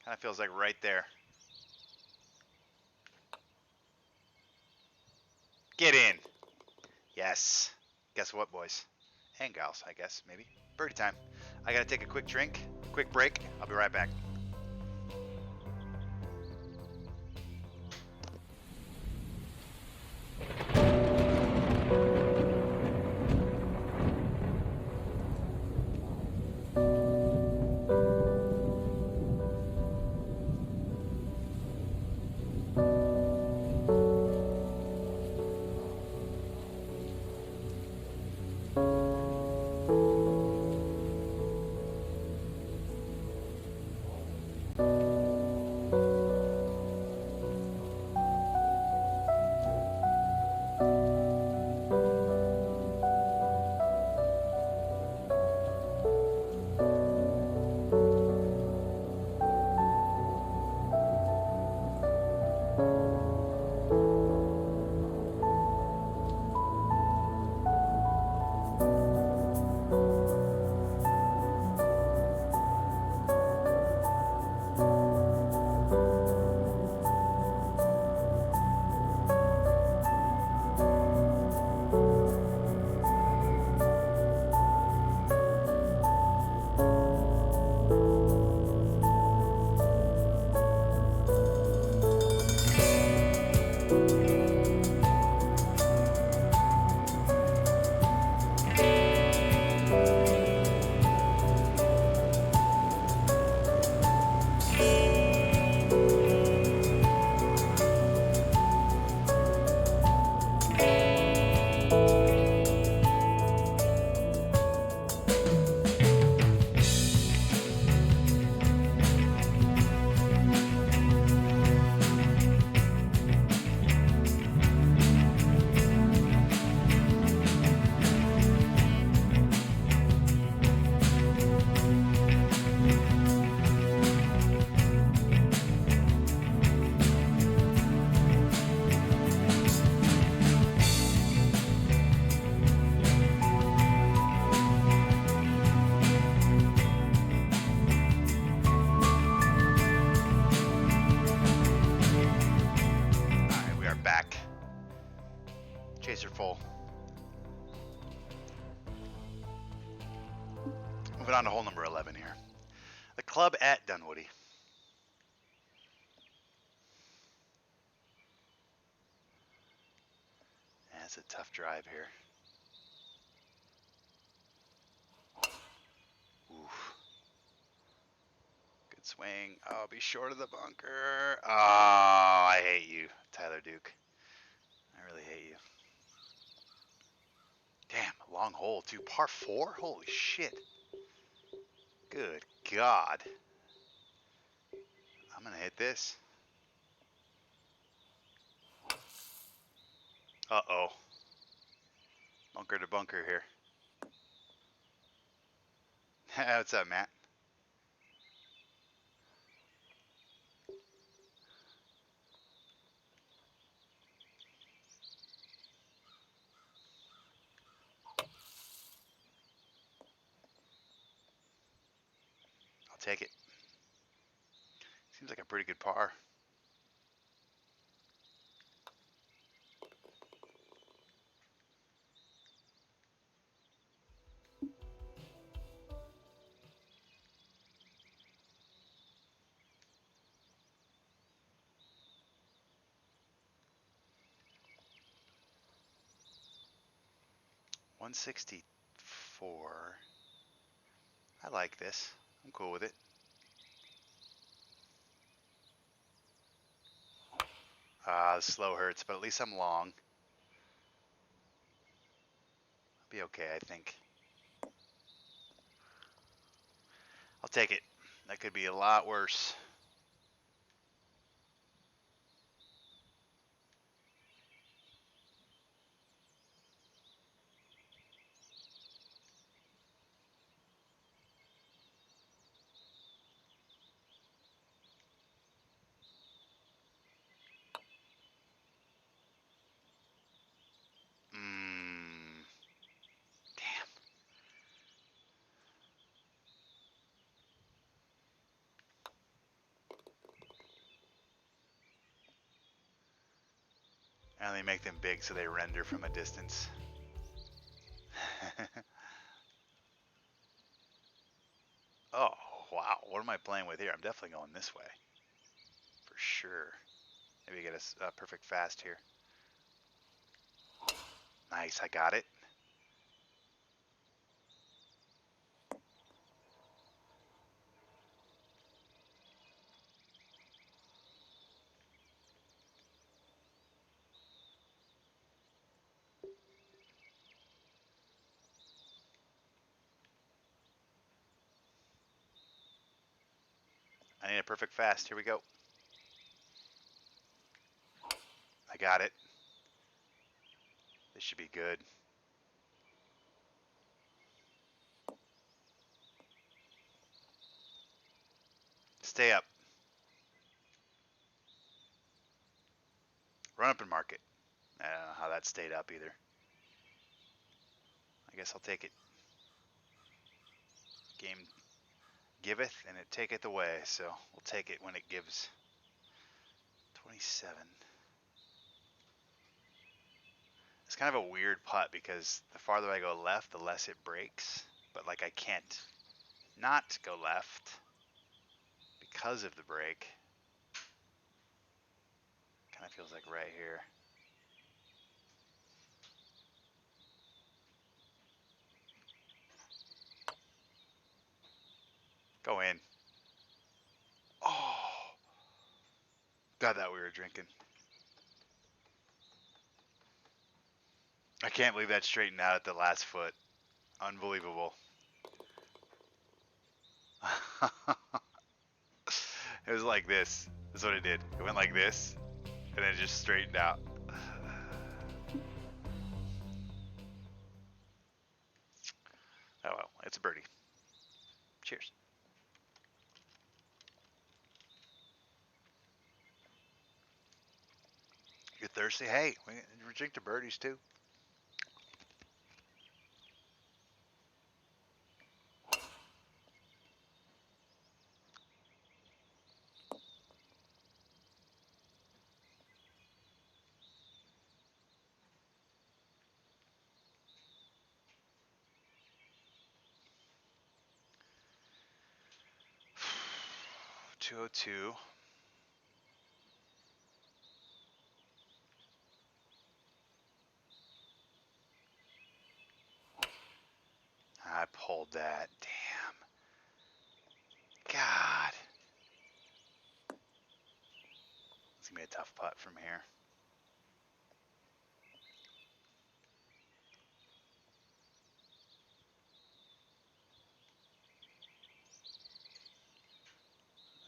Kind of feels like right there. Get in. Yes. Guess what, boys? And gals, I guess, maybe. Birdie time. I gotta take a quick drink, quick break. I'll be right back. Chaser full. Moving on to hole number 11 here. The club at Dunwoody. That's a tough drive here. Oof. Good swing. Oh, be short of the bunker. Oh, I hate you, Tyler Duke. I really hate you. Damn, long hole too. Par 4? Holy shit. Good God. gonna hit this. Uh-oh. Bunker to bunker here. What's up, Matt? I'll take it. Seems like a pretty good par. $164. I like this. I'm cool with it. The slow hurts, but at least I'm long. I'll be okay, I think. I'll take it. That could be a lot worse. Damn. I only make them big so they render from a distance. Oh, wow. What am I playing with here? I'm definitely going this way. For sure. Maybe get a perfect fast here. Nice, I got it. I need a perfect fast. Here we go. I got it. This should be good. Stay up. Run up and mark it. I don't know how that stayed up either. I guess I'll take it. Game giveth and it taketh away, so we'll take it when it gives. 27. It's kind of a weird putt because the farther I go left, the less it breaks. But like I can't not go left because of the break. Kind of feels like right here. Go in. Oh, God, that we were drinking. I can't believe that straightened out at the last foot. Unbelievable. It was like this. That's what it did. It went like this, and then it just straightened out. Oh well, it's a birdie. Cheers. You're thirsty? Hey, we drink the birdies too. $202. I pulled that. Damn. God. It's gonna be a tough putt from here.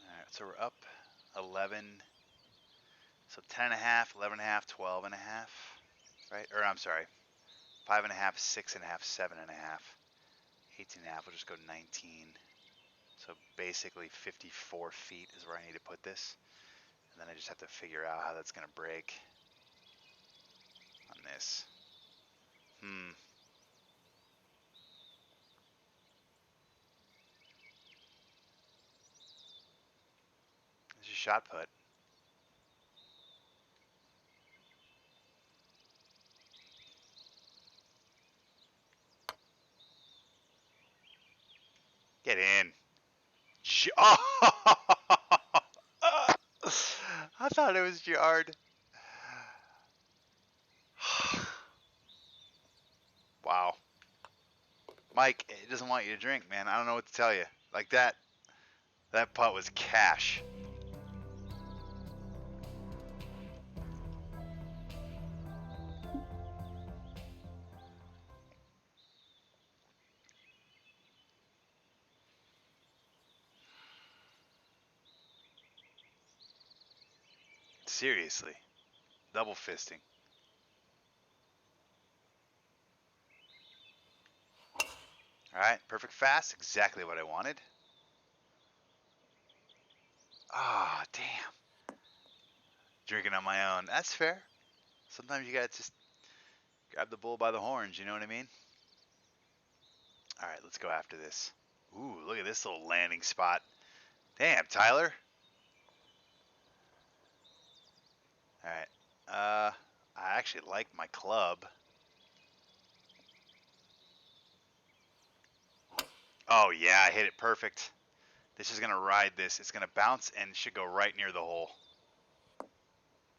All right, so we're up 11. So 10 and a half, 11 and a half, 12 and a half, right? Or I'm sorry, 5 and a half, 6 and a half, 7 and a half, 18 and a half. We'll just go 19. So basically 54 feet is where I need to put this. And then I just have to figure out how that's going to break on this. This is shot put. Get in. Oh! I thought it was jarred. Wow. Mike, it doesn't want you to drink, man. I don't know what to tell you. Like that putt was cash. Seriously. Double fisting. Alright, perfect fast. Exactly what I wanted. Ah, oh, damn. Drinking on my own. That's fair. Sometimes you gotta just grab the bull by the horns, you know what I mean? Alright, let's go after this. Ooh, look at this little landing spot. Damn, Tyler. Alright. I actually like my club. Oh yeah, I hit it perfect. This is gonna ride this. It's gonna bounce and should go right near the hole.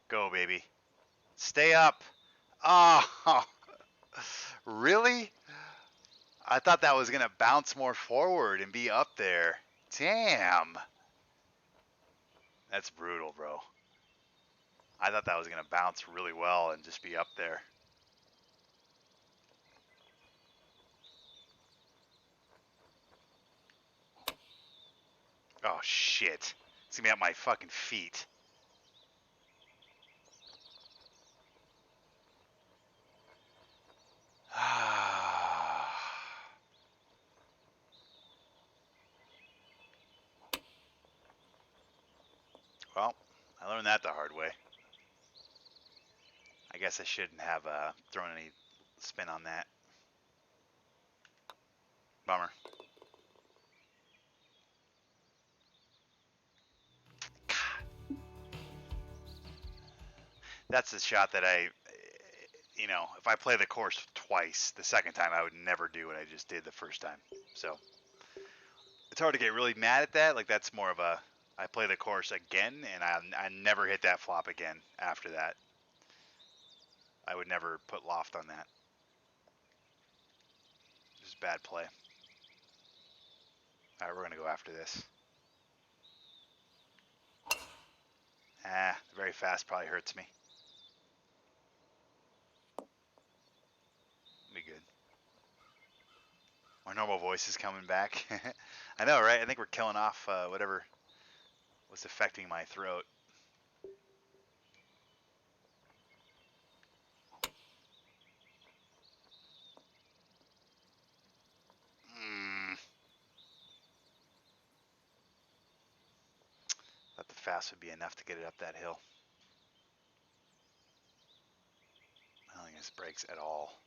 Go, baby. Stay up. Oh, really? I thought that was gonna bounce more forward and be up there. Damn. That's brutal, bro. I thought that was gonna bounce really well and just be up there. Oh shit. It's gonna be at my fucking feet. Well, I learned that the hard way. I guess I shouldn't have thrown any spin on that. Bummer. God. That's the shot that you know, if I play the course twice, the second time I would never do what I just did the first time. So it's hard to get really mad at that. Like that's more of a, I play the course again and I never hit that flop again after that. I would never put loft on that. Just bad play. All right, we're gonna go after this. Very fast probably hurts me. Be good. My normal voice is coming back. I know, right? I think we're killing off whatever was affecting my throat. Thought the fast would be enough to get it up that hill. I don't think this breaks at all.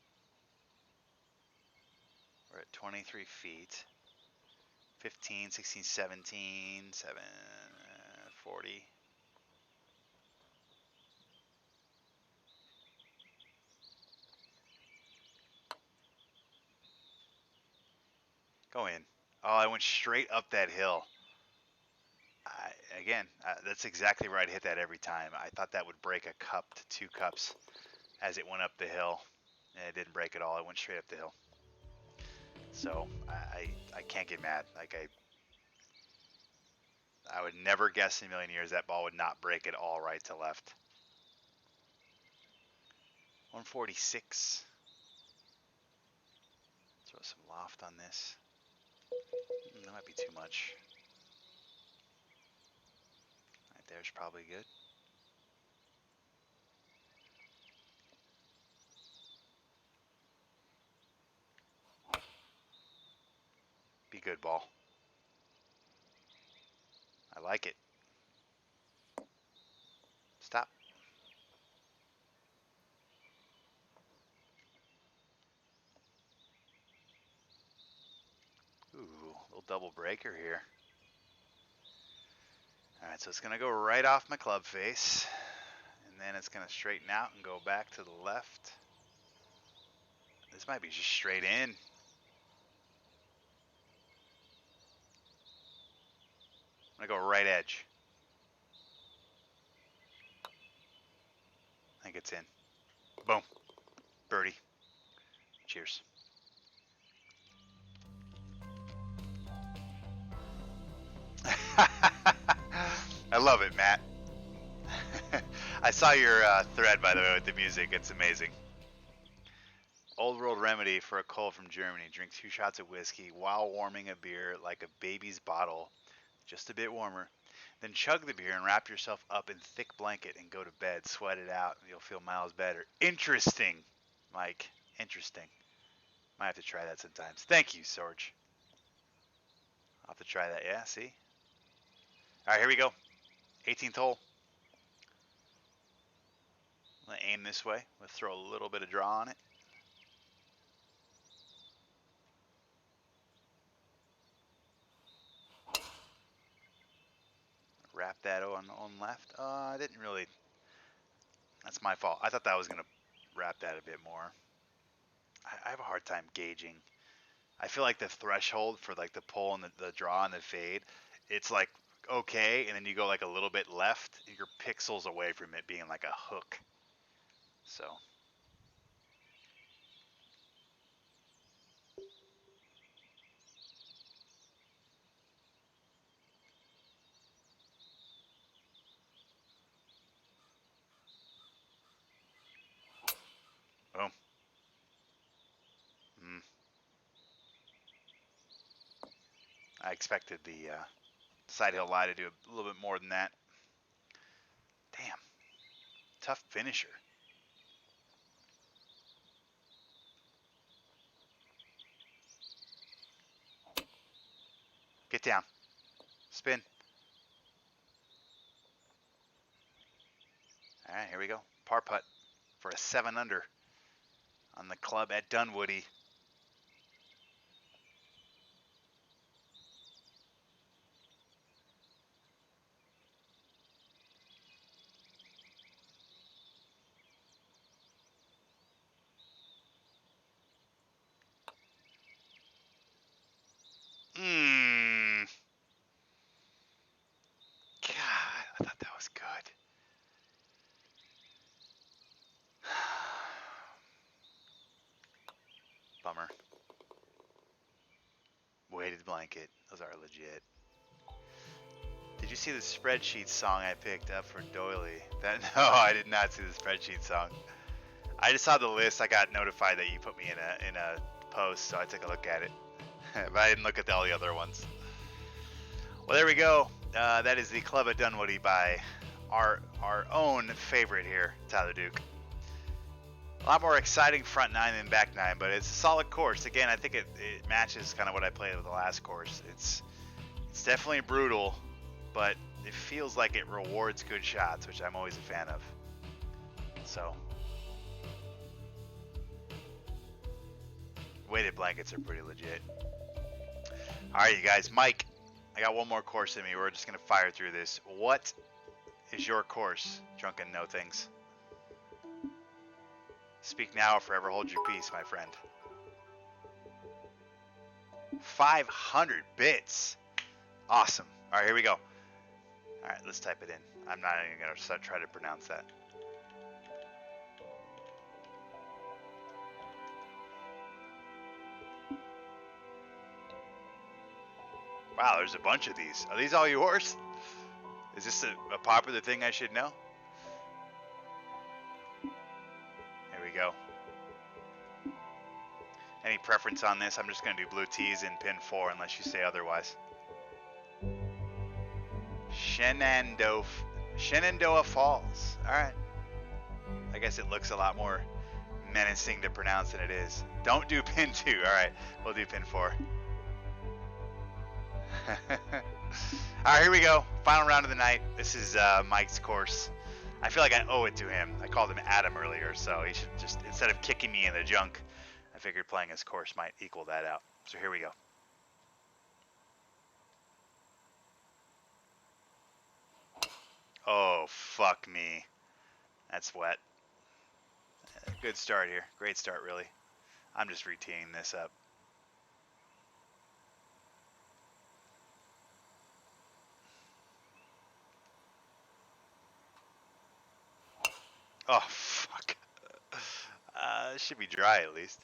We're at 23 feet. 15, 16, 17, 7, 40. Go in. Oh, I went straight up that hill. Again, that's exactly where I'd hit that every time. I thought that would break a cup to 2 cups as it went up the hill. And it didn't break at all. It went straight up the hill. So I can't get mad. Like I would never guess in a million years that ball would not break at all right to left. 146. Throw some loft on this. That might be too much. there's probably good. Be good, ball. I like it. Stop. Ooh, little double breaker here. All right, so it's gonna go right off my club face, and then it's gonna straighten out and go back to the left. This might be just straight in. I'm gonna go right edge. I think it's in. Boom. Birdie. Cheers. I love it, Matt. I saw your thread, by the way, with the music. It's amazing. Old world remedy for a cold from Germany. Drink 2 shots of whiskey while warming a beer like a baby's bottle, just a bit warmer. Then chug the beer and wrap yourself up in thick blanket and go to bed. Sweat it out and you'll feel miles better. Interesting, Mike. Interesting. Might have to try that sometimes. Thank you, Sorge. I'll have to try that. Yeah, see? All right, here we go. 18th hole. I'm going to aim this way. Let's throw a little bit of draw on it. Wrap that on left. I didn't really. That's my fault. I thought that was going to wrap that a bit more. I have a hard time gauging. I feel like the threshold for like the pull and the draw and the fade, it's like okay, and then you go like a little bit left, you're pixels away from it being like a hook. So. Boom. I expected the side hill lie to do a little bit more than that. Damn. Tough finisher. Get down. Spin. All right, here we go. Par putt for a 7 under on the club at Dunwoody. God, I thought that was good. Bummer. Weighted blanket. Those are legit. Did you see the spreadsheet song I picked up for Doily? No, I did not see the spreadsheet song. I just saw the list. I got notified that you put me in a post, so I took a look at it. But I didn't look at all the other ones. Well, there we go. That is the Club at Dunwoody by our own favorite here, Tyler Duke. A lot more exciting front nine than back nine, but it's a solid course. Again, I think it matches kind of what I played with the last course. It's definitely brutal, but it feels like it rewards good shots, which I'm always a fan of. So, weighted blankets are pretty legit. All right, you guys. Mike, I got one more course in me. We're just going to fire through this. What is your course, Drunken No Things? Speak now or forever hold your peace, my friend. 500 bits. Awesome. All right, here we go. All right, let's type it in. I'm not even going to try to pronounce that. Wow, there's a bunch of these. Are these all yours? Is this a popular thing I should know? Here we go. Any preference on this? I'm just going to do blue tees in pin 4 unless you say otherwise. Shenandoah Shenandoah Falls. All right. I guess it looks a lot more menacing to pronounce than it is. Don't do pin 2. All right. We'll do pin 4. All right, here we go. Final round of the night. This is Mike's course. I feel like I owe it to him. I called him Adam earlier, so he should just, instead of kicking me in the junk, I figured playing his course might equal that out. So here we go. Oh, fuck me. That's wet. Good start here. Great start, really. I'm just reteeing this up. Oh, fuck. It should be dry at least.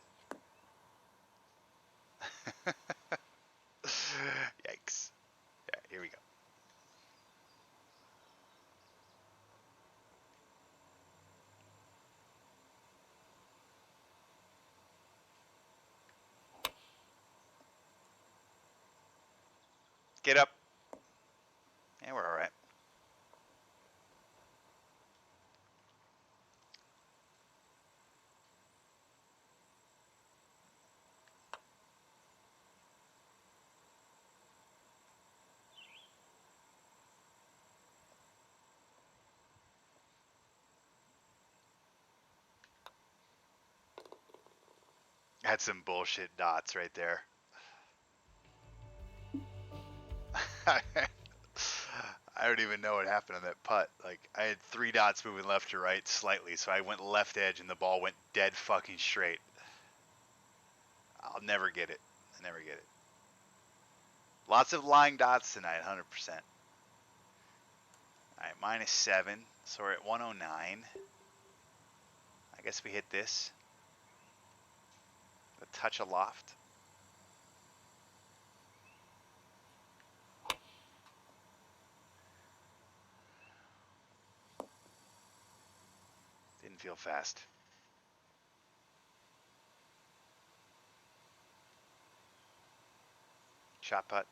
Yikes. Yeah, here we go. Get up. Yeah, we're all right. That's some bullshit dots right there. I don't even know what happened on that putt. Like, I had 3 dots moving left to right slightly, so I went left edge and the ball went dead fucking straight. I'll never get it. I never get it. Lots of lying dots tonight, 100%. Alright, -7, so we're at 109. I guess we hit this. A touch of loft. Didn't feel fast. Shot putt.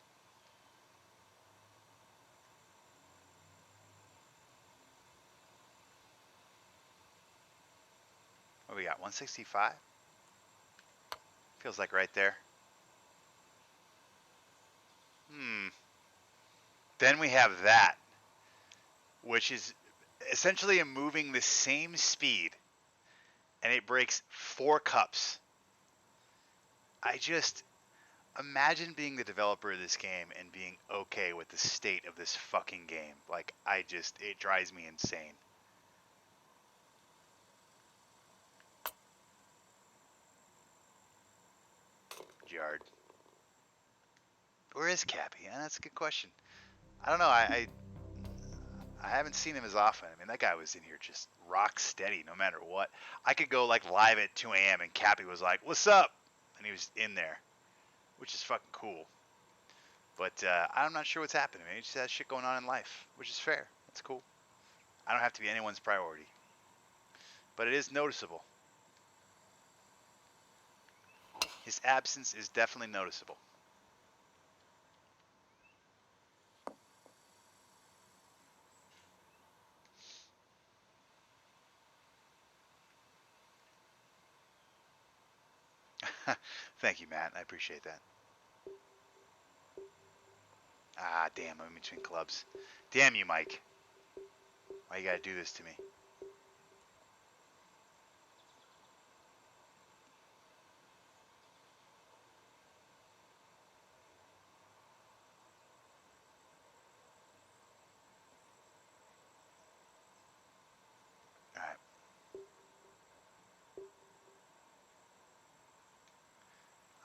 What we got? 165? Feels like right there. Then we have that, which is essentially moving the same speed, and it breaks 4 cups. I just imagine being the developer of this game and being okay with the state of this fucking game. Like, it drives me insane. Yard. Where is Cappy? Yeah, that's a good question. I don't know. I haven't seen him as often. I mean, that guy was in here just rock steady no matter what. I could go like live at 2 a.m. and Cappy was like, "What's up?" And he was in there, which is fucking cool. But I'm not sure what's happening. He just has shit going on in life, which is fair. That's cool. I don't have to be anyone's priority. But it is noticeable. His absence is definitely noticeable. Thank you, Matt. I appreciate that. Ah, damn, I'm in between clubs. Damn you, Mike. Why you gotta do this to me? Alright.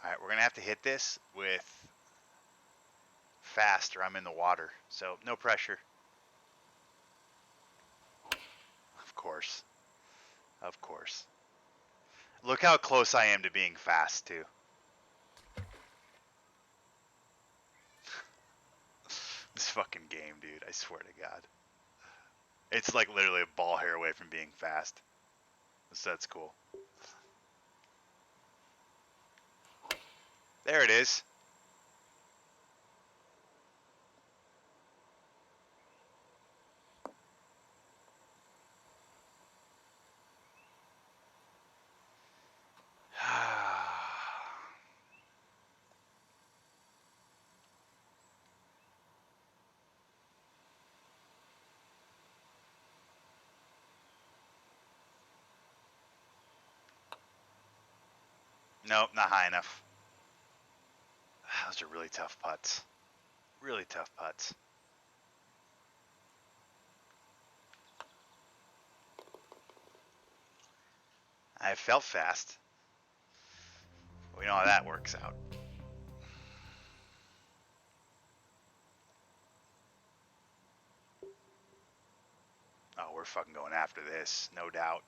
Alright, we're gonna have to hit this with fast or I'm in the water. So, no pressure. Of course. Of course. Look how close I am to being fast, too. This fucking game, dude. I swear to God. It's like literally a ball hair away from being fast. So that's cool. There it is. Nope, not high enough. Those are really tough putts. Really tough putts. I felt fast. We know how that works out. Oh, we're fucking going after this, no doubt.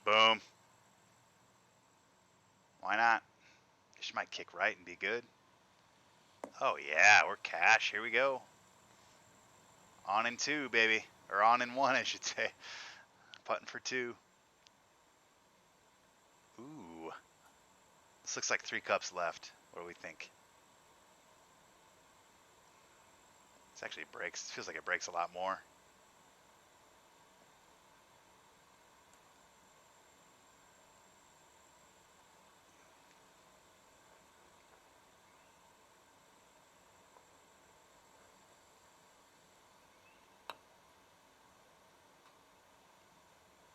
Boom. Why not? She might kick right and be good. Oh yeah, we're cash. Here we go. On in two, baby. Or on in one, I should say. Putting for two. Ooh. This looks like 3 cups left. What do we think? This actually breaks. It feels like it breaks a lot more.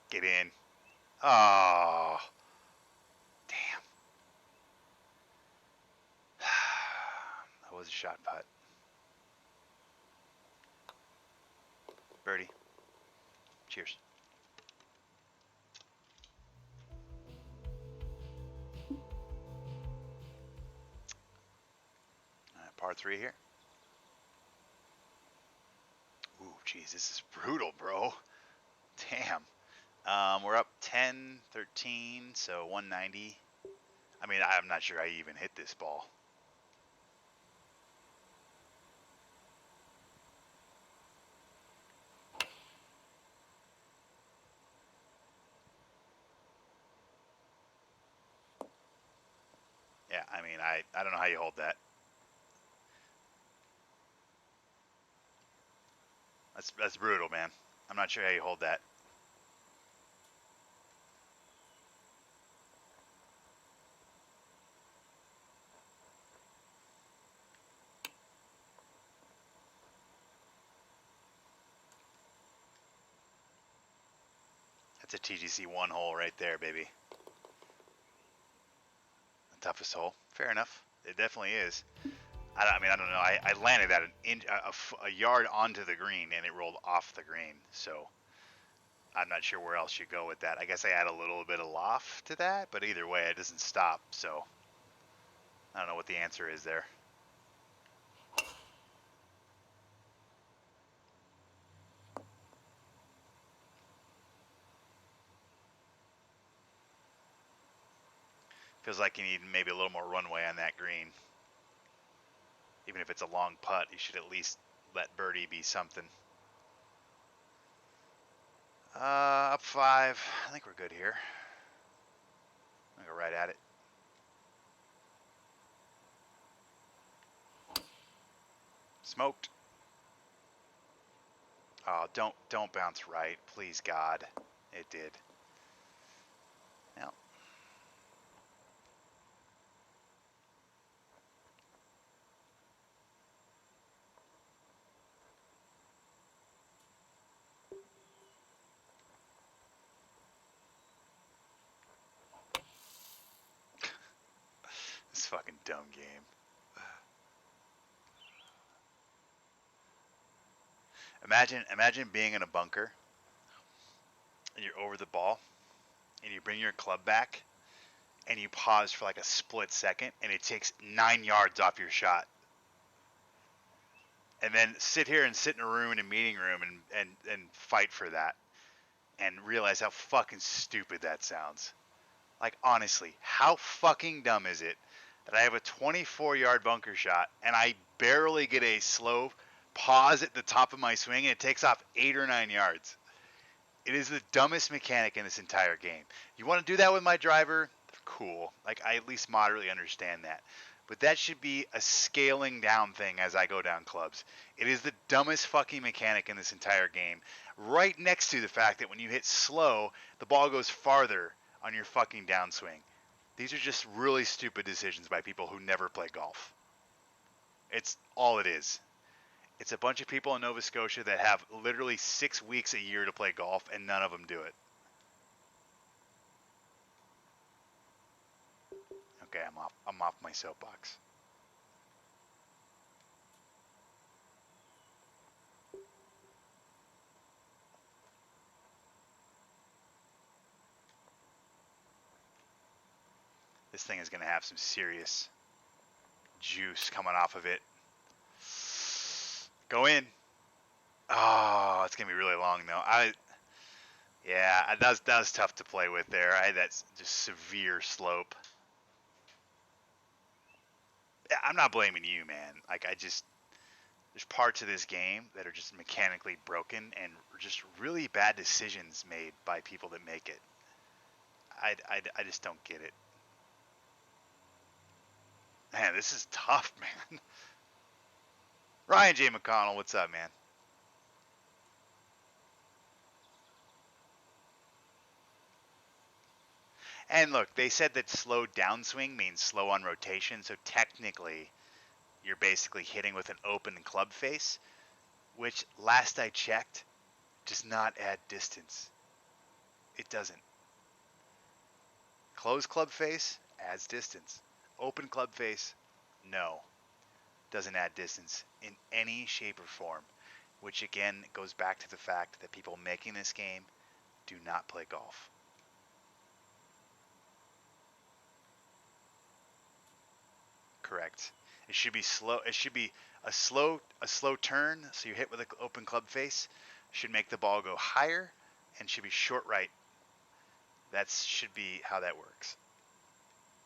Get in. Oh. Damn. That was a shot putt. Birdie. Cheers. Par 3 here. Ooh, geez, this is brutal, bro. Damn. We're up 10, 13, so 190. I mean, I'm not sure I even hit this ball. Yeah, I mean, I don't know how you hold that. That's brutal, man. I'm not sure how you hold that. That's a TGC 1 hole right there, baby. The toughest hole. Fair enough. It definitely is. I mean, I don't know. I landed at a yard onto the green, and it rolled off the green. So I'm not sure where else you go with that. I guess I add a little bit of loft to that, but either way, it doesn't stop. So I don't know what the answer is there. Feels like you need maybe a little more runway on that green. Even if it's a long putt, you should at least let birdie be something. Up 5. I think we're good here. I'm gonna go right at it. Smoked. Oh, don't bounce right, please God. It did. Now, this fucking dumb game. Imagine being in a bunker and you're over the ball and you bring your club back and you pause for like a split second and it takes 9 yards off your shot. And then sit here and sit in a room in a meeting room and fight for that and realize how fucking stupid that sounds. Like, honestly, how fucking dumb is it that I have a 24-yard bunker shot and I barely get a slow pause at the top of my swing and it takes off 8 or 9 yards? It is the dumbest mechanic in this entire game. You want to do that with my driver? Cool. Like, I at least moderately understand that. But that should be a scaling down thing as I go down clubs. It is the dumbest fucking mechanic in this entire game. Right next to the fact that when you hit slow, the ball goes farther on your fucking downswing. These are just really stupid decisions by people who never play golf. It's all it is. It's a bunch of people in Nova Scotia that have literally 6 weeks a year to play golf, and none of them do it. Okay, I'm off my soapbox. This thing is going to have some serious juice coming off of it. Go in. Oh, it's going to be really long though. Yeah, that was tough to play with there. I had that just severe slope. I'm not blaming you, man. Like, there's parts of this game that are just mechanically broken and just really bad decisions made by people that make it. I just don't get it. Man, this is tough, man. Ryan J. McConnell, what's up, man? And look, they said that slow downswing means slow on rotation, so technically you're basically hitting with an open club face, which last I checked does not add distance. It doesn't. Closed club face adds distance. Open club face, no. Doesn't add distance in any shape or form, which again goes back to the fact that people making this game do not play golf. Correct. It should be slow. It should be a slow turn. So you hit with an open club face. Should make the ball go higher, and should be short right. That should be how that works.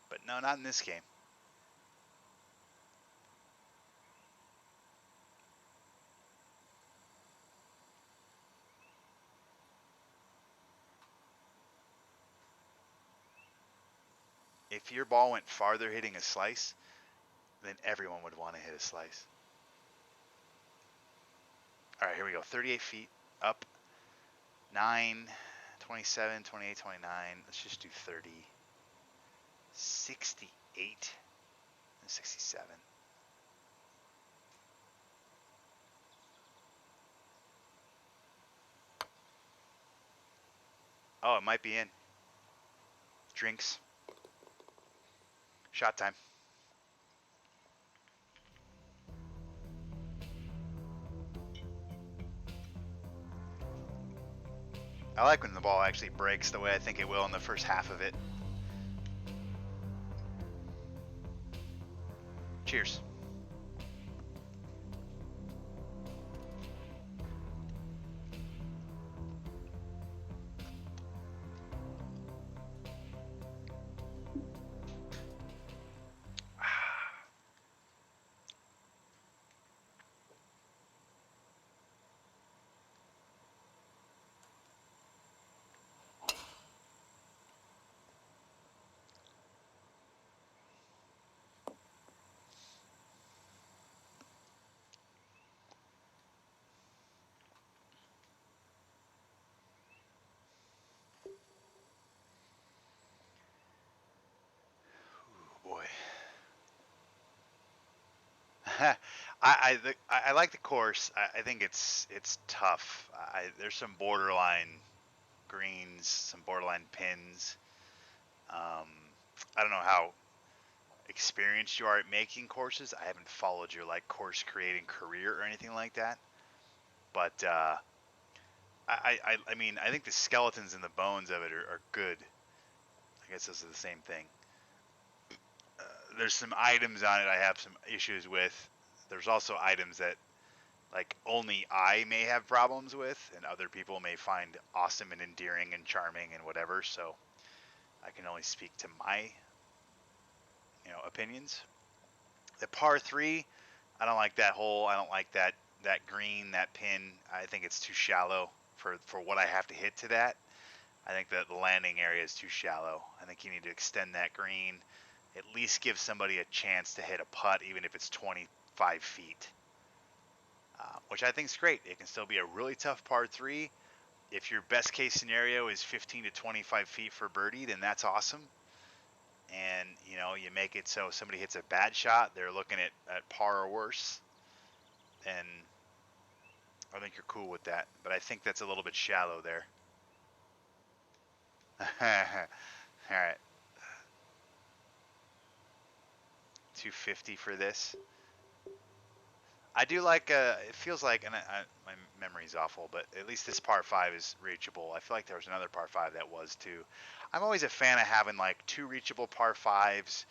But no, not in this game. If your ball went farther hitting a slice, then everyone would want to hit a slice. All right, here we go. 38 feet up. 9, 27, 28, 29. Let's just do 30. 68 and 67. Oh, it might be in. Drinks. Shot time. I like when the ball actually breaks the way I think it will in the first half of it. Cheers. Ooh, boy. I like the course. I think it's tough. There's some borderline greens, some borderline pins. I don't know how experienced you are at making courses. I haven't followed your like course creating career or anything like that. But I mean, I think the skeletons and the bones of it are good. I guess those are the same thing. There's some items on it I have some issues with. There's also items that like only I may have problems with, and other people may find awesome and endearing and charming and whatever. So I can only speak to my opinions. The par three, I don't like that hole. I don't like that green, that pin. I think it's too shallow for what I have to hit to that. I think that the landing area is too shallow. I think you need to extend that green, at least give somebody a chance to hit a putt, even if it's 25 feet, which I think is great. It can still be a really tough par three. If your best case scenario is 15 to 25 feet for birdie, then that's awesome. And you make it so if somebody hits a bad shot, they're looking at par or worse. And I think you're cool with that. But I think that's a little bit shallow there. All right. 250 for this. I do like, it feels like, and my memory's awful, but at least this par 5 is reachable. I feel like there was another par 5 that was too. I'm always a fan of having like 2 reachable par 5s,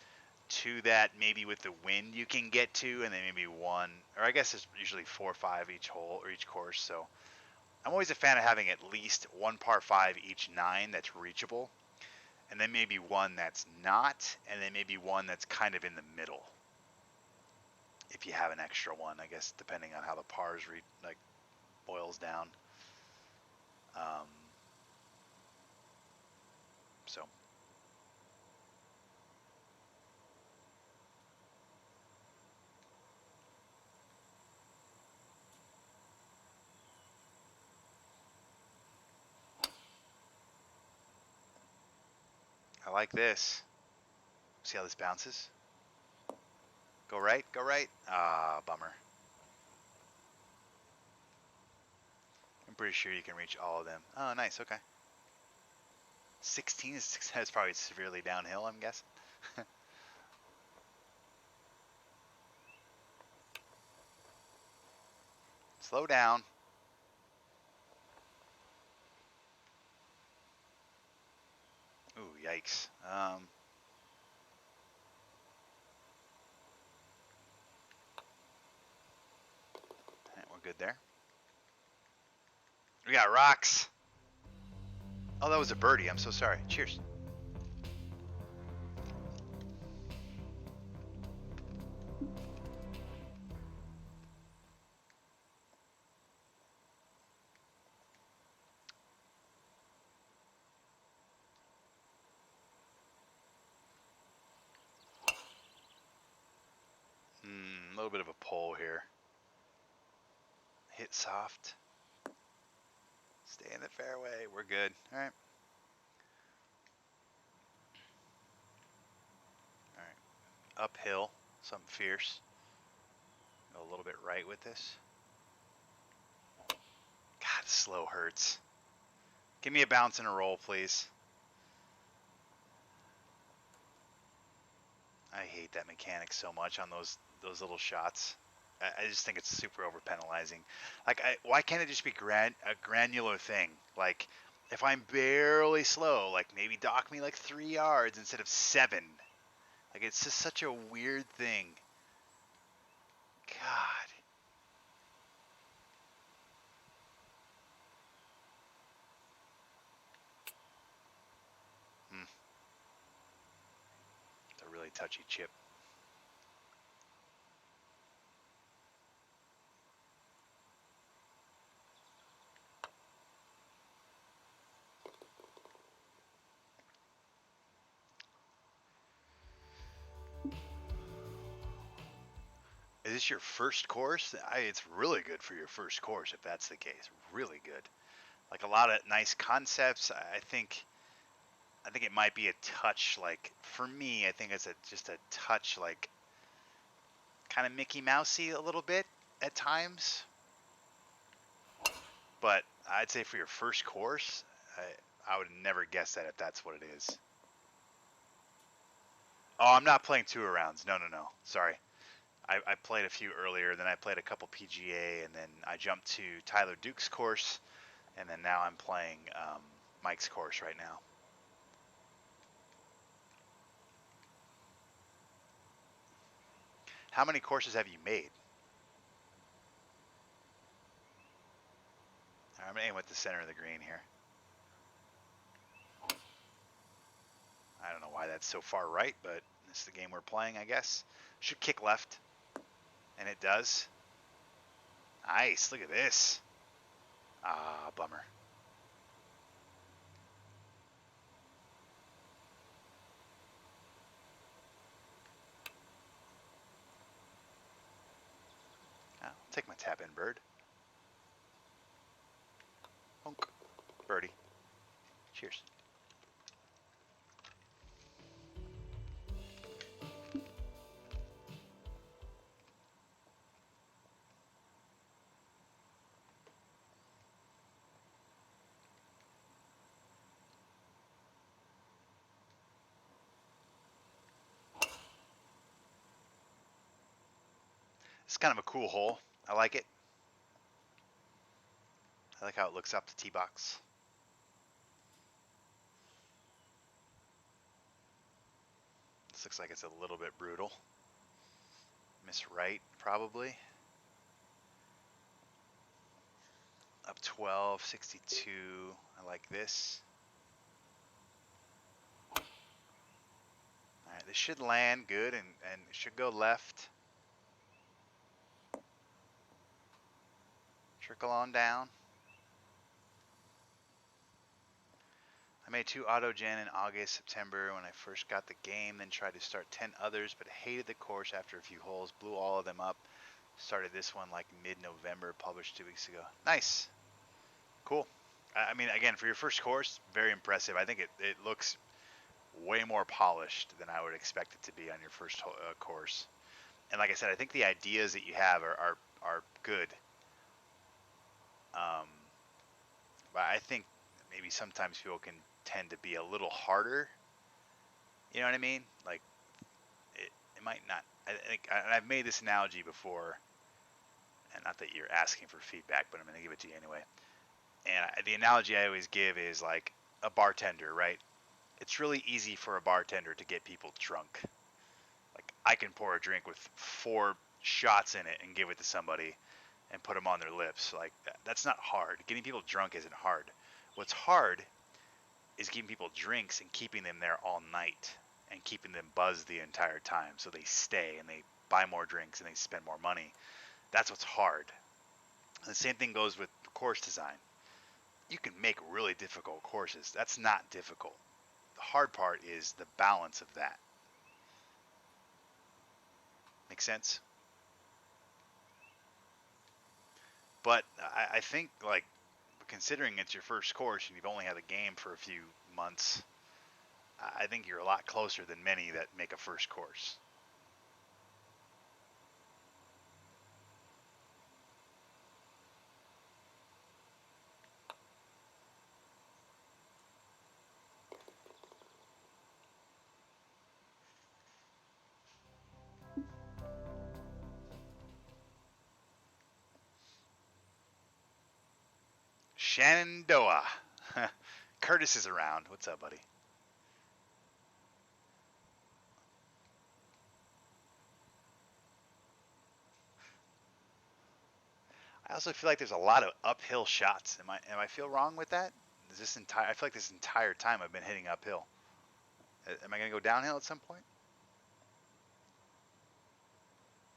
2 that maybe with the wind you can get to, and then maybe 1, or I guess it's usually 4 or 5 each hole or each course. So I'm always a fan of having at least 1 par 5 each 9 that's reachable, and then maybe 1 that's not, and then maybe 1 that's kind of in the middle. If you have an extra one, I guess, depending on how the pars boils down. So I like this. See how this bounces? Go right, go right. Ah, bummer. I'm pretty sure you can reach all of them. Oh, nice. Okay. 16 is probably severely downhill, I'm guessing. Slow down. Ooh, yikes. Right, we're good there. We got rocks. Oh, that was a birdie. I'm so sorry. Cheers. A little bit of a pull here. Hit soft. Stay in the fairway. We're good. All right. All right. Uphill. Something fierce. Go a little bit right with this. God, slow hurts. Give me a bounce and a roll, please. I hate that mechanic so much on those little shots. I just think it's super over penalizing. Like, why can't it just be a granular thing? Like, if I'm barely slow, like maybe dock me like 3 yards instead of 7. Like, it's just such a weird thing. God. It's a really touchy chip. Is this your first course? It's really good for your first course if that's the case. Really good. Like a lot of nice concepts. I think it might be a touch like for me. I think it's just a touch like kind of Mickey Mousey a little bit at times. But I'd say for your first course, I would never guess that if that's what it is. Oh, I'm not playing tour rounds. No. Sorry. I played a few earlier, then I played a couple PGA, and then I jumped to Tyler Duke's course, and then now I'm playing Mike's course right now. How many courses have you made? I'm aiming with the center of the green here. I don't know why that's so far right, but it's the game we're playing, I guess. Should kick left, and it does. Nice, look at this. Ah, bummer. I'll take my tap in, bird. Honk. Birdie. Cheers. It's kind of a cool hole. I like it. I like how it looks up the tee box. This looks like it's a little bit brutal. Miss right, probably. Up 12, 62. I like this. All right, this should land good and it should go left. Trickle on down. I made 2 auto gen in August, September when I first got the game, then tried to start 10 others, but hated the course after a few holes, blew all of them up. Started this one like mid-November, published 2 weeks ago. Nice. Cool. I mean, again, for your first course, very impressive. I think it looks way more polished than I would expect it to be on your first course. And like I said, I think the ideas that you have are good. But I think maybe sometimes people can tend to be a little harder. You know what I mean? Like it might not. I think I've made this analogy before, and not that you're asking for feedback, but I'm going to give it to you anyway. And the analogy I always give is like a bartender, right? It's really easy for a bartender to get people drunk. Like I can pour a drink with 4 shots in it and give it to somebody and put them on their lips. Like that's not hard. Getting people drunk isn't hard. What's hard is giving people drinks and keeping them there all night and keeping them buzzed the entire time so they stay and they buy more drinks and they spend more money. That's what's hard. And the same thing goes with course design. You can make really difficult courses. That's not difficult. The hard part is the balance of that. Make sense? But I think, like, considering it's your first course and you've only had the game for a few months, I think you're a lot closer than many that make a first course. Shenandoah. Curtis is around. What's up, buddy? I also feel like there's a lot of uphill shots. Am I feel wrong with that? I feel like this entire time I've been hitting uphill. Am I gonna go downhill at some point?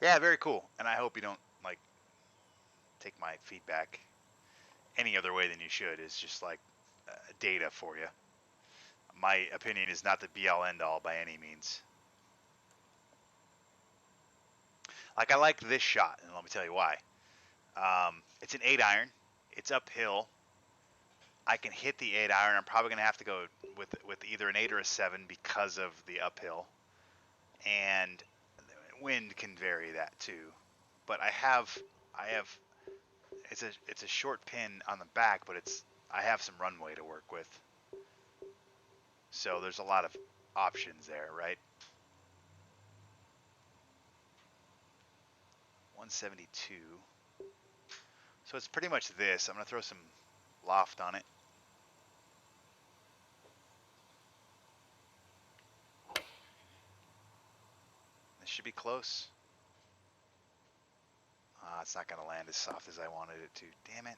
Yeah, very cool. And I hope you don't like take my feedback any other way than you should. It's just like data for you. My opinion is not the be all end all by any means. Like I like this shot, and let me tell you why. It's an 8-iron. It's uphill. I can hit the 8-iron. I'm probably gonna have to go with either an 8 or a 7 because of the uphill, and wind can vary that too. But I have it's a short pin on the back, but I have some runway to work with. So there's a lot of options there, right? 172. So it's pretty much this. I'm gonna throw some loft on it. This should be close. It's not gonna land as soft as I wanted it to. Damn it.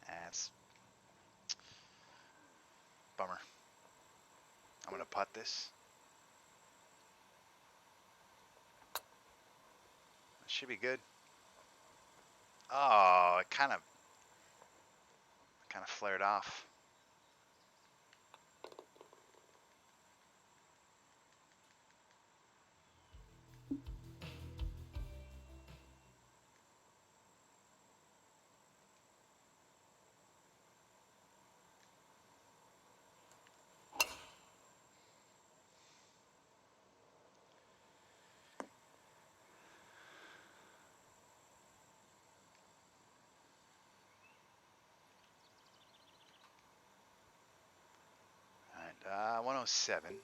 That's bummer. I'm gonna putt this. It should be good. Oh, it kind of flared off. All right, 107.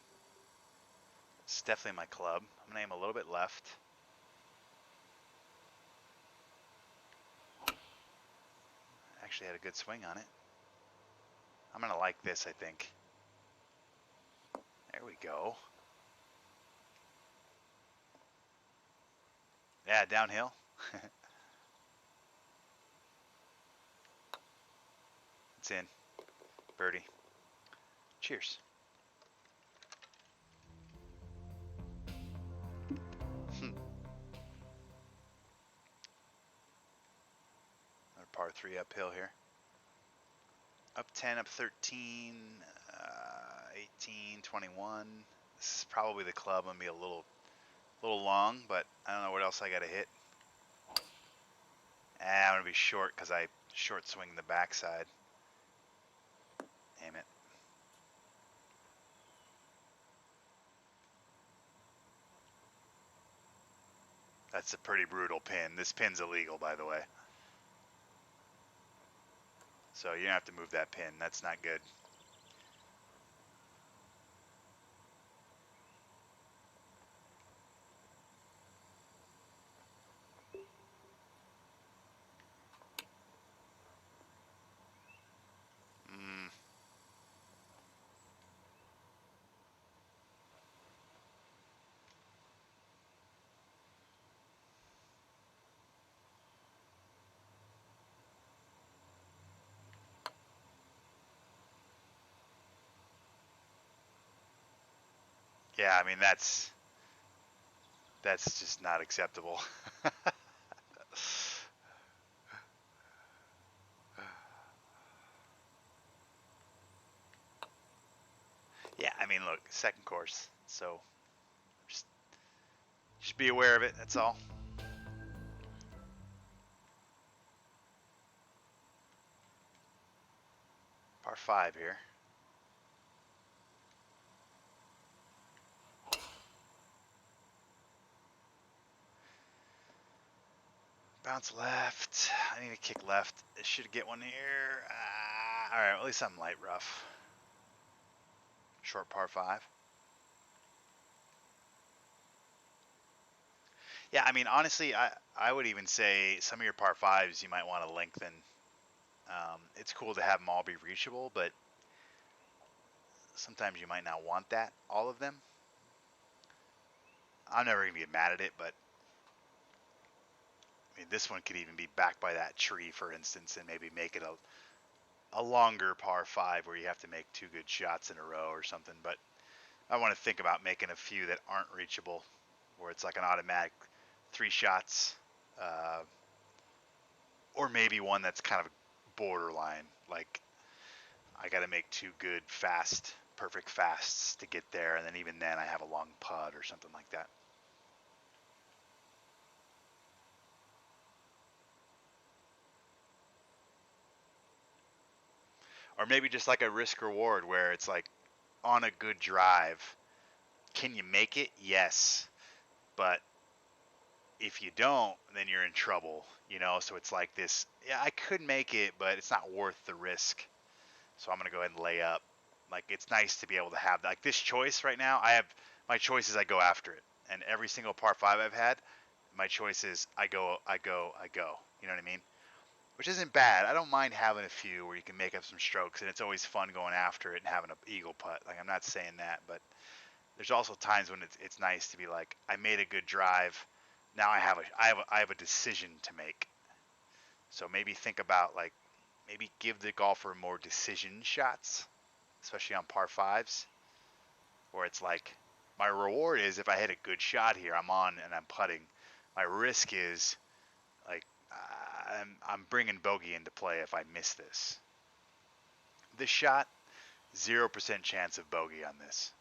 It's definitely my club. I'm gonna aim a little bit left. Actually had a good swing on it. I'm going to like this, I think. There we go. Yeah, downhill. It's in. Birdie. Cheers. Another par 3 uphill here. Up 10, up 13, 18, 21. This is probably the club. I'm going to be a little long, but I don't know what else I got to hit. I'm going to be short because I short swing the backside. Damn it. That's a pretty brutal pin. This pin's illegal, by the way. So you have to move that pin. That's not good. Yeah, I mean, that's just not acceptable. Yeah, I mean, look, second course, so just be aware of it. That's all. Par 5 here. Bounce left. I need to kick left. I should get one here. All right, at least I'm light rough. Short par 5. Yeah, I mean, honestly, I would even say some of your par 5s you might want to lengthen. It's cool to have them all be reachable, but sometimes you might not want that, all of them. I'm never going to get mad at it, but I mean, this one could even be back by that tree, for instance, and maybe make it a longer par 5 where you have to make 2 good shots in a row or something. But I want to think about making a few that aren't reachable, where it's like an automatic 3 shots, or maybe one that's kind of borderline. Like I got to make 2 good, fast, perfect fasts to get there, and then even then I have a long putt or something like that. Or maybe just like a risk reward where it's like on a good drive, can you make it? Yes. But if you don't, then you're in trouble, you know? So it's like this, yeah, I could make it, but it's not worth the risk. So I'm going to go ahead and lay up. Like, it's nice to be able to have, like, this choice right now. I have, my choice is I go after it. And every single par 5 I've had, my choice is I go. You know what I mean? Which isn't bad. I don't mind having a few where you can make up some strokes, and it's always fun going after it and having an eagle putt. Like, I'm not saying that, but there's also times when it's nice to be like, I made a good drive. Now I have a decision to make. So maybe think about, like, maybe give the golfer more decision shots, especially on par 5s, where it's like, my reward is if I hit a good shot here, I'm on and I'm putting. My risk is like, I'm bringing bogey into play if I miss this. This shot, 0% chance of bogey on this,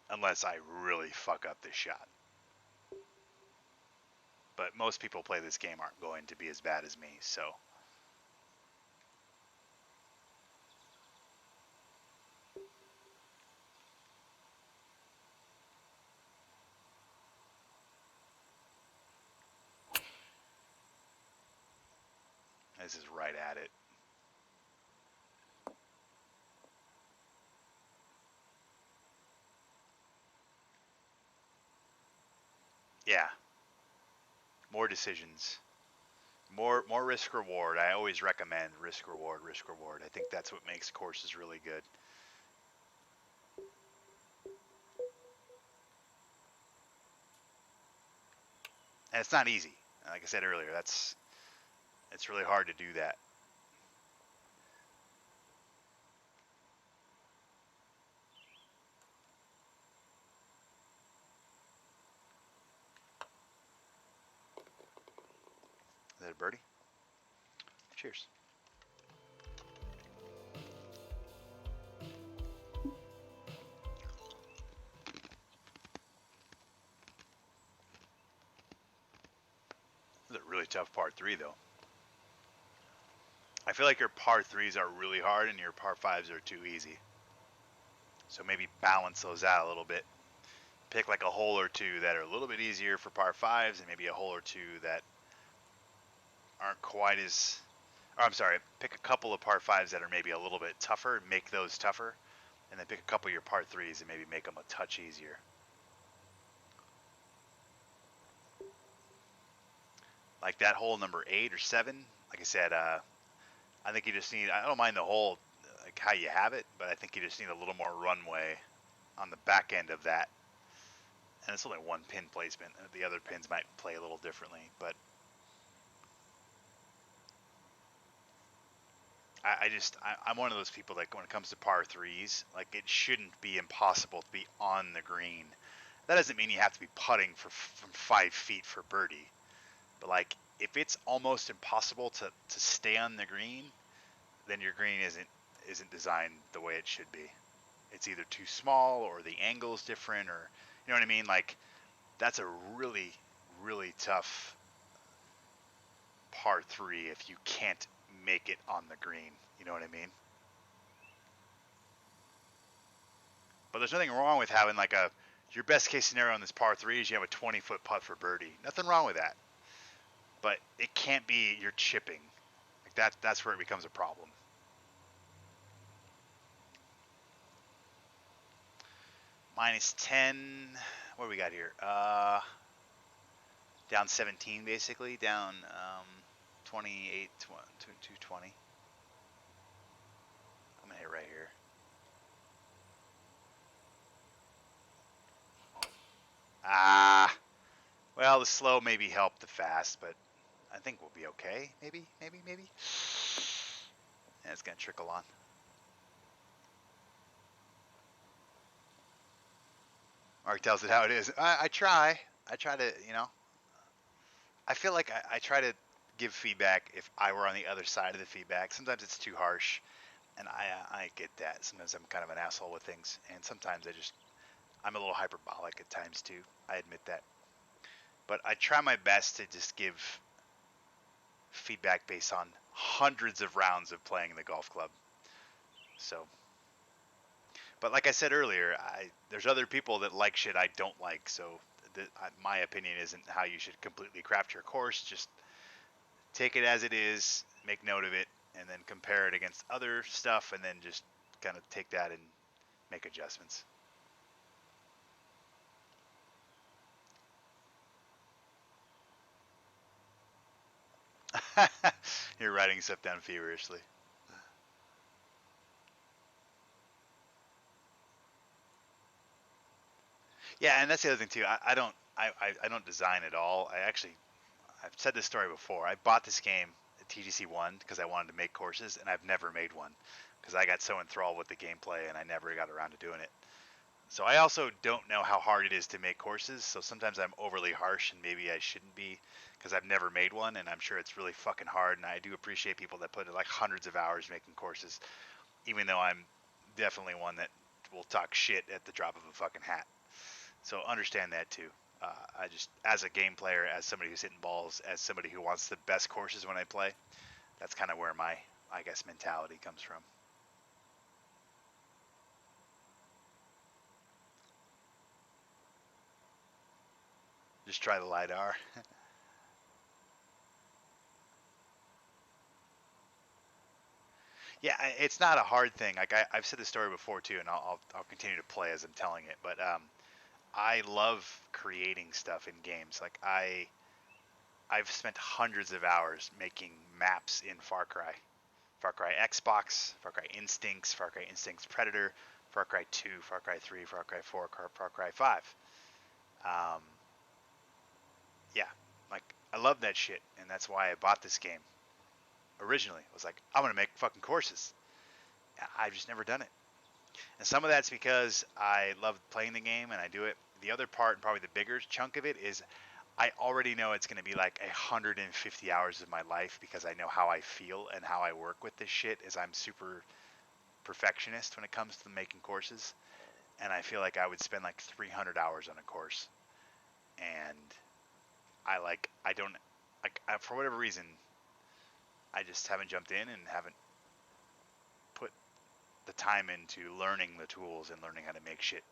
unless I really fuck up this shot. But most people play this game aren't going to be as bad as me, so. This is right at it. Yeah. More decisions. More risk reward. I always recommend risk reward, risk reward. I think that's what makes courses really good. And it's not easy. Like I said earlier, it's really hard to do that. Is that a birdie? Cheers. This is a really tough par three though. I feel like your par threes are really hard and your par fives are too easy. So maybe balance those out a little bit. Pick like a hole or two that are a little bit easier for par fives and maybe a hole or two that aren't quite as, or I'm sorry, pick a couple of par fives that are maybe a little bit tougher, make those tougher, and then pick a couple of your par threes and maybe make them a touch easier. Like that hole number 8 or 7, like I said, I think you just need, I don't mind the hole, like how you have it, but I think you just need a little more runway on the back end of that. And it's only one pin placement. The other pins might play a little differently, but I'm one of those people that when it comes to par threes, like it shouldn't be impossible to be on the green. That doesn't mean you have to be putting from 5 feet for birdie, but like if it's almost impossible to stay on the green, then your green isn't designed the way it should be. It's either too small or the angle is different, or you know what I mean. Like that's a really really tough par three if you can't make it on the green. You know what I mean? But there's nothing wrong with having like your best case scenario on this par three is you have a 20-foot putt for birdie. Nothing wrong with that. But it can't be you're chipping. Like that's where it becomes a problem. -10. What do we got here? Down 17 basically. Down 28, 220. I'm gonna hit right here. Ah, well, the slow maybe helped the fast, but I think we'll be okay. Maybe. And it's gonna trickle on. Mark tells it how it is. I try. I try to, I feel like I try to give feedback if I were on the other side of the feedback. Sometimes it's too harsh, and I get that. Sometimes I'm kind of an asshole with things, and sometimes I'm a little hyperbolic at times too. I admit that. But I try my best to just give feedback based on hundreds of rounds of playing the golf club. So, but like I said earlier, there's other people that like shit I don't like. So my opinion isn't how you should completely craft your course. Just take it as it is, make note of it, and then compare it against other stuff, and then just kind of take that and make adjustments. You're writing stuff down feverishly. Yeah, and that's the other thing too. I don't design at all. I've said this story before. I bought this game at TGC1 because I wanted to make courses, and I've never made one because I got so enthralled with the gameplay and I never got around to doing it. So I also don't know how hard it is to make courses. So sometimes I'm overly harsh, and maybe I shouldn't be because I've never made one, and I'm sure it's really fucking hard. And I do appreciate people that put like hundreds of hours making courses, even though I'm definitely one that will talk shit at the drop of a fucking hat. So understand that too. I just, as a game player, as somebody who's hitting balls, as somebody who wants the best courses when I play, that's kind of where my, I guess, mentality comes from. Just try the LiDAR. Yeah, it's not a hard thing. Like I've said this story before too, and I'll continue to play as I'm telling it. But I love creating stuff in games. Like I've spent hundreds of hours making maps in Far Cry. Far Cry Xbox, Far Cry Instincts, Far Cry Instincts Predator, Far Cry 2, Far Cry 3, Far Cry 4, Far Cry 5. Um, yeah, like I love that shit, and that's why I bought this game originally. I was like, I'm gonna make fucking courses. I've just never done it, and some of that's because I love playing the game and I do it. The other part, and probably the bigger chunk of it, is I already know it's going to be like 150 hours of my life because I know how I feel and how I work with this shit. Is I'm super perfectionist when it comes to making courses, and I feel like I would spend like 300 hours on a course, and I don't like for whatever reason I just haven't jumped in and haven't put the time into learning the tools and learning how to make shit.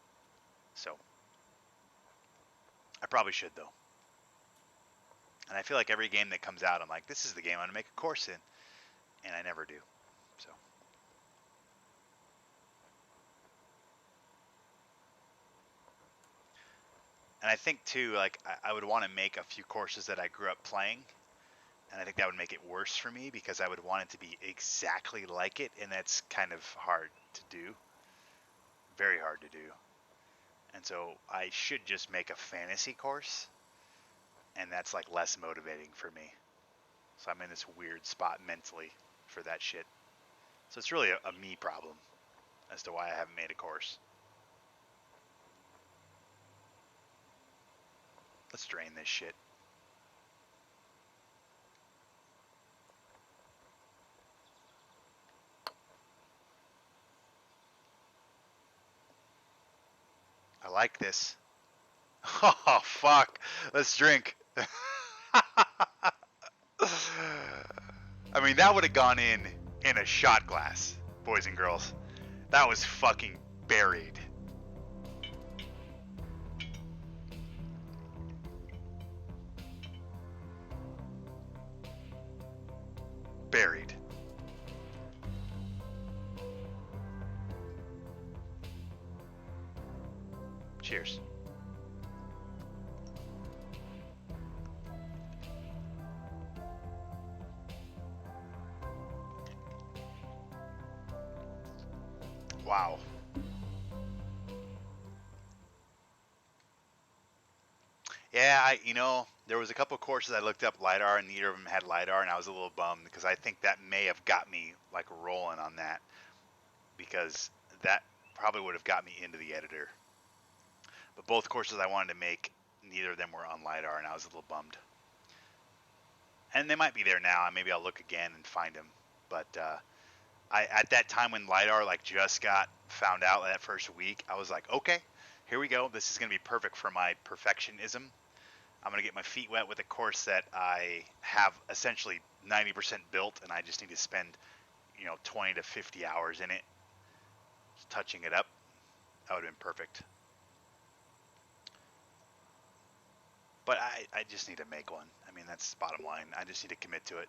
So I probably should though. And I feel like every game that comes out, I'm like, this is the game I'm gonna make a course in, and I never do. So. And I think too, like I would want to make a few courses that I grew up playing, and I think that would make it worse for me because I would want it to be exactly like it, and that's kind of hard to do, very hard to do. And so I should just make a fantasy course, and that's like less motivating for me. So I'm in this weird spot mentally for that shit. So it's really a me problem as to why I haven't made a course. Let's drain this shit. I like this. Oh fuck. Let's drink. I mean, that would have gone in a shot glass, boys and girls. That was fucking buried. Buried. Cheers. Wow. Yeah, there was a couple courses I looked up LiDAR, and neither of them had LiDAR, and I was a little bummed because I think that may have got me like rolling on that because that probably would have got me into the editor. But both courses I wanted to make, neither of them were on LiDAR, and I was a little bummed. And they might be there now. Maybe I'll look again and find them. But I at that time when LiDAR like just got found out that first week, I was like, okay, here we go. This is gonna be perfect for my perfectionism. I'm gonna get my feet wet with a course that I have essentially 90% built, and I just need to spend 20 to 50 hours in it, touching it up. That would have been perfect. But I just need to make one. I mean, that's the bottom line. I just need to commit to it.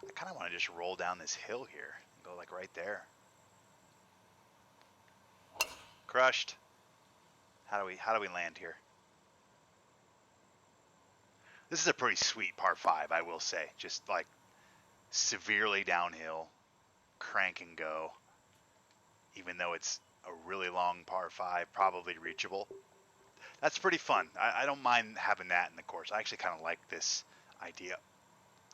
I kind of want to just roll down this hill here and go like right there. Crushed. How do we land here? This is a pretty sweet par 5, I will say. Just like severely downhill, crank and go. Even though it's a really long par 5, probably reachable. That's pretty fun. I don't mind having that in the course. I actually kind of like this idea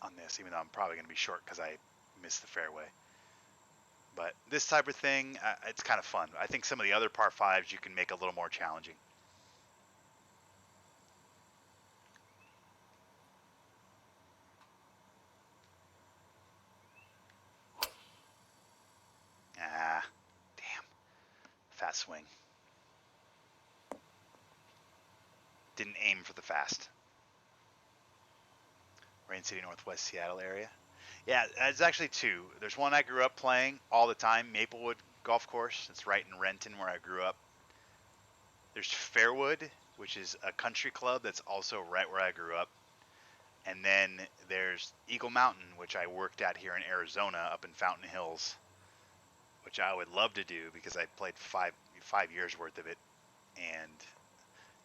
on this, even though I'm probably going to be short because I missed the fairway. But this type of thing, it's kind of fun. I think some of the other par 5s you can make a little more challenging. Ah, damn. Fast swing. Didn't aim for the fast. Rain City, Northwest Seattle area. Yeah, it's actually two. There's one I grew up playing all the time, Maplewood Golf Course. It's right in Renton where I grew up. There's Fairwood, which is a country club that's also right where I grew up. And then there's Eagle Mountain, which I worked at here in Arizona, up in Fountain Hills, which I would love to do because I played five years worth of it, and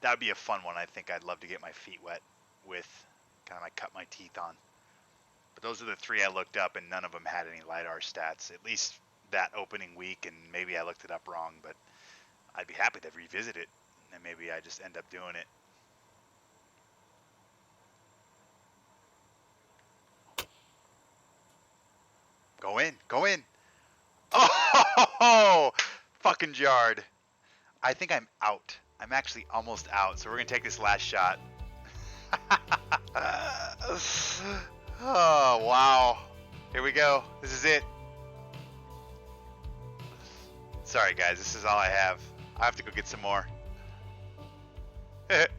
that would be a fun one. I think I'd love to get my feet wet with, kind of like cut my teeth on. But those are the 3 I looked up, and none of them had any LiDAR stats, at least that opening week, and maybe I looked it up wrong, but I'd be happy to revisit it, and maybe I just end up doing it. Go in, go in. Oh, fucking jarred. I think I'm out. I'm actually almost out, so we're gonna take this last shot. Oh, wow. Here we go. This is it. Sorry, guys. This is all I have. I have to go get some more. That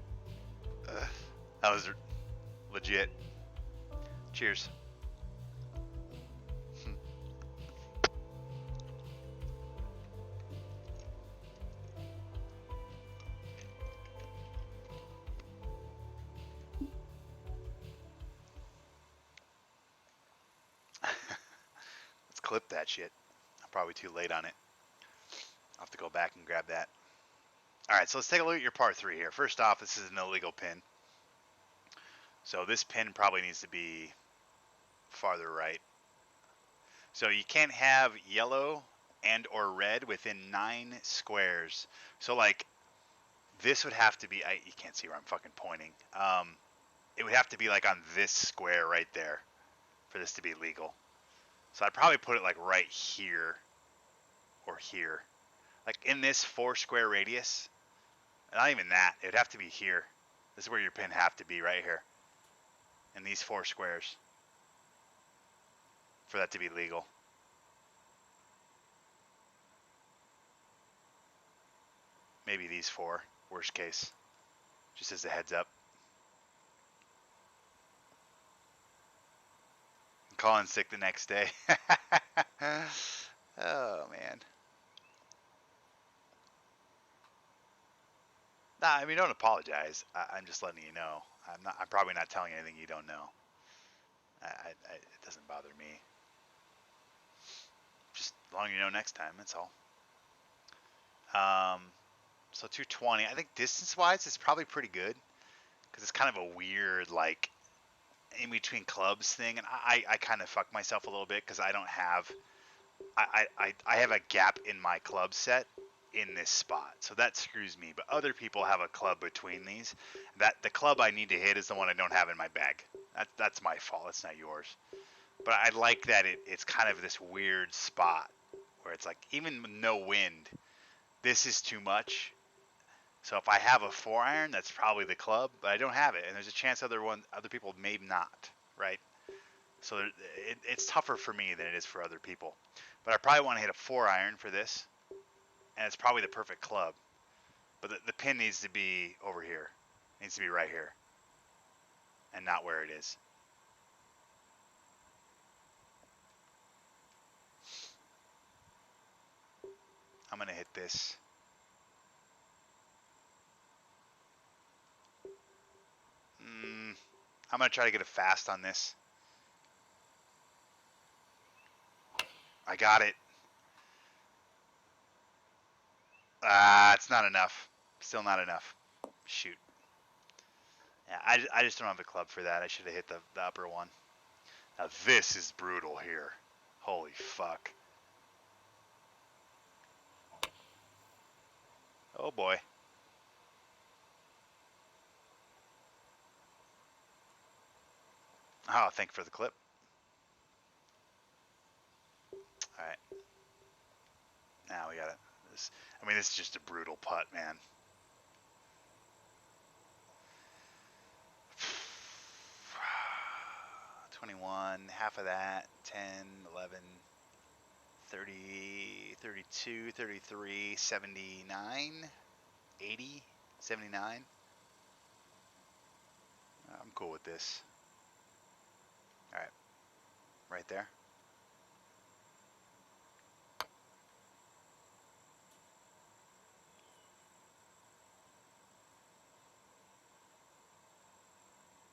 was legit. Cheers. Let's clip that shit. I'm probably too late on it. I'll have to go back and grab that. Alright, so let's take a look at your par 3 here. First off, this is an illegal pin. So this pin probably needs to be farther right. So you can't have yellow and or red within 9 squares. So like this would have to be, you can't see where I'm fucking pointing. It would have to be like on this square right there for this to be legal. So I'd probably put it like right here or here. Like in this 4 square radius. Not even that. It would have to be here. This is where your pin have to be, right here. In these 4 squares. For that to be legal. Maybe these 4, worst case. Just as a heads up. I'm calling sick the next day. Oh man. Nah, I mean, don't apologize. I'm just letting you know. I'm probably not telling you anything you don't know. It doesn't bother me. Just as long as you know next time. That's all. So 220. I think distance-wise, it's probably pretty good because it's kind of a weird like in between clubs thing, and I kind of fuck myself a little bit because I don't have. I have a gap in my club set in this spot, so that screws me. But other people have a club between these. That the club I need to hit is the one I don't have in my bag. That's my fault. It's not yours. But I like that it's kind of this weird spot where it's like even with no wind, this is too much. So if I have a 4-iron, that's probably the club, but I don't have it, and there's a chance other people may not, right? So it's tougher for me than it is for other people. But I probably want to hit a 4-iron for this, and it's probably the perfect club. But the pin needs to be over here. It needs to be right here, and not where it is. I'm going to hit this. I'm going to try to get a fast on this. I got it. It's not enough. Still not enough. Shoot. Yeah, I just don't have a club for that. I should have hit the upper one. Now this is brutal here. Holy fuck. Oh boy. Oh, thank you for the clip. Alright. Now we got it. I mean, this is just a brutal putt, man. $21, half of that, 10, 11, 30, 32, 33, 79, 80, 79. I'm cool with this. Alright. Right there.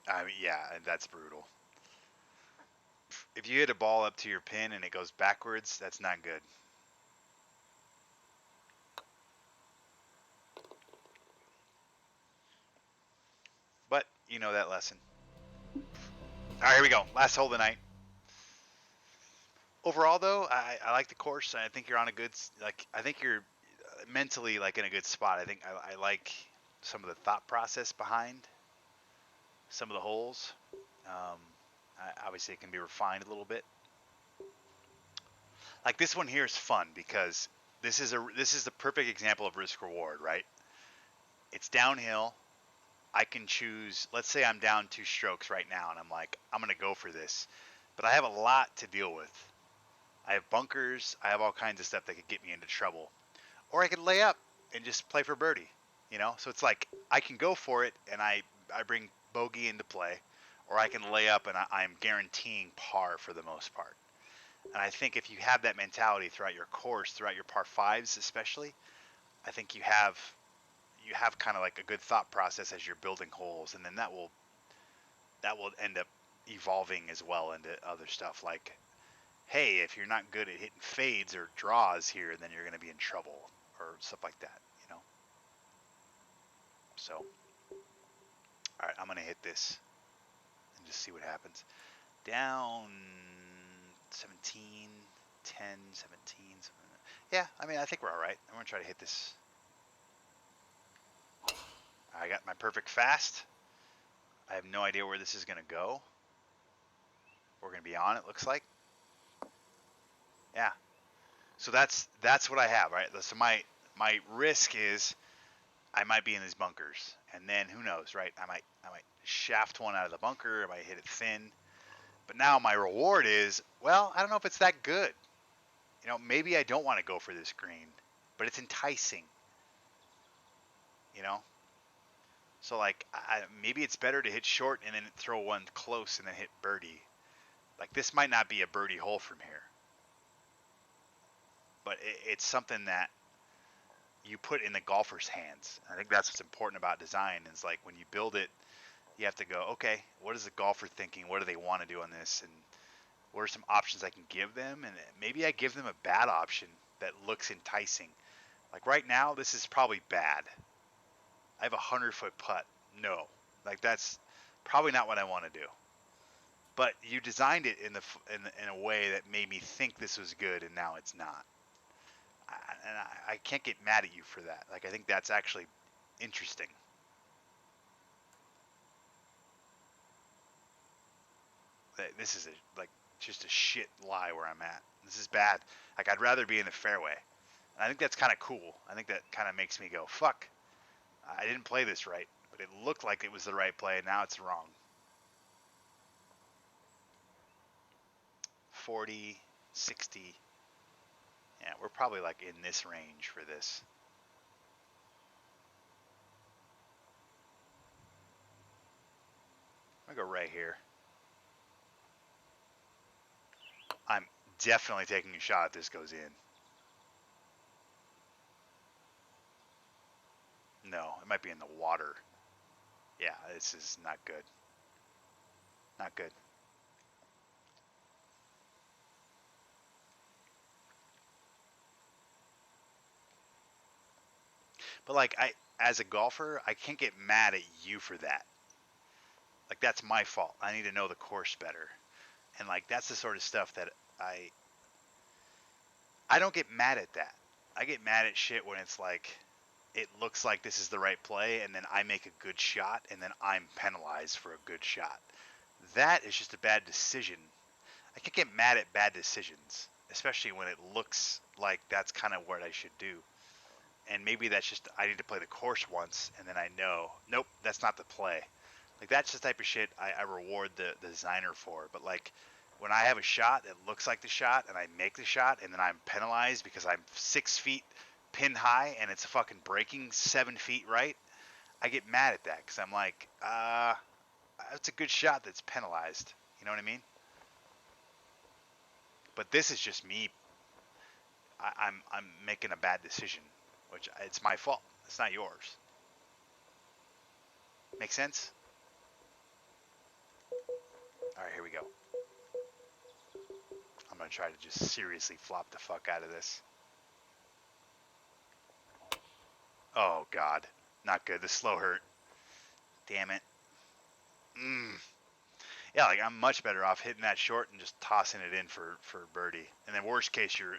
I mean, yeah, that's brutal. If you hit a ball up to your pin and it goes backwards, that's not good. But You know that lesson. All right, here we go. Last hole of the night. Overall, though, I like the course. I think you're on a good, like, I think you're mentally, like, in a good spot. I think I like some of the thought process behind some of the holes. Um, Obviously, it can be refined a little bit. Like this one here is fun because this is the perfect example of risk reward, right? It's downhill. I can choose. Let's say I'm down 2 strokes right now, and I'm like, I'm gonna go for this, but I have a lot to deal with. I have bunkers. I have all kinds of stuff that could get me into trouble. Or I could lay up and just play for birdie. You know, so it's like I can go for it, and I bring bogey into play, or I can lay up and I'm guaranteeing par for the most part. And I think if you have that mentality throughout your course, throughout your par fives especially, I think you have kind of like a good thought process as you're building holes, and then that will end up evolving as well into other stuff like, hey, if you're not good at hitting fades or draws here, then you're going to be in trouble or stuff like that, you know. So, all right, I'm going to hit this and just see what happens. Down 17, 10, 17. Yeah, I mean, I think we're all right. I'm going to try to hit this. I got my perfect fast. I have no idea where this is going to go. We're going to be on, it looks like. Yeah. So that's what I have, right? So my risk is I might be in these bunkers, and then who knows, right? I might shaft one out of the bunker. I might hit it thin. But now my reward is, well, I don't know if it's that good. You know, maybe I don't want to go for this green, but it's enticing. You know, so like maybe it's better to hit short and then throw one close and then hit birdie. Like this might not be a birdie hole from here, but it's something that you put in the golfer's hands. I think that's what's important about design. Is like when you build it, you have to go, okay, what is the golfer thinking? What do they want to do on this? And what are some options I can give them? And maybe I give them a bad option that looks enticing. Like right now, this is probably bad. I have a 100-foot putt. No, like that's probably not what I want to do. But you designed it in a way that made me think this was good, and now it's not. I can't get mad at you for that. Like I think that's actually interesting. This is like just a shit lie where I'm at. This is bad. Like I'd rather be in the fairway. And I think that's kind of cool. I think that kind of makes me go, fuck, I didn't play this right, but it looked like it was the right play, and now it's wrong. 40, 60. Yeah, we're probably like in this range for this. I'm gonna go right here. I'm definitely taking a shot if this goes in. No, it might be in the water. Yeah, this is not good. Not good. But like as a golfer, I can't get mad at you for that. Like that's my fault. I need to know the course better. And like that's the sort of stuff that I I don't get mad at that. I get mad at shit when it's like it looks like this is the right play and then I make a good shot and then I'm penalized for a good shot. That is just a bad decision. I can get mad at bad decisions, especially when it looks like that's kind of what I should do. And maybe that's just I need to play the course once and then I know, nope, that's not the play. Like that's the type of shit I reward the designer for. But like when I have a shot that looks like the shot and I make the shot and then I'm penalized because I'm 6 feet pin high and it's fucking breaking 7 feet right, I get mad at that because I'm like, it's a good shot that's penalized. You know what I mean? But this is just me. I'm making a bad decision, which it's my fault. It's not yours. Make sense? All right, here we go. I'm gonna try to just seriously flop the fuck out of this. Oh god, not good. The slow hurt. Damn it. Yeah, like I'm much better off hitting that short and just tossing it in for birdie. And then worst case, you're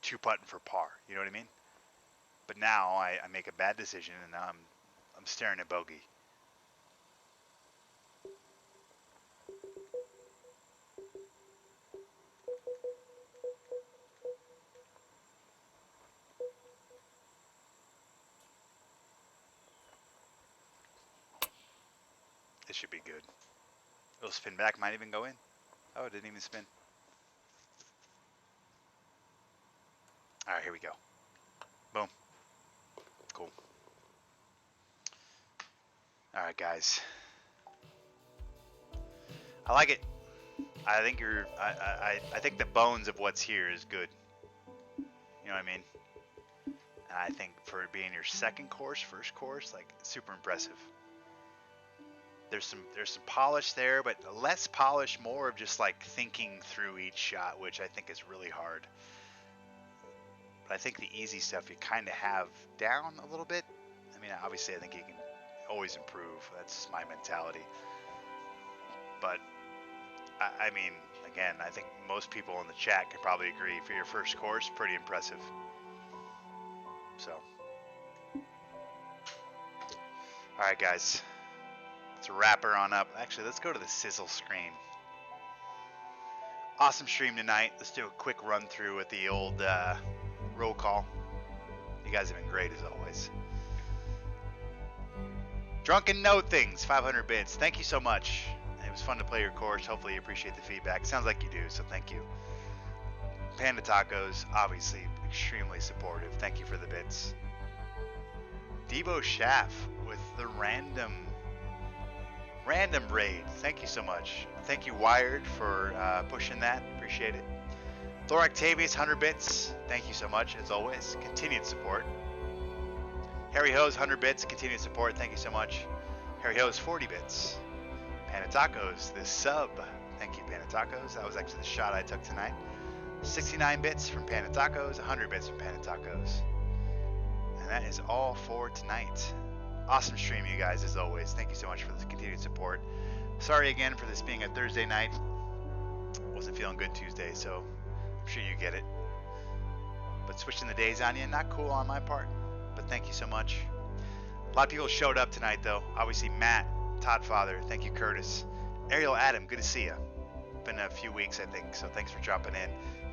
two putting for par. You know what I mean? But now I make a bad decision and now I'm staring at bogey. It should be good. It'll spin back, might even go in. Oh, it didn't even spin. All right, here we go. Boom. Cool. All right, guys. I like it. I think I think the bones of what's here is good. You know what I mean? And I think for it being your second course, first course, like super impressive. There's some polish there, but less polish, more of just like thinking through each shot, which I think is really hard. But I think the easy stuff you kind of have down a little bit. I mean, obviously I think you can always improve. That's my mentality. But I mean, again, I think most people in the chat could probably agree for your first course, pretty impressive. So, all right, guys, let's wrap her on up. Actually, let's go to the sizzle screen. Awesome stream tonight. Let's do a quick run through with the old roll call. You guys have been great as always. Drunken Know Things, 500 bits. Thank you so much. It was fun to play your course. Hopefully you appreciate the feedback. Sounds like you do, so thank you. Panda Tacos, obviously extremely supportive. Thank you for the bits. Debo Schaff with the random raid. Thank you so much. Thank you, Wired, for pushing that. Appreciate it. Thor Octavius, 100 bits. Thank you so much, as always. Continued support. Harry Hose, 100 bits. Continued support. Thank you so much. Harry Hose, 40 bits. Panatacos, the sub. Thank you, Panatacos. That was actually the shot I took tonight. 69 bits from Panatacos, 100 bits from Panatacos. And that is all for tonight. Awesome stream, you guys, as always. Thank you so much for the continued support. Sorry again for this being a Thursday night. Wasn't feeling good Tuesday, so I'm sure you get it. But switching the days on you, not cool on my part. But thank you so much. A lot of people showed up tonight, though. Obviously, Matt, Todd Father, thank you, Curtis. Ariel Adam, good to see you. Been a few weeks, I think, so thanks for dropping in.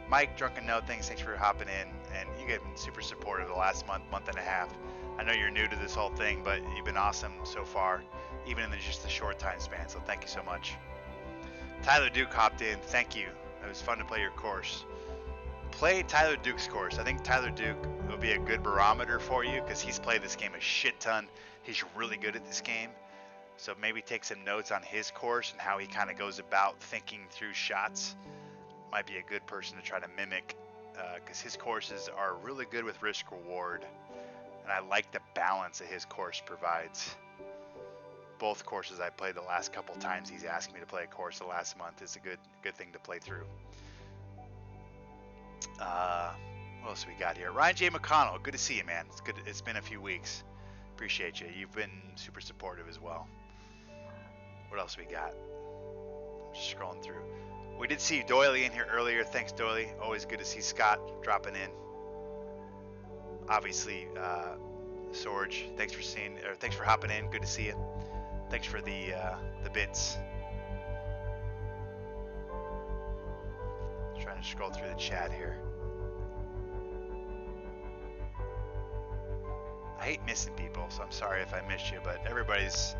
Mike, Drunken Know Things, thanks for hopping in. And you guys have been super supportive the last month and a half. I know you're new to this whole thing, but you've been awesome so far, even in just a short time span, so thank you so much. Tyler Duke hopped in. Thank you. It was fun to play your course. Play Tyler Duke's course. I think Tyler Duke will be a good barometer for you because he's played this game a shit ton. He's really good at this game. So maybe take some notes on his course and how he kind of goes about thinking through shots. Might be a good person to try to mimic because his courses are really good with risk reward. And I like the balance that his course provides. Both courses I played the last couple times he's asked me to play a course the last month. It's a good thing to play through. What else we got here? Ryan J. McConnell, good to see you, man. It's good. It's been a few weeks. Appreciate you. You've been super supportive as well. What else we got? I'm just scrolling through. We did see Doily in here earlier. Thanks, Doily. Always good to see Scott dropping in. Obviously, Sorge, thanks for hopping in. Good to see you. Thanks for the bits. Trying to scroll through the chat here. I hate missing people, so I'm sorry if I missed you, but everybody's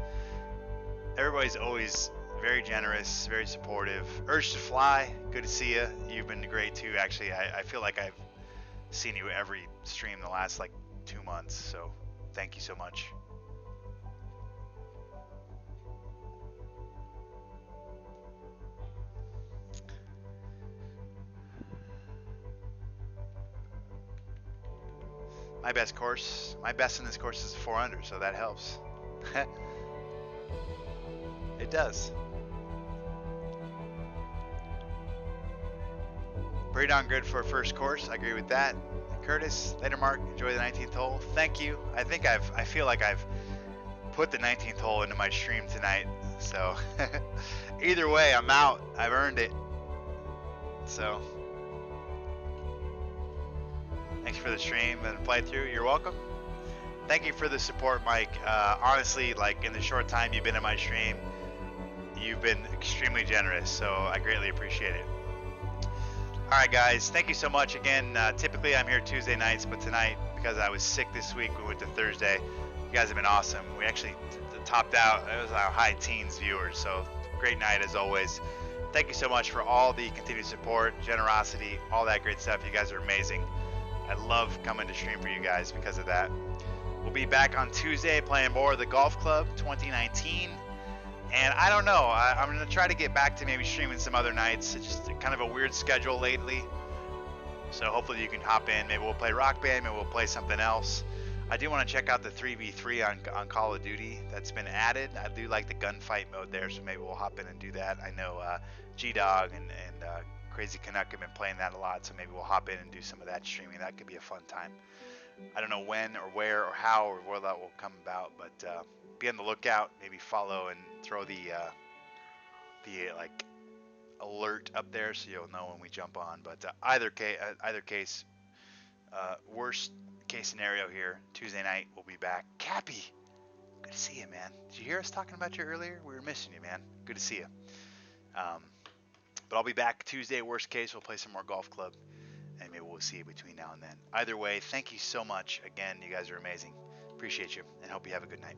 always very generous, very supportive. Urge to Fly, good to see you. You've been great too, actually. I feel like I've seen you every stream the last like 2 months, so thank you so much. My best in this course is 400, so that helps. It does. Pretty darn good for a first course. I agree with that. Curtis, later Mark, enjoy the 19th hole. Thank you. I feel like I've put the 19th hole into my stream tonight. So either way, I'm out. I've earned it. So thanks for the stream and playthrough. You're welcome. Thank you for the support, Mike. Honestly, like in the short time you've been in my stream, you've been extremely generous. So I greatly appreciate it. All right, guys. Thank you so much again. Typically I'm here Tuesday nights, but tonight, because I was sick this week, we went to Thursday. You guys have been awesome. We actually topped out. It was our high teens viewers, so great night as always. Thank you so much for all the continued support, generosity, all that great stuff. You guys are amazing. I love coming to stream for you guys because of that. We'll be back on Tuesday playing more of the Golf Club 2019. And I don't know, I'm going to try to get back to maybe streaming some other nights. It's just kind of a weird schedule lately. So hopefully you can hop in. Maybe we'll play Rock Band, maybe we'll play something else. I do want to check out the 3v3 on Call of Duty that's been added. I do like the gunfight mode there, so maybe we'll hop in and do that. I know G-Dog and Crazy Canuck have been playing that a lot, so maybe we'll hop in and do some of that streaming. That could be a fun time. I don't know when or where or how or where that will come about, but be on the lookout. Maybe follow and throw the like alert up there so you'll know when we jump on. But either case, worst case scenario here, Tuesday night we'll be back. Cappy, good to see you, man. Did you hear us talking about you earlier? We were missing you, man. Good to see you. But I'll be back Tuesday. Worst case, we'll play some more Golf Club, and maybe we'll see you between now and then. Either way, thank you so much. Again, you guys are amazing. Appreciate you, and hope you have a good night.